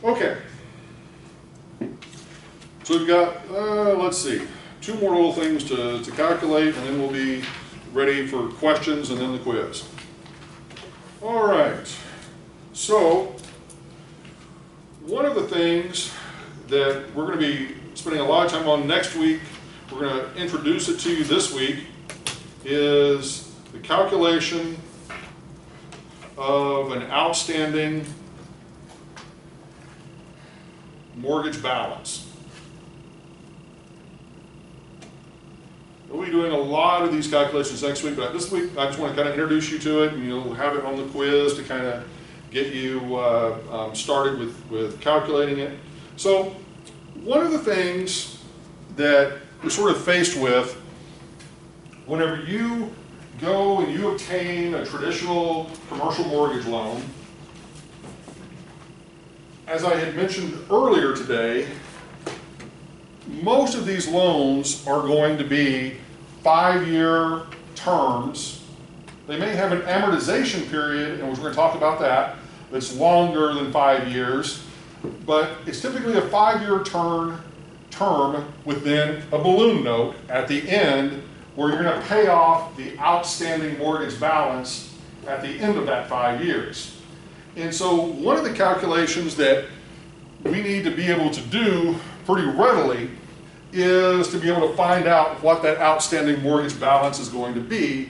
Okay. So we've got, let's see, two more little things to calculate, and then we'll be ready for questions and then the quiz. All right. So one of the things that we're going to be spending a lot of time on next week we're going to introduce it to you this week, is the calculation of an outstanding mortgage balance. We'll be doing a lot of these calculations next week, but this week I just want to kind of introduce you to it, and you'll have it on the quiz to kind of get you started with calculating it. So one of the things that we're sort of faced with whenever you go and you obtain a traditional commercial mortgage loan, as I had mentioned earlier today, most of these loans are going to be 5-year terms. They may have an amortization period, and we're going to talk about that, that's longer than 5 years, but it's typically a 5-year term with then a balloon note at the end where you're going to pay off the outstanding mortgage balance at the end of that 5 years. And so one of the calculations that we need to be able to do pretty readily is to be able to find out what that outstanding mortgage balance is going to be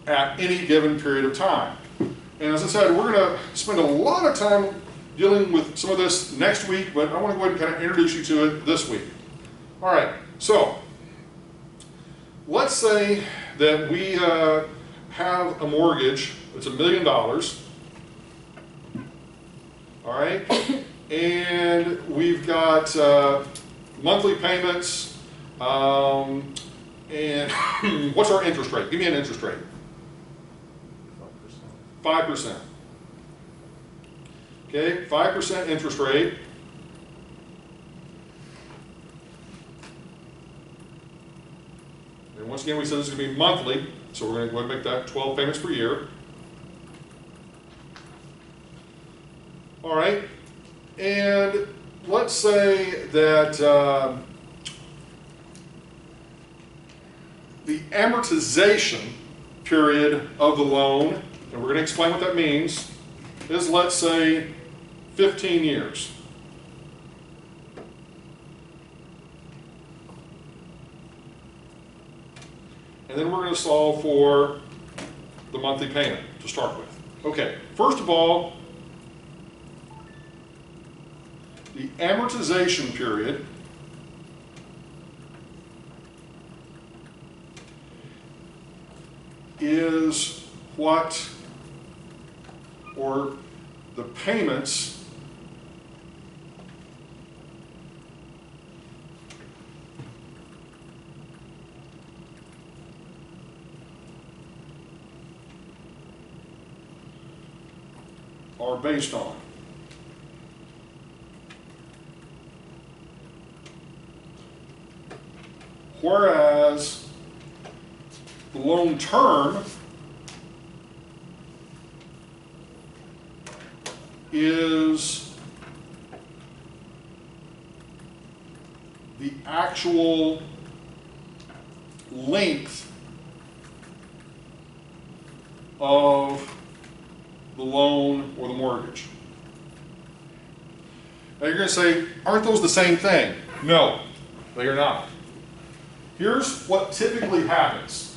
at any given period of time. And as I said, we're going to spend a lot of time dealing with some of this next week, but I want to go ahead and kind of introduce you to it this week. All right, so let's say that we have a mortgage that's $1 million. All right, and we've got monthly payments, and what's our interest rate? Give me an interest rate. 5%. Okay, 5% interest rate. And once again, we said this is going to be monthly, so we're going to go ahead and make that 12 payments per year. All right, and let's say that the amortization period of the loan, and we're going to explain what that means, is, let's say, 15 years. And then we're going to solve for the monthly payment to start with. Okay, first of all, the amortization period is what, or the payments are based on. Whereas the loan term is the actual length of the loan or the mortgage. Now you're going to say, aren't those the same thing? No, they are not. Here's what typically happens.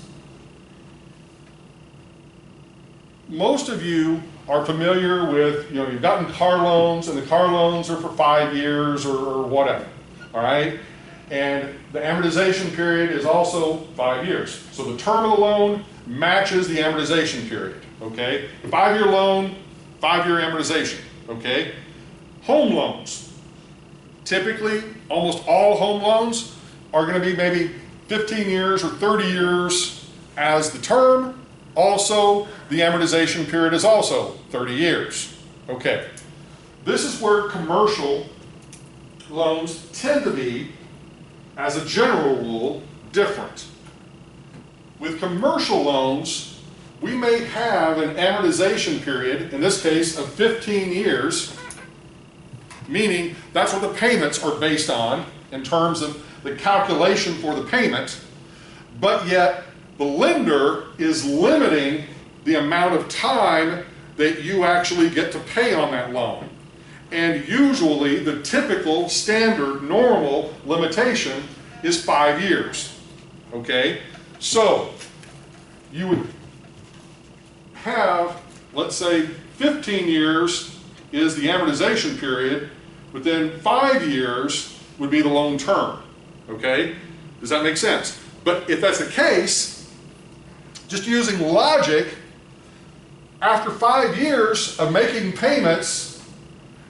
Most of you are familiar with, you've gotten car loans, and the car loans are for 5 years or whatever, all right? And the amortization period is also 5 years. So the term of the loan matches the amortization period, okay? 5-year loan, 5-year amortization, okay? Home loans. Typically, almost all home loans are going to be maybe 15 years or 30 years as the term. Also, the amortization period is also 30 years. Okay. This is where commercial loans tend to be, as a general rule, different. With commercial loans, we may have an amortization period, in this case of 15 years, meaning that's what the payments are based on in terms of the calculation for the payment, but yet the lender is limiting the amount of time that you actually get to pay on that loan. And usually the typical, standard, normal limitation is 5 years. Okay? So, you would have, let's say, 15 years is the amortization period, but then 5 years would be the loan term. Okay? Does that make sense? But if that's the case, just using logic, after 5 years of making payments,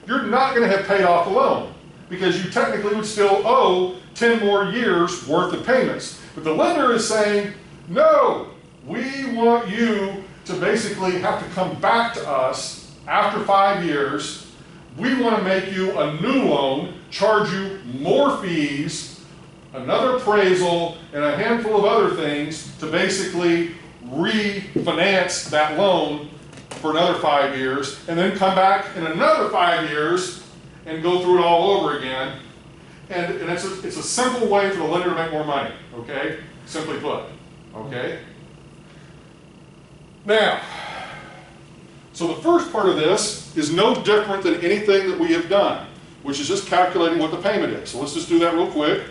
you're not going to have paid off the loan because you technically would still owe 10 more years worth of payments. But the lender is saying, no, we want you to basically have to come back to us after 5 years. We want to make you a new loan, charge you more fees, another appraisal, and a handful of other things to basically refinance that loan for another 5 years, and then come back in another 5 years and go through it all over again. And it's a simple way for the lender to make more money, okay? Simply put, okay? Now, so the first part of this is no different than anything that we have done, which is just calculating what the payment is. So let's just do that real quick.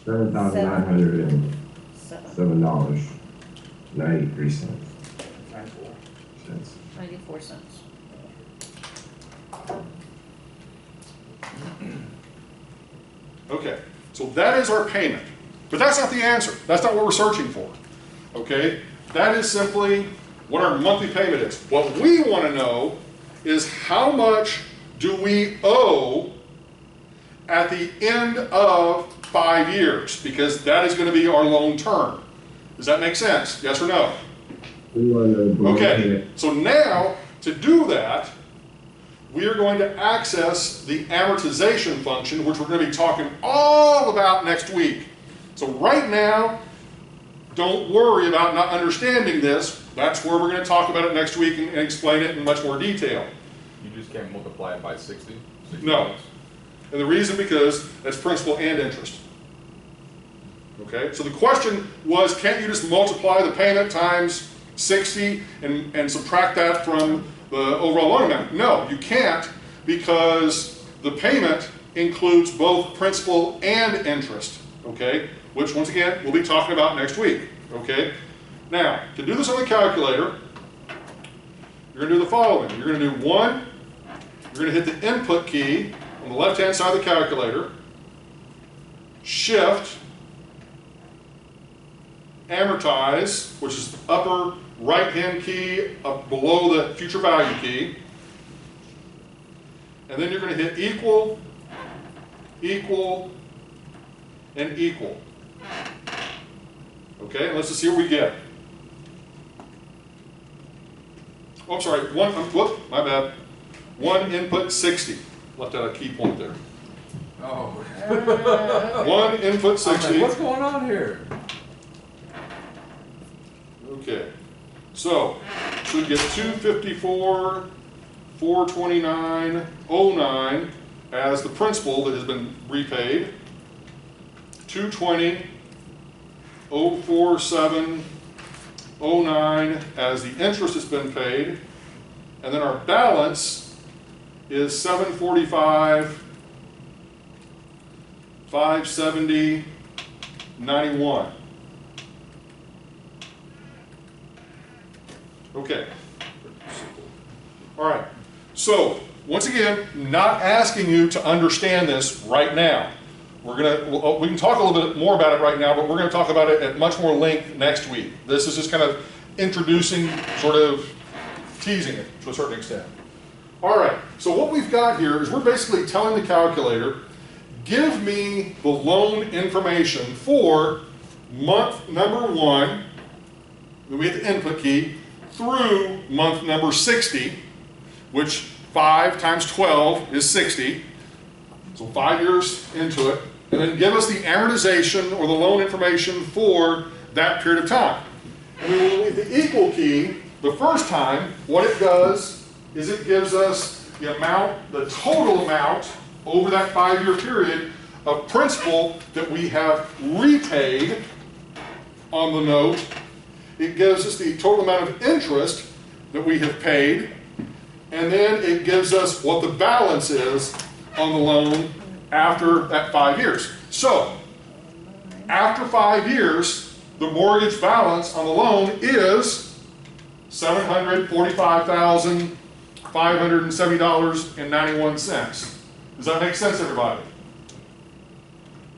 $7,907.93. 94 cents. Okay, so that is our payment. But that's not the answer. That's not what we're searching for. Okay? That is simply what our monthly payment is. What we want to know is how much do we owe at the end of 5 years? Because that is going to be our loan term. Does that make sense? Yes or no? Okay, so now to do that, we are going to access the amortization function, which we're going to be talking all about next week. So right now, don't worry about not understanding this. That's where we're going to talk about it next week and explain it in much more detail. You just can't multiply it by 60? No. And the reason because that's principal and interest. Okay, so the question was, can't you just multiply the payment times 60 and subtract that from the overall loan amount? No, you can't, because the payment includes both principal and interest, okay? Which, once again, we'll be talking about next week, okay? Now, to do this on the calculator, you're going to do the following. You're going to do one, you're going to hit the input key on the left-hand side of the calculator, shift, amortize, which is the upper right-hand key up below the future value key, and then you're going to hit equal, equal, and equal. Okay, and let's just see what we get. Oh, I'm sorry, whoop, my bad. One input 60. Left out a key point there. Oh. One input 60. Like, what's going on here? Okay, so should get 254, 429.09 as the principal that has been repaid, 220.047.09 as the interest has been paid, and then our balance is 745.570.91. Okay. All right. So, once again, not asking you to understand this right now. We can talk a little bit more about it right now, but we're going to talk about it at much more length next week. This is just kind of introducing, sort of teasing it to a certain extent. All right. So what we've got here is we're basically telling the calculator, give me the loan information for month number 1, then we hit the input key, through month number 60, which 5 times 12 is 60. So 5 years into it. And then give us the amortization or the loan information for that period of time. And when we hit the equal key, the first time, what it does is it gives us the amount, the total amount over that 5-year period of principal that we have repaid on the note. It gives us the total amount of interest that we have paid, and then it gives us what the balance is on the loan after that 5 years. So, after 5 years, the mortgage balance on the loan is $745,570.91. Does that make sense, everybody?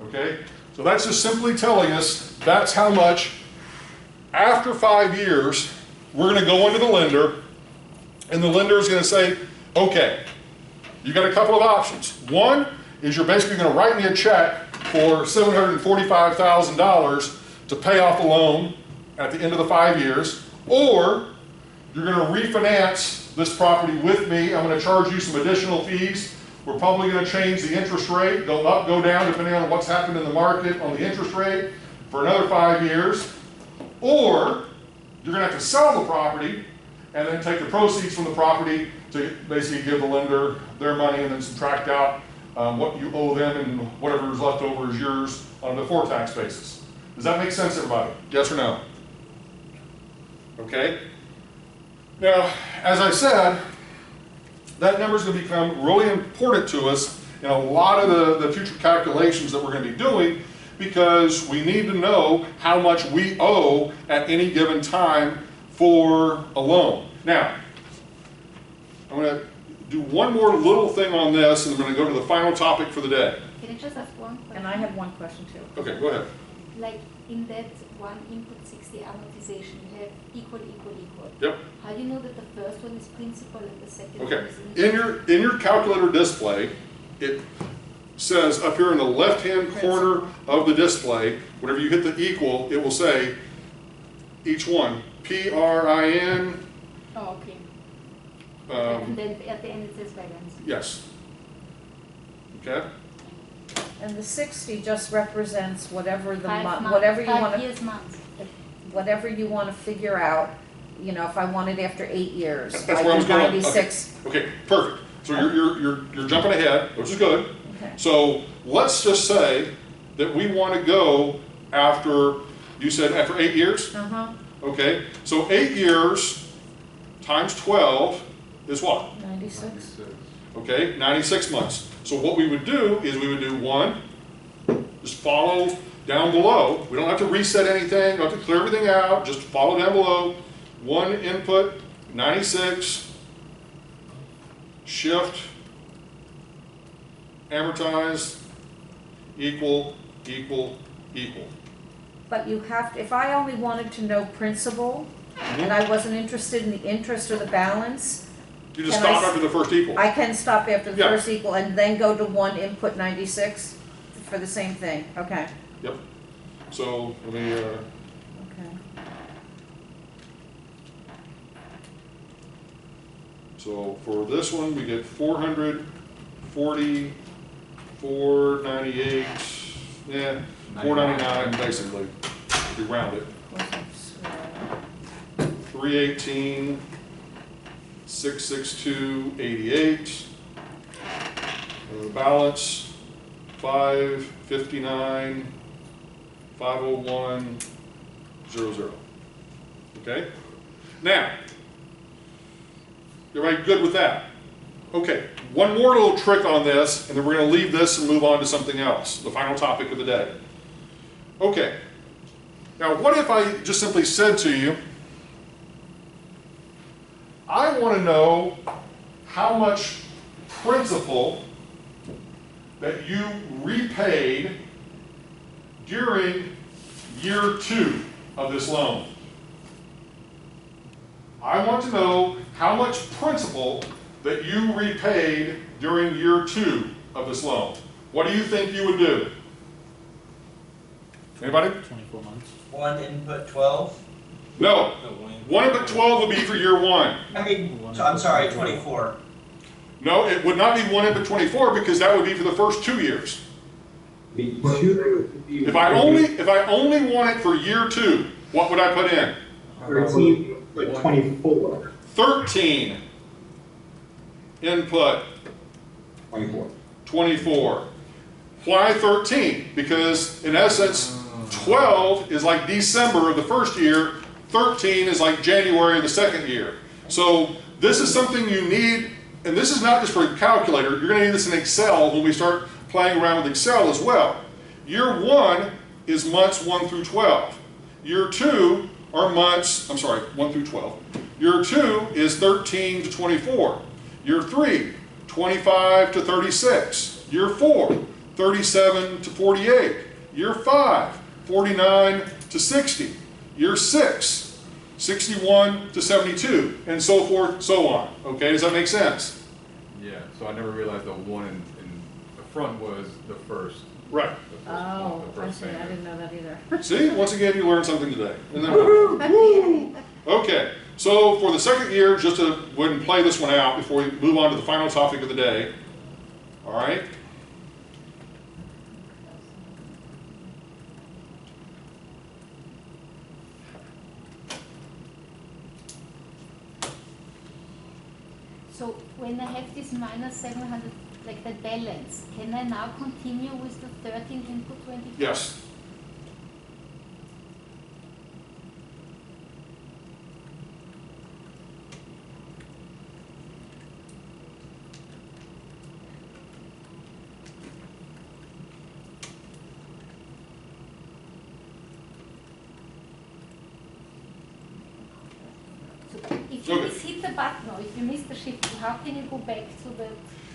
Okay, so that's just simply telling us that's how much, after 5 years, we're going to go into the lender, and the lender is going to say, okay, you got a couple of options. One is you're basically going to write me a check for $745,000 to pay off the loan at the end of the 5 years, or you're going to refinance this property with me. I'm going to charge you some additional fees. We're probably going to change the interest rate, go up, go down, depending on what's happened in the market on the interest rate for another 5 years. Or you're going to have to sell the property and then take the proceeds from the property to basically give the lender their money and then subtract out what you owe them, and whatever is left over is yours on a before tax basis. Does that make sense, everybody? Yes or no? Okay. Now, as I said, that number is going to become really important to us in a lot of the future calculations that we're going to be doing, because we need to know how much we owe at any given time for a loan. Now, I'm going to do one more little thing on this, and I'm going to go to the final topic for the day. Can I just ask one question? And I have one question too. Okay, go ahead. Like in that one input 60 amortization, you have equal. Yep. How do you know that the first one is principal and the second Okay. one is interest? In your calculator display, it says up here in the left-hand corner of the display, whenever you hit the equal, it will say each one, PRIN. Oh, okay. And then at the end it says balance. Yes. Okay. And the 60 just represents whatever the month, 5 whatever you want 5 to, years months. whatever you want to figure out. You know, if I want it after 8 years, That's I where I was do going. 96. Okay, perfect. So you're jumping ahead, which is good. Okay. So let's just say that we want to go after, you said after 8 years? Uh-huh. Okay, so 8 years times 12 is what? 96. Okay, 96 months. So what we would do is we would do one, just follow down below. We don't have to reset anything, don't have to clear everything out, just follow down below. One input, 96, shift, amortize, equal. But you have to, if I only wanted to know principal, and I wasn't interested in the interest or the balance, You just can I stop after the first equal. I can stop after the Yeah. first equal and then go to one input 96 for the same thing. Okay. Yep. So let me, Okay. so for this one, we get 440, 498, yeah, 499 basically, if you round it. 318, 662, 88. Balance, 559, 501, 00. Okay? Now, everybody good with that? Okay, one more little trick on this, and then we're going to leave this and move on to something else, the final topic of the day. Okay, now what if I just simply said to you, I want to know how much principal that you repaid during year 2 of this loan. I want to know how much principal that you repaid during year 2 of this loan. What do you think you would do? Anybody? 24 months. One input 12? No. 1 input 12 would be for year 1. I mean, so I'm sorry, 24. No, it would not be 1 input 24 because that would be for the first 2 years. If I only want it for year 2, what would I put in? 24. 13 input 24. Why 13? Because in essence, 12 is like December of the first year, 13 is like January of the second year. So this is something you need, and this is not just for a calculator, you're going to need this in Excel when we start playing around with Excel as well. Year 1 is months 1 through 12. Year 2 are months, 1 through 12. Year 2 is 13 to 24. Year 3, 25 to 36. Year 4, 37 to 48. Year 5, 49 to 60. Year 6, 61 to 72, and so forth, so on. Okay, does that make sense? Yeah, so I never realized the one in the front was the first. Right. Oh, the I first see, I payment. didn't know that either. See, once again, you learned something today. Isn't that wonderful? Okay, so for the second year, just to go ahead and play this one out before we move on to the final topic of the day. All right. So when I have this minus 700, like the balance, can I now continue with the 13 input 25? Yes. If you hit the button or if you miss the shift, how can you go back to the...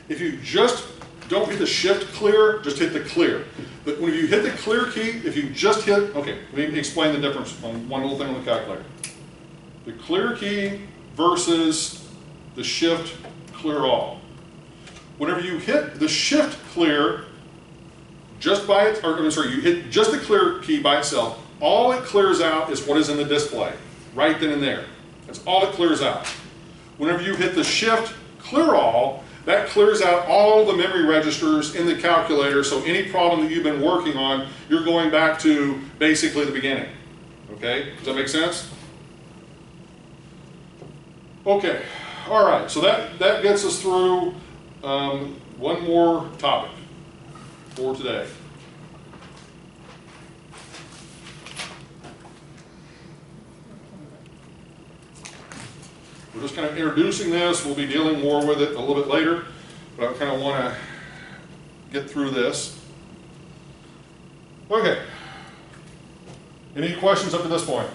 If you just don't hit the shift clear, just hit the clear. But when you hit the clear key, if you just hit, okay, let me explain the difference on one little thing on the calculator. The clear key versus the shift clear all. Whenever you hit the shift clear, just by it, or I'm sorry, you hit just the clear key by itself, all it clears out is what is in the display, right then and there. That's all it clears out. Whenever you hit the shift clear all, that clears out all the memory registers in the calculator, so any problem that you've been working on, you're going back to basically the beginning. Okay, does that make sense? Okay, all right, so that gets us through one more topic for today. We're just kind of introducing this. We'll be dealing more with it a little bit later, but I kind of want to get through this. Okay. Any questions up to this point?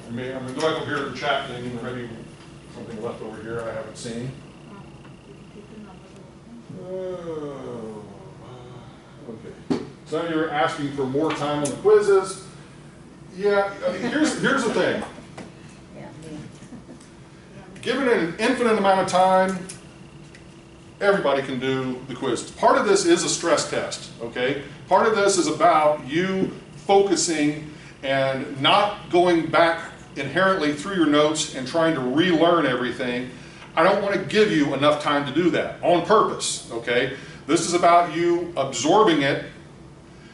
I'm going to go back over here to the chat thing, and maybe something left over here I haven't seen. Okay. Some of you are asking for more time on the quizzes. Yeah, I mean, here's the thing. Given an infinite amount of time, everybody can do the quizzes. Part of this is a stress test, okay? Part of this is about you focusing and not going back inherently through your notes and trying to relearn everything. I don't want to give you enough time to do that on purpose, okay? This is about you absorbing it.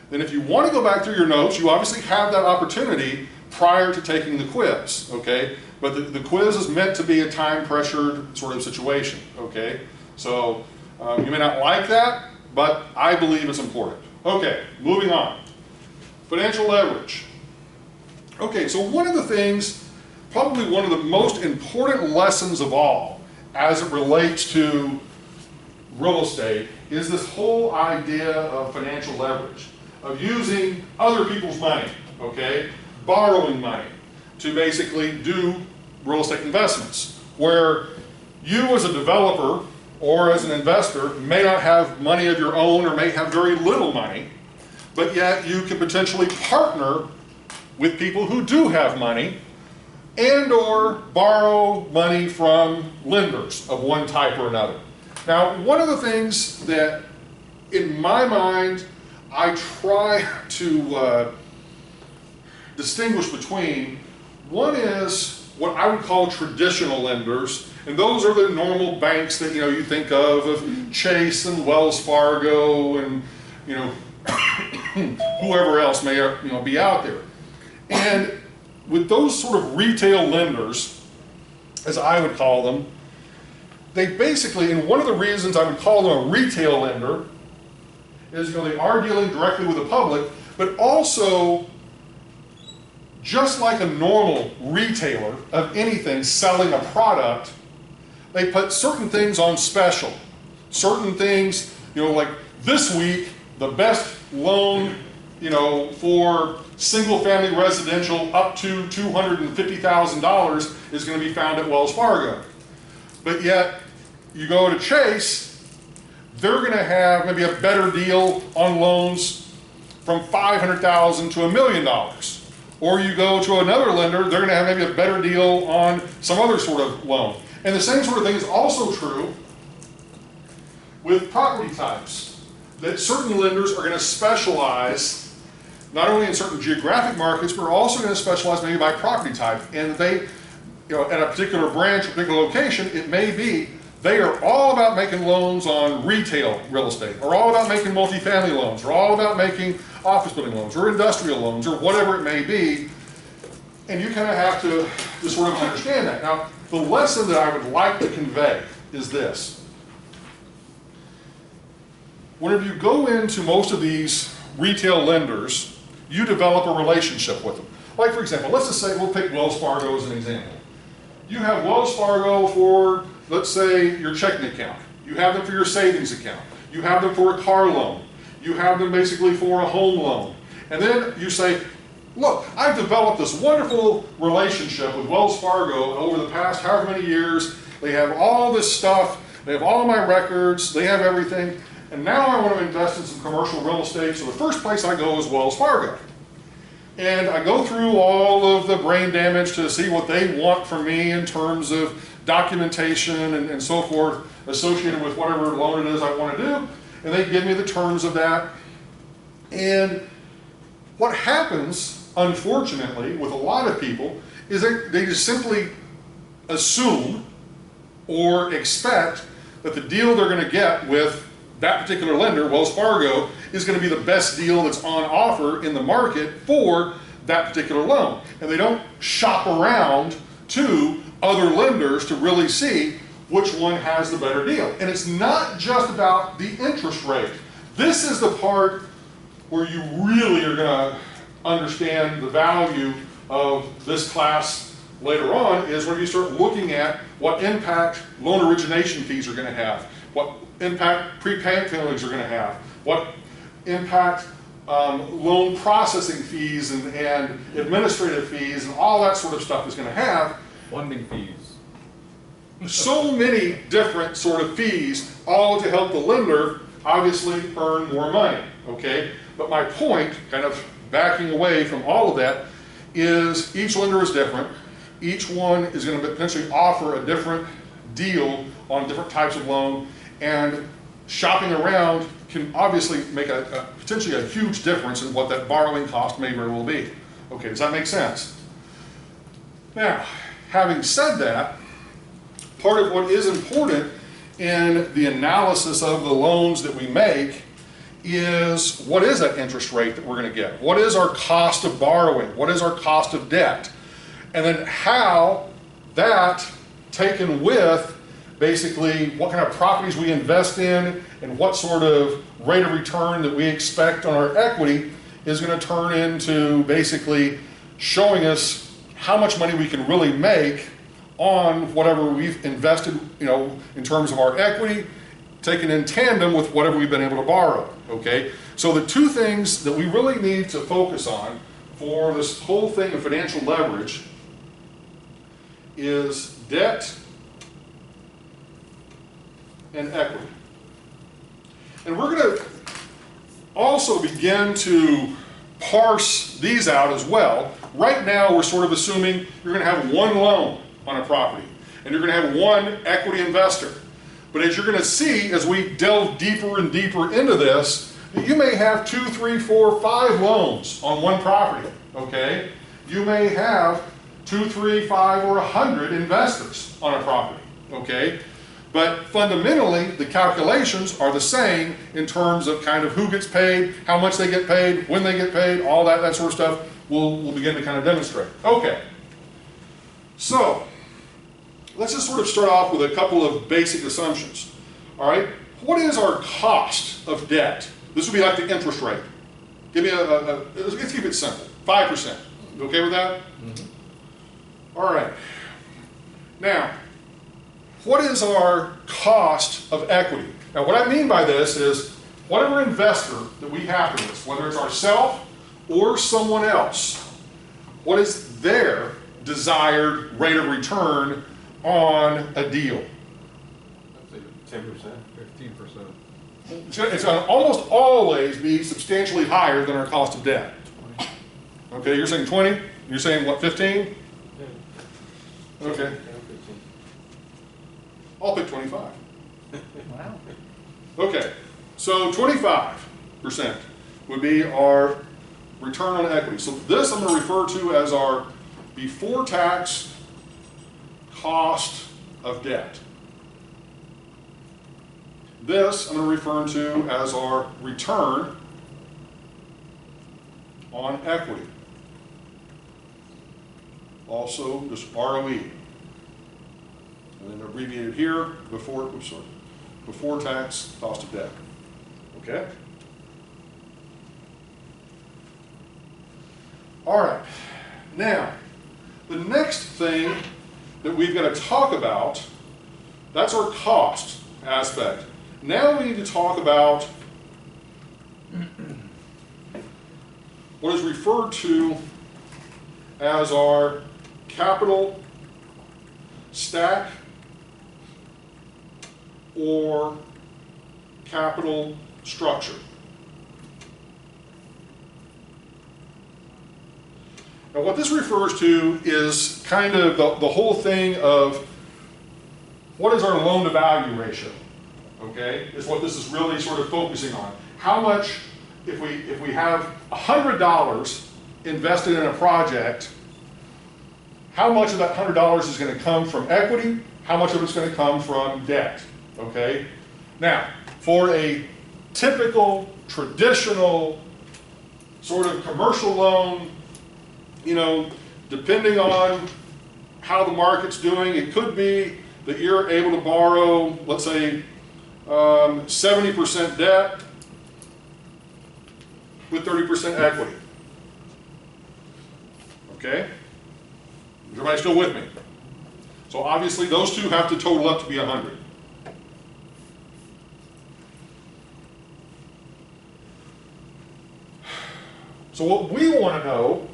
Then if you want to go back through your notes, you obviously have that opportunity prior to taking the quiz, okay? But the quiz is meant to be a time-pressured sort of situation, okay? So you may not like that, but I believe it's important. Okay, moving on. Financial leverage. Okay, so one of the things, probably one of the most important lessons of all as it relates to real estate is this whole idea of financial leverage, of using other people's money, okay? Borrowing money to basically do real estate investments, where you as a developer or as an investor may not have money of your own or may have very little money, but yet you can potentially partner with people who do have money and or borrow money from lenders of one type or another. Now, one of the things that in my mind I try to distinguish between, one is what I would call traditional lenders, and those are the normal banks that you think of Chase and Wells Fargo and whoever else may be out there. And with those sort of retail lenders, as I would call them, they basically, and one of the reasons I would call them a retail lender is they are dealing directly with the public, but also just like a normal retailer of anything selling a product, they put certain things on special. Certain things, like this week, the best loan, you know, for single-family residential up to $250,000 is going to be found at Wells Fargo. But yet, you go to Chase, they're going to have maybe a better deal on loans from $500,000 to $1 million. Or you go to another lender, they're going to have maybe a better deal on some other sort of loan. And the same sort of thing is also true with property types. That certain lenders are going to specialize not only in certain geographic markets, but are also going to specialize maybe by property type. And they, you know, at a particular branch, a particular location, it may be they are all about making loans on retail real estate, or all about making multifamily loans, or all about making office building loans, or industrial loans, or whatever it may be. And you kind of have to just sort of understand that. Now, the lesson that I would like to convey is this. Whenever you go into most of these retail lenders, you develop a relationship with them. Like, for example, let's just say, we'll pick Wells Fargo as an example. You have Wells Fargo for, let's say, your checking account. You have them for your savings account. You have them for a car loan. You have them basically for a home loan. And then you say, look, I've developed this wonderful relationship with Wells Fargo over the past however many years. They have all this stuff. They have all my records. They have everything. And now I want to invest in some commercial real estate. So the first place I go is Wells Fargo. And I go through all of the brain damage to see what they want from me in terms of documentation and so forth associated with whatever loan it is I want to do. And they give me the terms of that. And what happens, unfortunately, with a lot of people is they just simply assume or expect that the deal they're going to get with that particular lender, Wells Fargo, is going to be the best deal that's on offer in the market for that particular loan. And they don't shop around to other lenders to really see which one has the better deal. And it's not just about the interest rate. This is the part where you really are going to understand the value of this class later on, is when you start looking at what impact loan origination fees are going to have, what impact prepayment penalties are going to have, what impact loan processing fees and administrative fees and all that sort of stuff is going to have. Funding fees. So many different sort of fees, all to help the lender obviously earn more money, okay? But my point, kind of backing away from all of that, is each lender is different. Each one is going to potentially offer a different deal on different types of loan, and shopping around can obviously make potentially a huge difference in what that borrowing cost may very well be. Okay, does that make sense? Now, having said that, part of what is important in the analysis of the loans that we make is, what is that interest rate that we're going to get? What is our cost of borrowing? What is our cost of debt? And then how that, taken with basically what kind of properties we invest in and what sort of rate of return that we expect on our equity, is going to turn into basically showing us how much money we can really make on whatever we've invested, you know, in terms of our equity, taken in tandem with whatever we've been able to borrow, okay? So the two things that we really need to focus on for this whole thing of financial leverage is debt and equity. And we're going to also begin to parse these out as well. Right now, we're sort of assuming you're going to have one loan on a property, and you're going to have one equity investor. But as you're going to see, as we delve deeper and deeper into this, you may have 2, 3, 4, 5 loans on one property, okay? You may have 2, 3, 5, or 100 investors on a property, okay? But fundamentally, the calculations are the same in terms of kind of who gets paid, how much they get paid, when they get paid, all that sort of stuff we'll begin to kind of demonstrate. Okay, so let's just sort of start off with a couple of basic assumptions. All right, what is our cost of debt? This would be like the interest rate. Give me let's keep it simple, 5%. You okay with that? Mm-hmm. All right. Now, what is our cost of equity? Now, what I mean by this is whatever investor that we have in this, whether it's ourselves or someone else, what is their desired rate of return on a deal? I'd say 10%. 15%. It's going to almost always be substantially higher than our cost of debt. Okay, you're saying 20? You're saying what, 15? Okay. I'll pick 25. Wow. Okay, so 25% would be our return on equity. So this I'm going to refer to as our before tax cost of debt. This I'm going to refer to as our return on equity. Also, just ROE. And then abbreviated here, before tax cost of debt. Okay? All right. Now, the next thing that we've got to talk about, that's our cost aspect. Now we need to talk about what is referred to as our capital stack or capital structure. Now what this refers to is kind of the whole thing of what is our loan to value ratio, okay, is what this is really sort of focusing on. How much, if we have $100 invested in a project, how much of that $100 is going to come from equity, how much of it's going to come from debt, okay? Now, for a typical, traditional, sort of commercial loan, you know, depending on how the market's doing, it could be that you're able to borrow, let's say, 70% debt with 30% equity. Okay? Is everybody still with me? So obviously those two have to total up to be 100. So what we want to know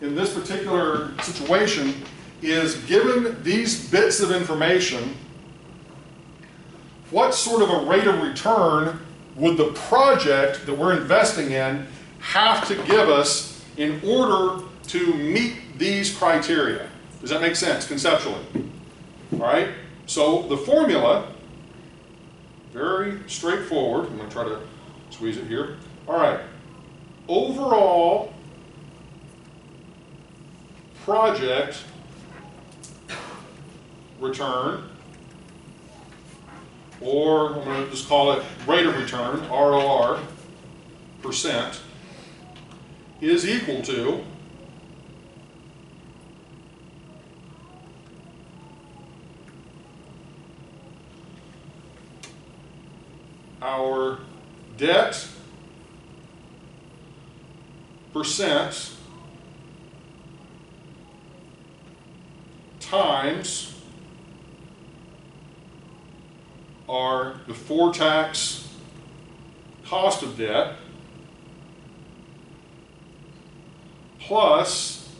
in this particular situation is, given these bits of information, what sort of a rate of return would the project that we're investing in have to give us in order to meet these criteria? Does that make sense conceptually? All right, so the formula, very straightforward. I'm going to try to squeeze it here. All right, overall project return, or I'm going to just call it rate of return, ROR, percent, is equal to our debt percent times our before tax cost of debt plus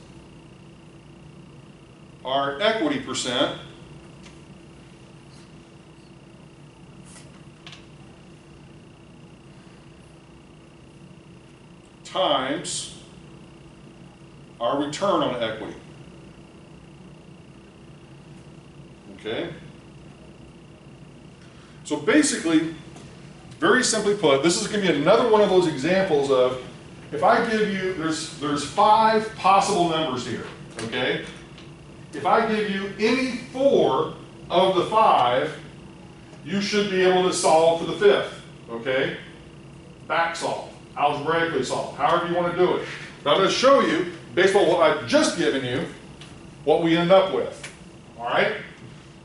our equity percent times our return on equity. Okay? So basically, very simply put, this is going to be another one of those examples of, if I give you, there's 5 possible numbers here, okay? If I give you any 4 of the 5, you should be able to solve for the 5th, okay? Back solve, algebraically solve, however you want to do it. But I'm going to show you, based on what I've just given you, what we end up with, all right?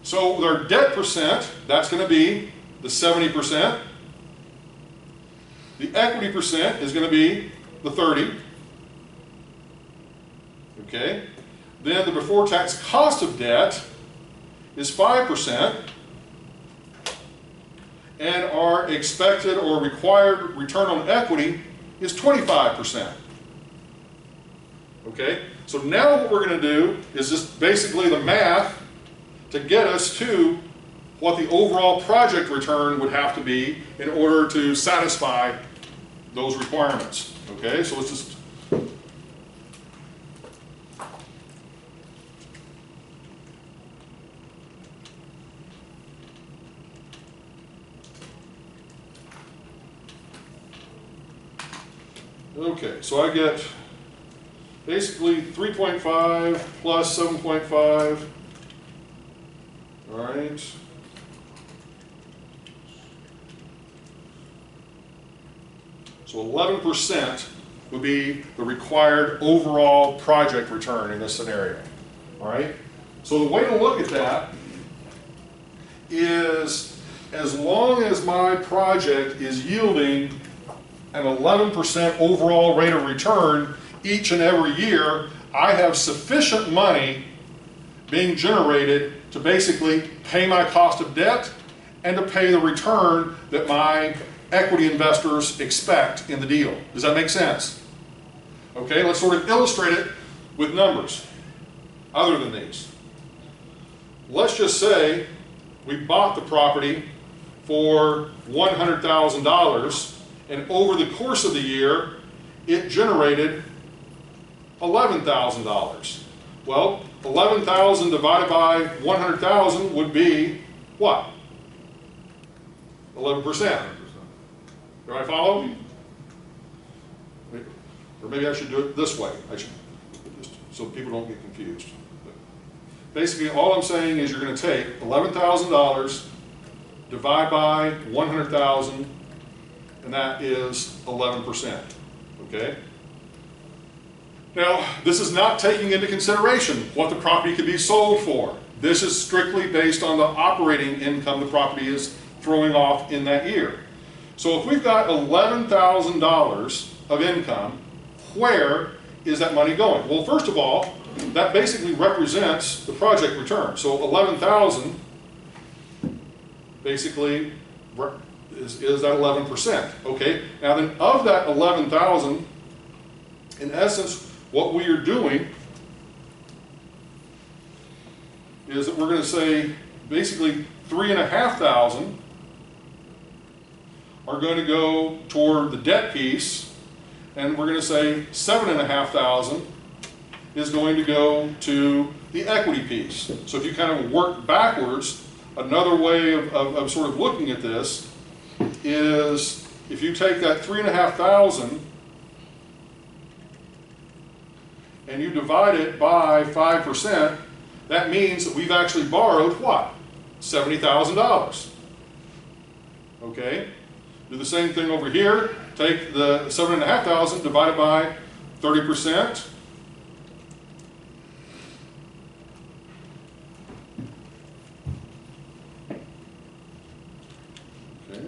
So with our debt percent, that's going to be the 70%. The equity percent is going to be the 30. Okay? Then the before tax cost of debt is 5%. and our expected or required return on equity is 25%. Okay, so now what we're going to do is just basically the math to get us to what the overall project return would have to be in order to satisfy those requirements. Okay, so let's just okay, so I get basically 3.5 plus 7.5. All right. So 11% would be the required overall project return in this scenario. All right. So the way to look at that is, as long as my project is yielding an 11% overall rate of return each and every year, I have sufficient money being generated to basically pay my cost of debt and to pay the return that my equity investors expect in the deal. Does that make sense? Okay, let's sort of illustrate it with numbers other than these. Let's just say we bought the property for $100,000, and over the course of the year it generated $11,000. Well, 11,000 divided by 100,000 would be what? 11%. Do I follow? Or maybe I should do it this way. I should, just so people don't get confused. But basically, all I'm saying is you're going to take $11,000, divide by 100,000, and that is 11%. Okay? Now, this is not taking into consideration what the property could be sold for. This is strictly based on the operating income the property is throwing off in that year. So if we've got $11,000 of income, where is that money going? Well, first of all, that basically represents the project return. So 11,000 basically is that 11%. Okay, now then of that 11,000, in essence, what we are doing is that we're going to say basically 3,500 are going to go toward the debt piece, and we're going to say 7,500 is going to go to the equity piece. So if you kind of work backwards, another way of sort of looking at this is if you take that 3,500 and you divide it by 5%, that means that we've actually borrowed what? $70,000. Okay? Do the same thing over here. Take the 7,500 divided by 30%. Okay.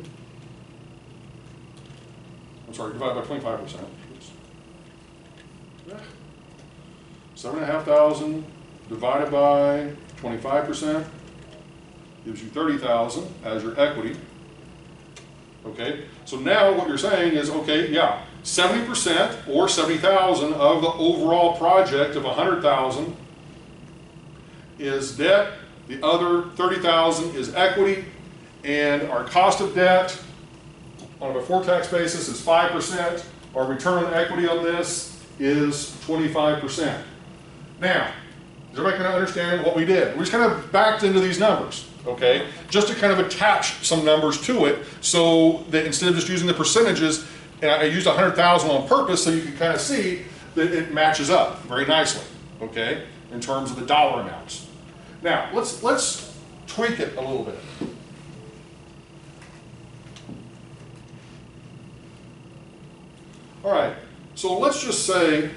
I'm sorry, divided by 25%. 7,500 divided by 25% gives you 30,000 as your equity. Okay, so now what you're saying is, okay, yeah, 70% or 70,000 of the overall project of 100,000 is debt, the other 30,000 is equity, and our cost of debt on a before tax basis is 5%. Our return on equity on this is 25%. Now, is everybody going to understand what we did? We just kind of backed into these numbers, okay? Just to kind of attach some numbers to it so that instead of just using the percentages, and I used 100,000 on purpose so you can kind of see that it matches up very nicely, okay, in terms of the dollar amounts. Now, let's tweak it a little bit. All right, so let's just say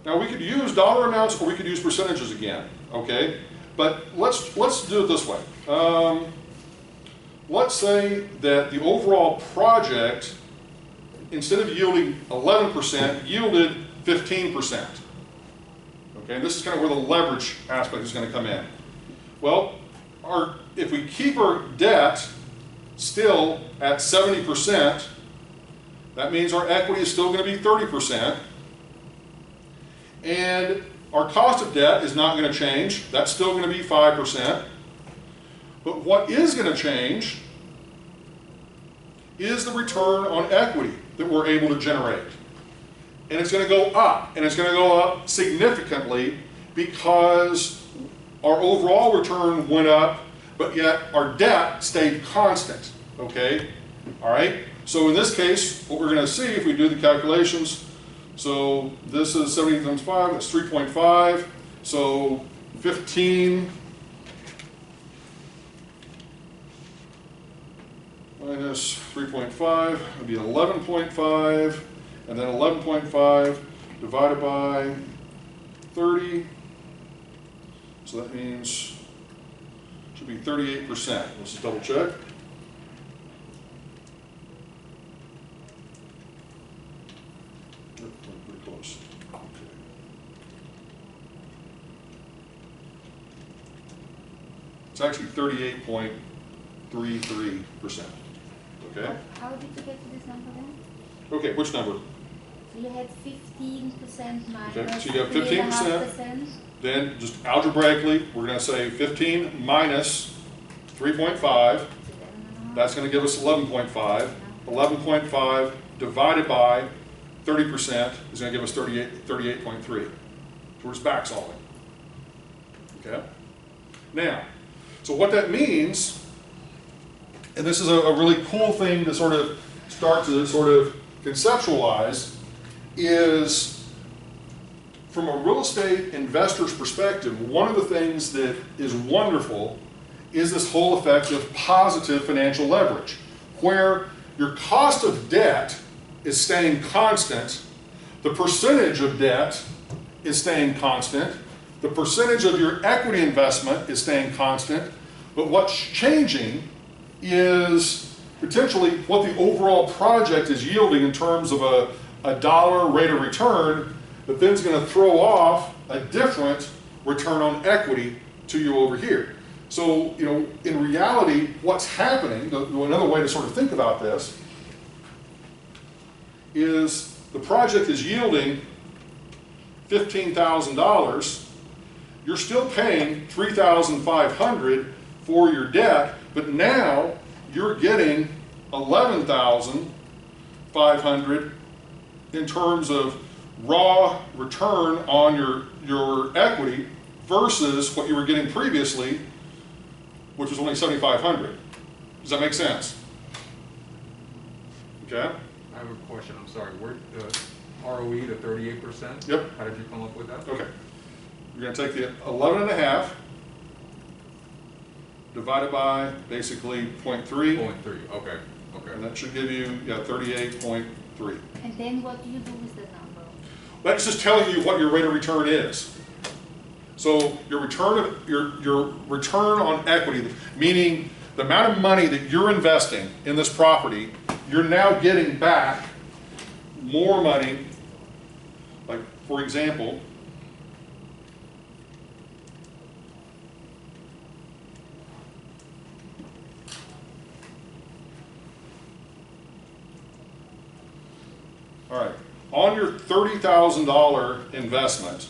now we could use dollar amounts or we could use percentages again, okay? But let's do it this way. Let's say that the overall project instead of yielding 11%, yielded 15%. Okay, and this is kind of where the leverage aspect is going to come in. Well, if we keep our debt still at 70%, that means our equity is still going to be 30%. And our cost of debt is not going to change. That's still going to be 5%. But what is going to change is the return on equity that we're able to generate. And it's going to go up, and it's going to go up significantly because our overall return went up, but yet our debt stayed constant, okay? All right? So in this case, what we're going to see if we do the calculations, so this is 70 times 5, that's 3.5, so 15 minus 3.5 would be 11.5, and then 11.5 divided by 30, so that means it should be 38%. Let's just double check. Yep, pretty close. Okay. It's actually 38.33%. Okay? How did you get to this number then? Okay, which number? So you had 15% minus Okay, so you have 15%. 3.5%. Then, just algebraically, we're going to say 15 minus 3.5. That's going to give us 11.5. 11.5 divided by 30% is going to give us 38.3. So we're just back solving. Okay? Now, so what that means, and this is a really cool thing to sort of start to sort of conceptualize, is from a real estate investor's perspective, one of the things that is wonderful is this whole effect of positive financial leverage, where your cost of debt is staying constant, the percentage of debt is staying constant, the percentage of your equity investment is staying constant, but what's changing is potentially what the overall project is yielding in terms of a dollar rate of return that then is going to throw off a different return on equity to you over here. So, you know, in reality, what's happening, another way to sort of think about this, is the project is yielding $15,000. You're still paying $3,500 for your debt, but now you're getting $11,500 in terms of raw return on your equity versus what you were getting previously, which was only $7,500. Does that make sense? Okay. I have a question, I'm sorry, where the ROE, the 38%? Yep. How did you come up with that? Okay. You're going to take the 11.5 divided by basically 0.3. 0.3, okay, okay. And that should give you, yeah, 38.3. And then what do you do with that number? That's just telling you what your rate of return is. So your return on equity, meaning the amount of money that you're investing in this property, you're now getting back more money. Like, for example, all right, on your $30,000 investment,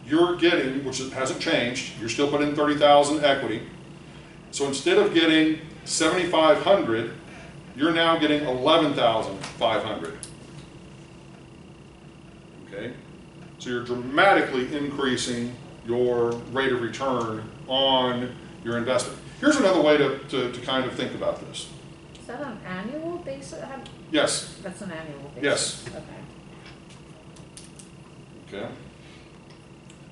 you're getting, which hasn't changed, you're still putting $30,000 equity. So instead of getting $7,500, you're now getting $11,500. Okay? So you're dramatically increasing your rate of return on your investment. Here's another way to kind of think about this. Is that an annual basis? Yes. That's an annual basis? Yes. Okay. Okay.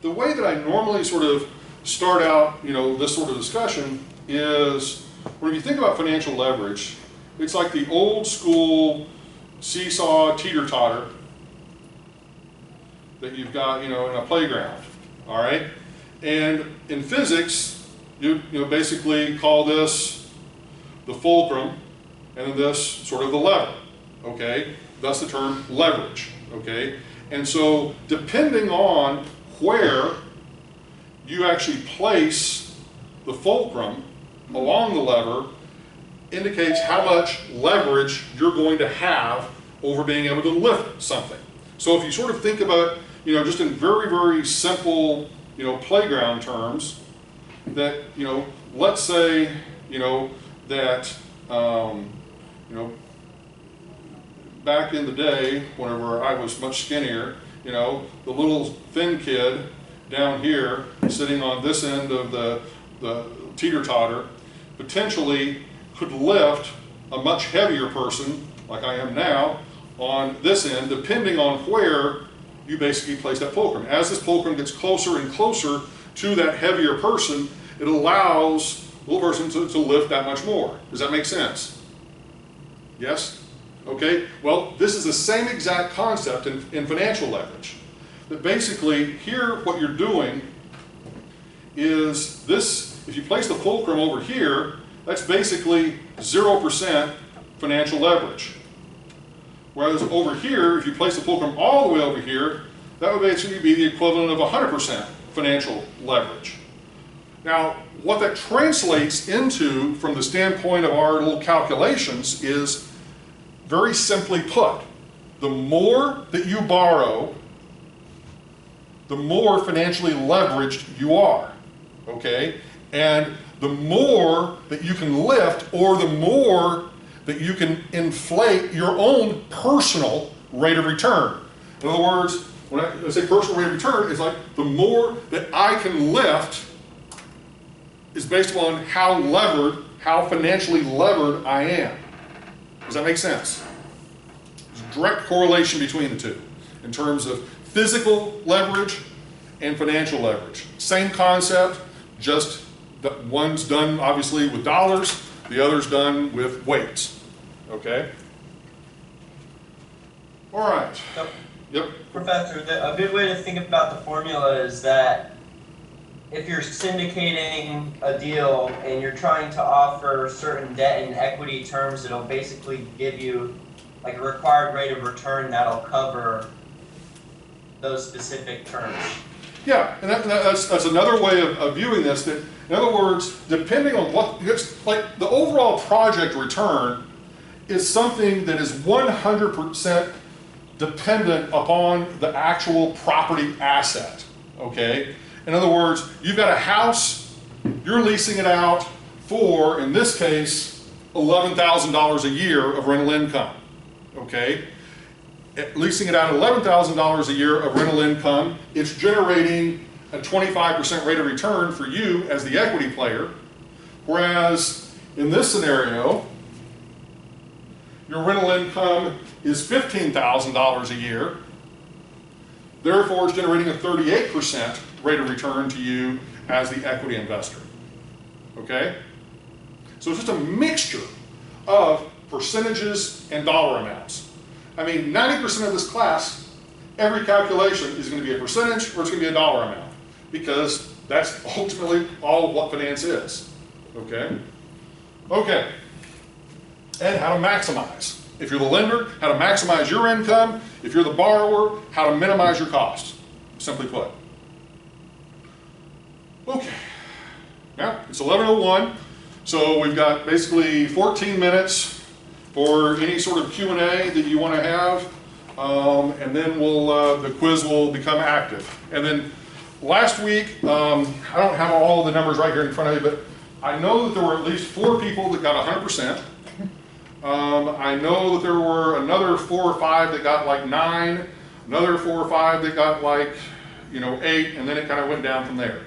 The way that I normally sort of start out, you know, this sort of discussion is when you think about financial leverage, it's like the old school seesaw teeter-totter that you've got, you know, in a playground, all right? And in physics, you basically call this the fulcrum and then this sort of the lever, okay? thus the term leverage, okay? And so depending on where you actually place the fulcrum along the lever indicates how much leverage you're going to have over being able to lift something. So if you sort of think about, just in very, very simple, playground terms, that, let's say, that, back in the day, whenever I was much skinnier, the little thin kid down here sitting on this end of the teeter-totter potentially could lift a much heavier person, like I am now, on this end, depending on where you basically place that fulcrum. As this fulcrum gets closer and closer to that heavier person, it allows the little person to lift that much more. Does that make sense? Yes? Okay, well, this is the same exact concept in financial leverage. That basically, here, what you're doing is this, if you place the fulcrum over here, that's basically 0% financial leverage. Whereas over here, if you place the fulcrum all the way over here, that would basically be the equivalent of 100% financial leverage. Now, what that translates into from the standpoint of our little calculations is, very simply put, the more that you borrow, the more financially leveraged you are, okay? And the more that you can lift, or the more that you can inflate your own personal rate of return. In other words, when I say personal rate of return, it's like the more that I can lift is based upon how levered, how financially levered I am. Does that make sense? There's a direct correlation between the two in terms of physical leverage and financial leverage. Same concept, just that one's done obviously with dollars, the other's done with weights. Okay? All right. Yep. Professor, a good way to think about the formula is that if you're syndicating a deal and you're trying to offer certain debt and equity terms, it'll basically give you like a required rate of return that'll cover those specific terms. Yeah, and that's another way of viewing this. That, in other words, depending on what, it's like the overall project return is something that is 100% dependent upon the actual property asset, okay? In other words, you've got a house, you're leasing it out for, in this case, $11,000 a year of rental income, okay? Leasing it out at $11,000 a year of rental income, it's generating a 25% rate of return for you as the equity player, whereas in this scenario, your rental income is $15,000 a year, therefore it's generating a 38% rate of return to you as the equity investor, okay? So it's just a mixture of percentages and dollar amounts. I mean, 90% of this class, every calculation is going to be a percentage or it's going to be a dollar amount, because that's ultimately all of what finance is, okay? Okay, and how to maximize. If you're the lender, how to maximize your income. If you're the borrower, how to minimize your costs, simply put. Okay, now it's 11:01, so we've got basically 14 minutes for any sort of Q&A that you want to have, and then the quiz will become active. And then last week, I don't have all of the numbers right here in front of me, but I know that there were at least 4 people that got 100%. I know that there were another 4 or 5 that got like 9, another 4 or 5 that got like, 8, and then it kind of went down from there.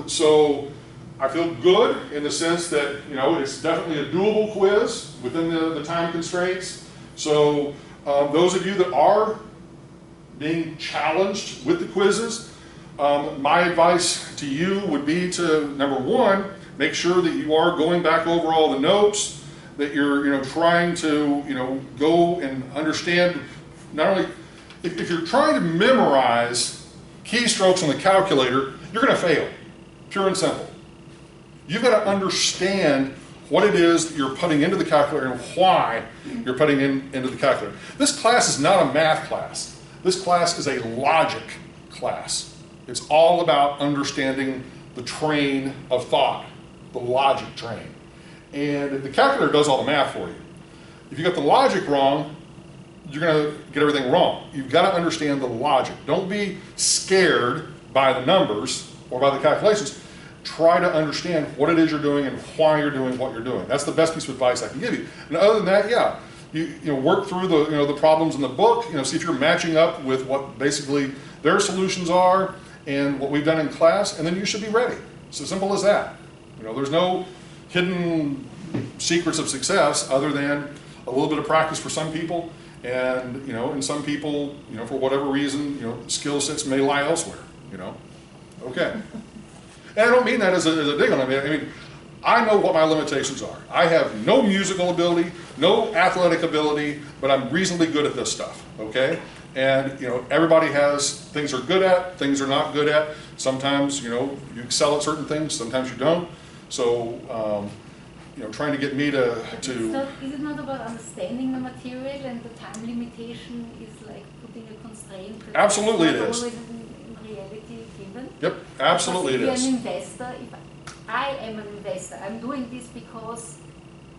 So I feel good in the sense that, it's definitely a doable quiz within the time constraints. So those of you that are being challenged with the quizzes, my advice to you would be to, number 1, make sure that you are going back over all the notes, that you're trying to go and understand. Not only if you're trying to memorize keystrokes on the calculator, you're going to fail, pure and simple. You've got to understand what it is that you're putting into the calculator and why you're putting into the calculator. This class is not a math class. This class is a logic class. It's all about understanding the train of thought, the logic train. And the calculator does all the math for you. If you got the logic wrong, you're going to get everything wrong. You've got to understand the logic. Don't be scared by the numbers or by the calculations. Try to understand what it is you're doing and why you're doing what you're doing. That's the best piece of advice I can give you. And other than that, yeah, you know, work through the the problems in the book. See if you're matching up with what basically their solutions are and what we've done in class, and then you should be ready. It's as simple as that. There's no hidden secrets of success other than a little bit of practice for some people, and and some people, for whatever reason, skill sets may lie elsewhere. Okay. And I don't mean that as a dig on them. I mean, I know what my limitations are. I have no musical ability, no athletic ability, but I'm reasonably good at this stuff, okay? And, everybody has things they're good at, things they're not good at. Sometimes, you excel at certain things, sometimes you don't. So, trying to get me to... So is it not about understanding the material and the time limitation is like putting a constraint? Absolutely it is. In reality given? Yep, absolutely it is. If you're an investor, if I am an investor, I'm doing this because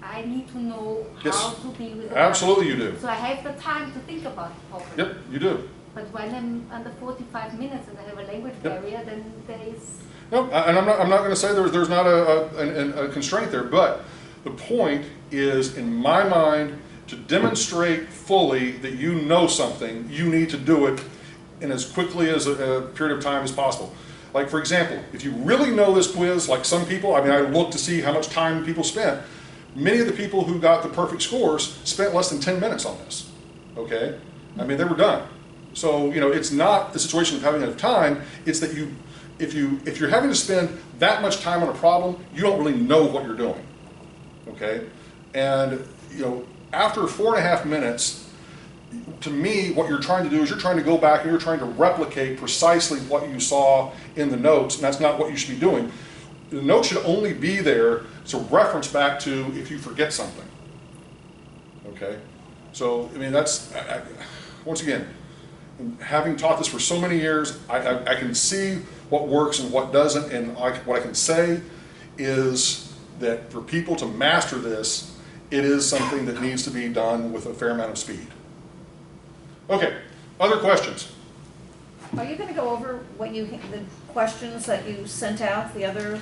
I need to know how to deal with it. Absolutely you do. So I have the time to think about it properly. Yep, you do. But when I'm under 45 minutes and I have a language barrier, then there is... No, and I'm not going to say there's not a constraint there, but the point is, in my mind, to demonstrate fully that you know something, you need to do it in as quickly as a period of time as possible. Like, for example, if you really know this quiz, like some people, I mean, I looked to see how much time people spent. Many of the people who got the perfect scores spent less than 10 minutes on this, okay? I mean, they were done. So, it's not the situation of having enough time, it's that if you're having to spend that much time on a problem, you don't really know what you're doing, okay? And, after 4.5 minutes, to me, what you're trying to do is you're trying to go back and you're trying to replicate precisely what you saw in the notes, and that's not what you should be doing. The notes should only be there to reference back to if you forget something, okay? So, I mean, that's, once again, having taught this for so many years, I can see what works and what doesn't, and what I can say is that for people to master this, it is something that needs to be done with a fair amount of speed. Okay, other questions? Are you going to go over the questions that you sent out, the other?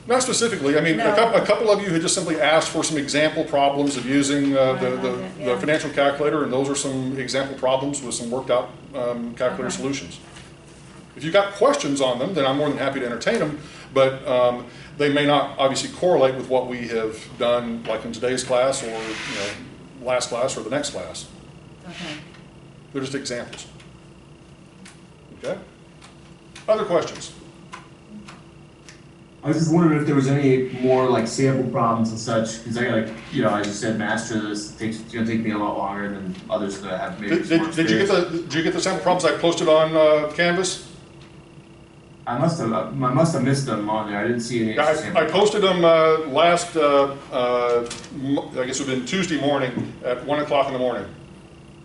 Not specifically. I mean, No. a couple of you had just simply asked for some example problems of using the financial calculator, and those are some example problems with some worked out calculator solutions. If you've got questions on them, then I'm more than happy to entertain them, but they may not obviously correlate with what we have done, like in today's class or last class or the next class. Okay. They're just examples. Okay? Other questions? I was just wondering if there was any more like sample problems and such, because I like, as you said, master this. It's gonna take me a lot longer than others that have maybe. Did you get the sample problems I posted on Canvas? I must have missed them on there. I didn't see any. I posted them last, I guess it would have been Tuesday morning at 1 o'clock in the morning.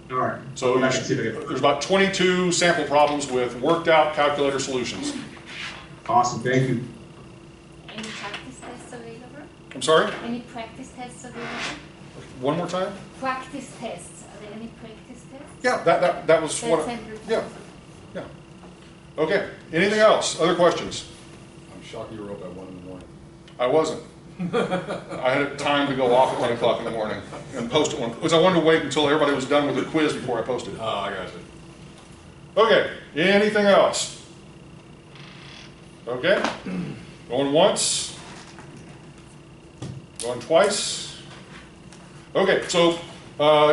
All right. So there's about 22 sample problems with worked out calculator solutions. Awesome, thank you. Any practice tests available? I'm sorry? Any practice tests available? One more time? Practice tests. Are there any practice tests? Yeah, that was what. Yeah. Okay. Anything else? Other questions? I'm shocked you were up at 1 in the morning. I wasn't. I had time to go off at 1 o'clock in the morning and post it because I wanted to wait until everybody was done with their quiz before I posted it. Oh, I got you. Okay. Anything else? Okay. Going once. Going twice. Okay. So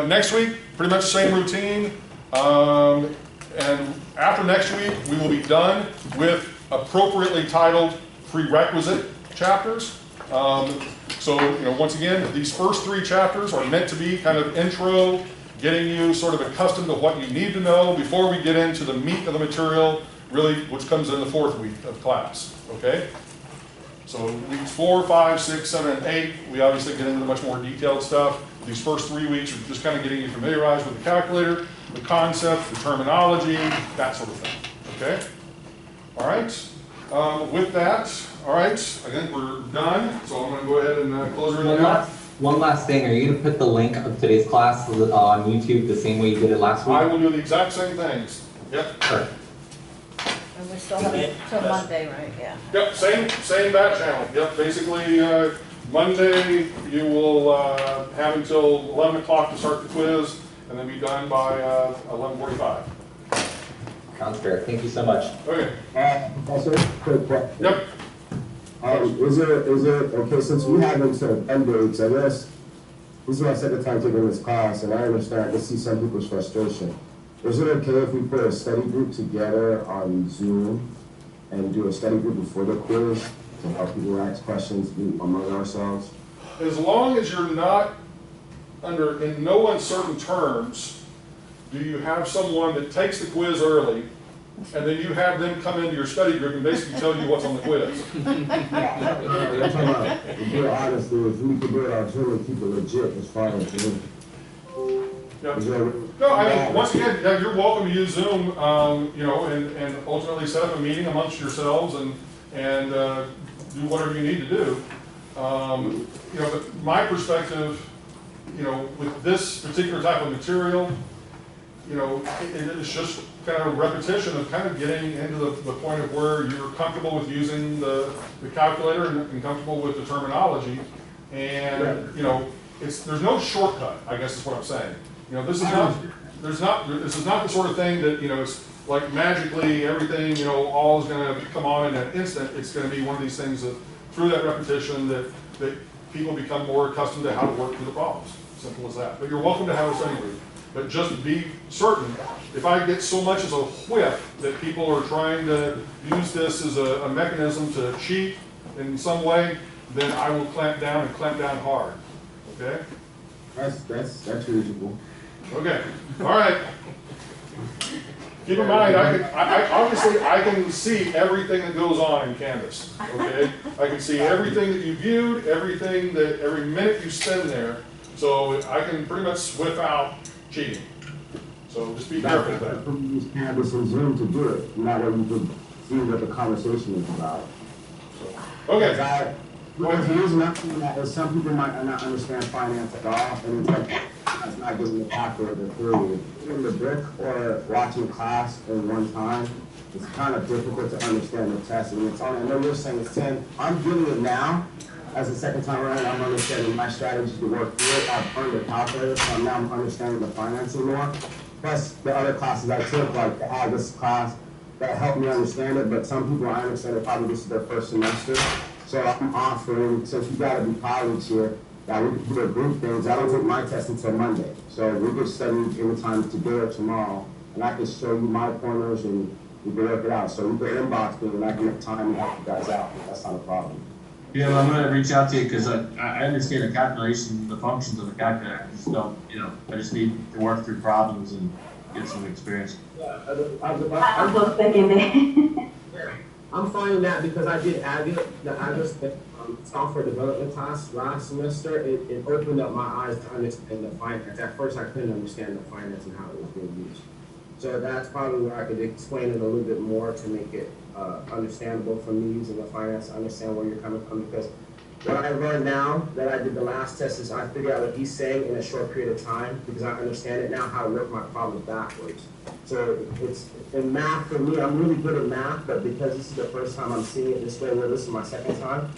next week, pretty much the same routine. And after next week, we will be done with appropriately titled prerequisite chapters. So, once again, these first 3 chapters are meant to be kind of intro, getting you sort of accustomed to what you need to know before we get into the meat of the material, really, which comes in the 4th week of class, okay? So weeks 4, 5, 6, 7, and 8, we obviously get into the much more detailed stuff. These first 3 weeks are just kind of getting you familiarized with the calculator, the concepts, the terminology, that sort of thing, okay? All right, with that, all right, I think we're done, so I'm gonna go ahead and close everything out. One last thing, are you gonna put the link of today's class on YouTube the same way you did it last week? I will do the exact same things, yep. Perfect. And we still have it till Monday, right? Yeah. Yep, same bat channel, yep, basically, Monday, you will have until 11 o'clock to start the quiz, and then be done by 11:45. Sounds fair, thank you so much. Okay. Also, quick question. Yep. Is it, okay, since we have until end dates, I guess, this is my second time taking this class, and I understand, I see some people's frustration. Is it okay if we put a study group together on Zoom and do a study group before the quiz to help people ask questions among ourselves? As long as you're not under, in no uncertain terms, do you have someone that takes the quiz early, and then you have them come into your study group and basically tell you what's on the quiz? I'm talking about, to be honest, if we could do it on Zoom and keep it legit, it's fine with me. No, I mean, once again, yeah, you're welcome to use Zoom, you know, and ultimately set up a meeting amongst yourselves and do whatever you need to do. You know, but my perspective, you know, with this particular type of material, you know, it is just kind of a repetition of kind of getting into the point of where you're comfortable with using the calculator and comfortable with the terminology. And, you know, there's no shortcut, I guess is what I'm saying. You know, this is not the sort of thing that, you know, it's like magically everything, you know, all is going to come on in an instant. It's going to be one of these things that through that repetition that people become more accustomed to how to work through the problems. Simple as that. But you're welcome to have a study group. But just be certain, if I get so much as a whiff that people are trying to use this as a mechanism to cheat in some way, then I will clamp down and clamp down hard. Okay? That's reasonable. Okay. All right. Keep in mind, obviously I can see everything that goes on in Canvas. Okay? I can see everything that you viewed, every minute you spend there. So I can pretty much swift out cheating. So just be careful with that. We use Canvas and Zoom to do it. Not that you could see what the conversation is about. Okay. Because here's nothing that is, some people might not understand finance at all, and it's like, it's not getting the calculator period. In the book or watching class in one time, it's kind of difficult to understand the test. And it's only, I know you're saying it's 10. I'm getting it now. As the second time around, I'm understanding my strategy to work through it. I've earned the calculator, so now I'm understanding the financing more. Plus, the other classes I took, like the August class, that helped me understand it, but some people I understand it probably this is their first semester. So I'm offering, since we gotta be colleagues here, that we can do a group things. I don't take my test until Monday. So we could study anytime today or tomorrow, and I can show you my pointers and we can work it out. So we can inbox me and I can have time and help you guys out. That's not a problem. Yeah, well, I'm gonna reach out to you because I understand the calculation, the functions of the calculator. I just don't, you know, I just need to work through problems and get some experience. Yeah, I'm both thinking that. I'm finding that because I did the Agile software development class last semester, it opened up my eyes to understand the finance. At first, I couldn't understand the finance and how it was being used. So that's probably where I could explain it a little bit more to make it understandable for me using the finance to understand where you're coming from. Because what I learned now that I did the last test is I figured out what he's saying in a short period of time because I understand it now how to work my problems backwards. So it's in math for me, I'm really good at math, but because this is the first time I'm seeing it this way, well, this is my second time,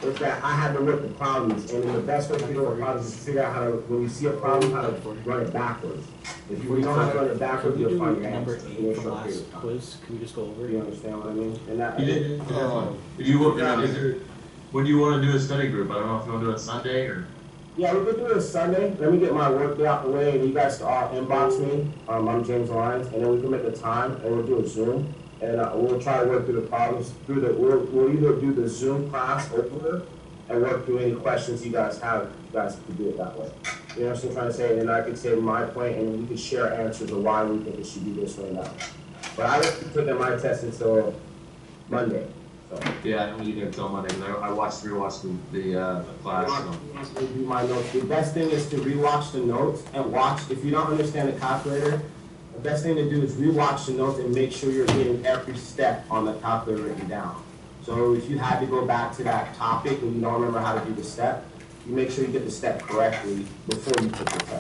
is that I had to work the problems. And the best way to figure out problems is to figure out how to, when you see a problem, how to run it backwards. If you don't know how to run it backwards, you'll find your answer in a short period of time. Quiz, can we just go over it? You understand what I mean? And that, When do you want to do a study group? I don't know if you want to do it Sunday or. yeah, we could do it Sunday. Let me get my work out the way, and you guys can all inbox me. I'm James Lyons, and then we can make a time, and we'll do a Zoom, and we'll try to work through the problems through the. We'll either do the Zoom class over and work through any questions you guys have. You guys can do it that way. You know what I'm trying to say? And I can say my point, and then we can share answers of why we think it should be this way now. But I won't be taking my test until Monday. So. Yeah, I know you didn't tell Monday, because I rewatched the class, so. Review my notes. The best thing is to rewatch the notes and watch, if you don't understand the calculator, the best thing to do is rewatch the notes and make sure you're getting every step on the calculator written down. So if you had to go back to that topic and you don't remember how to do the step, you make sure you get the step correctly before you put the test.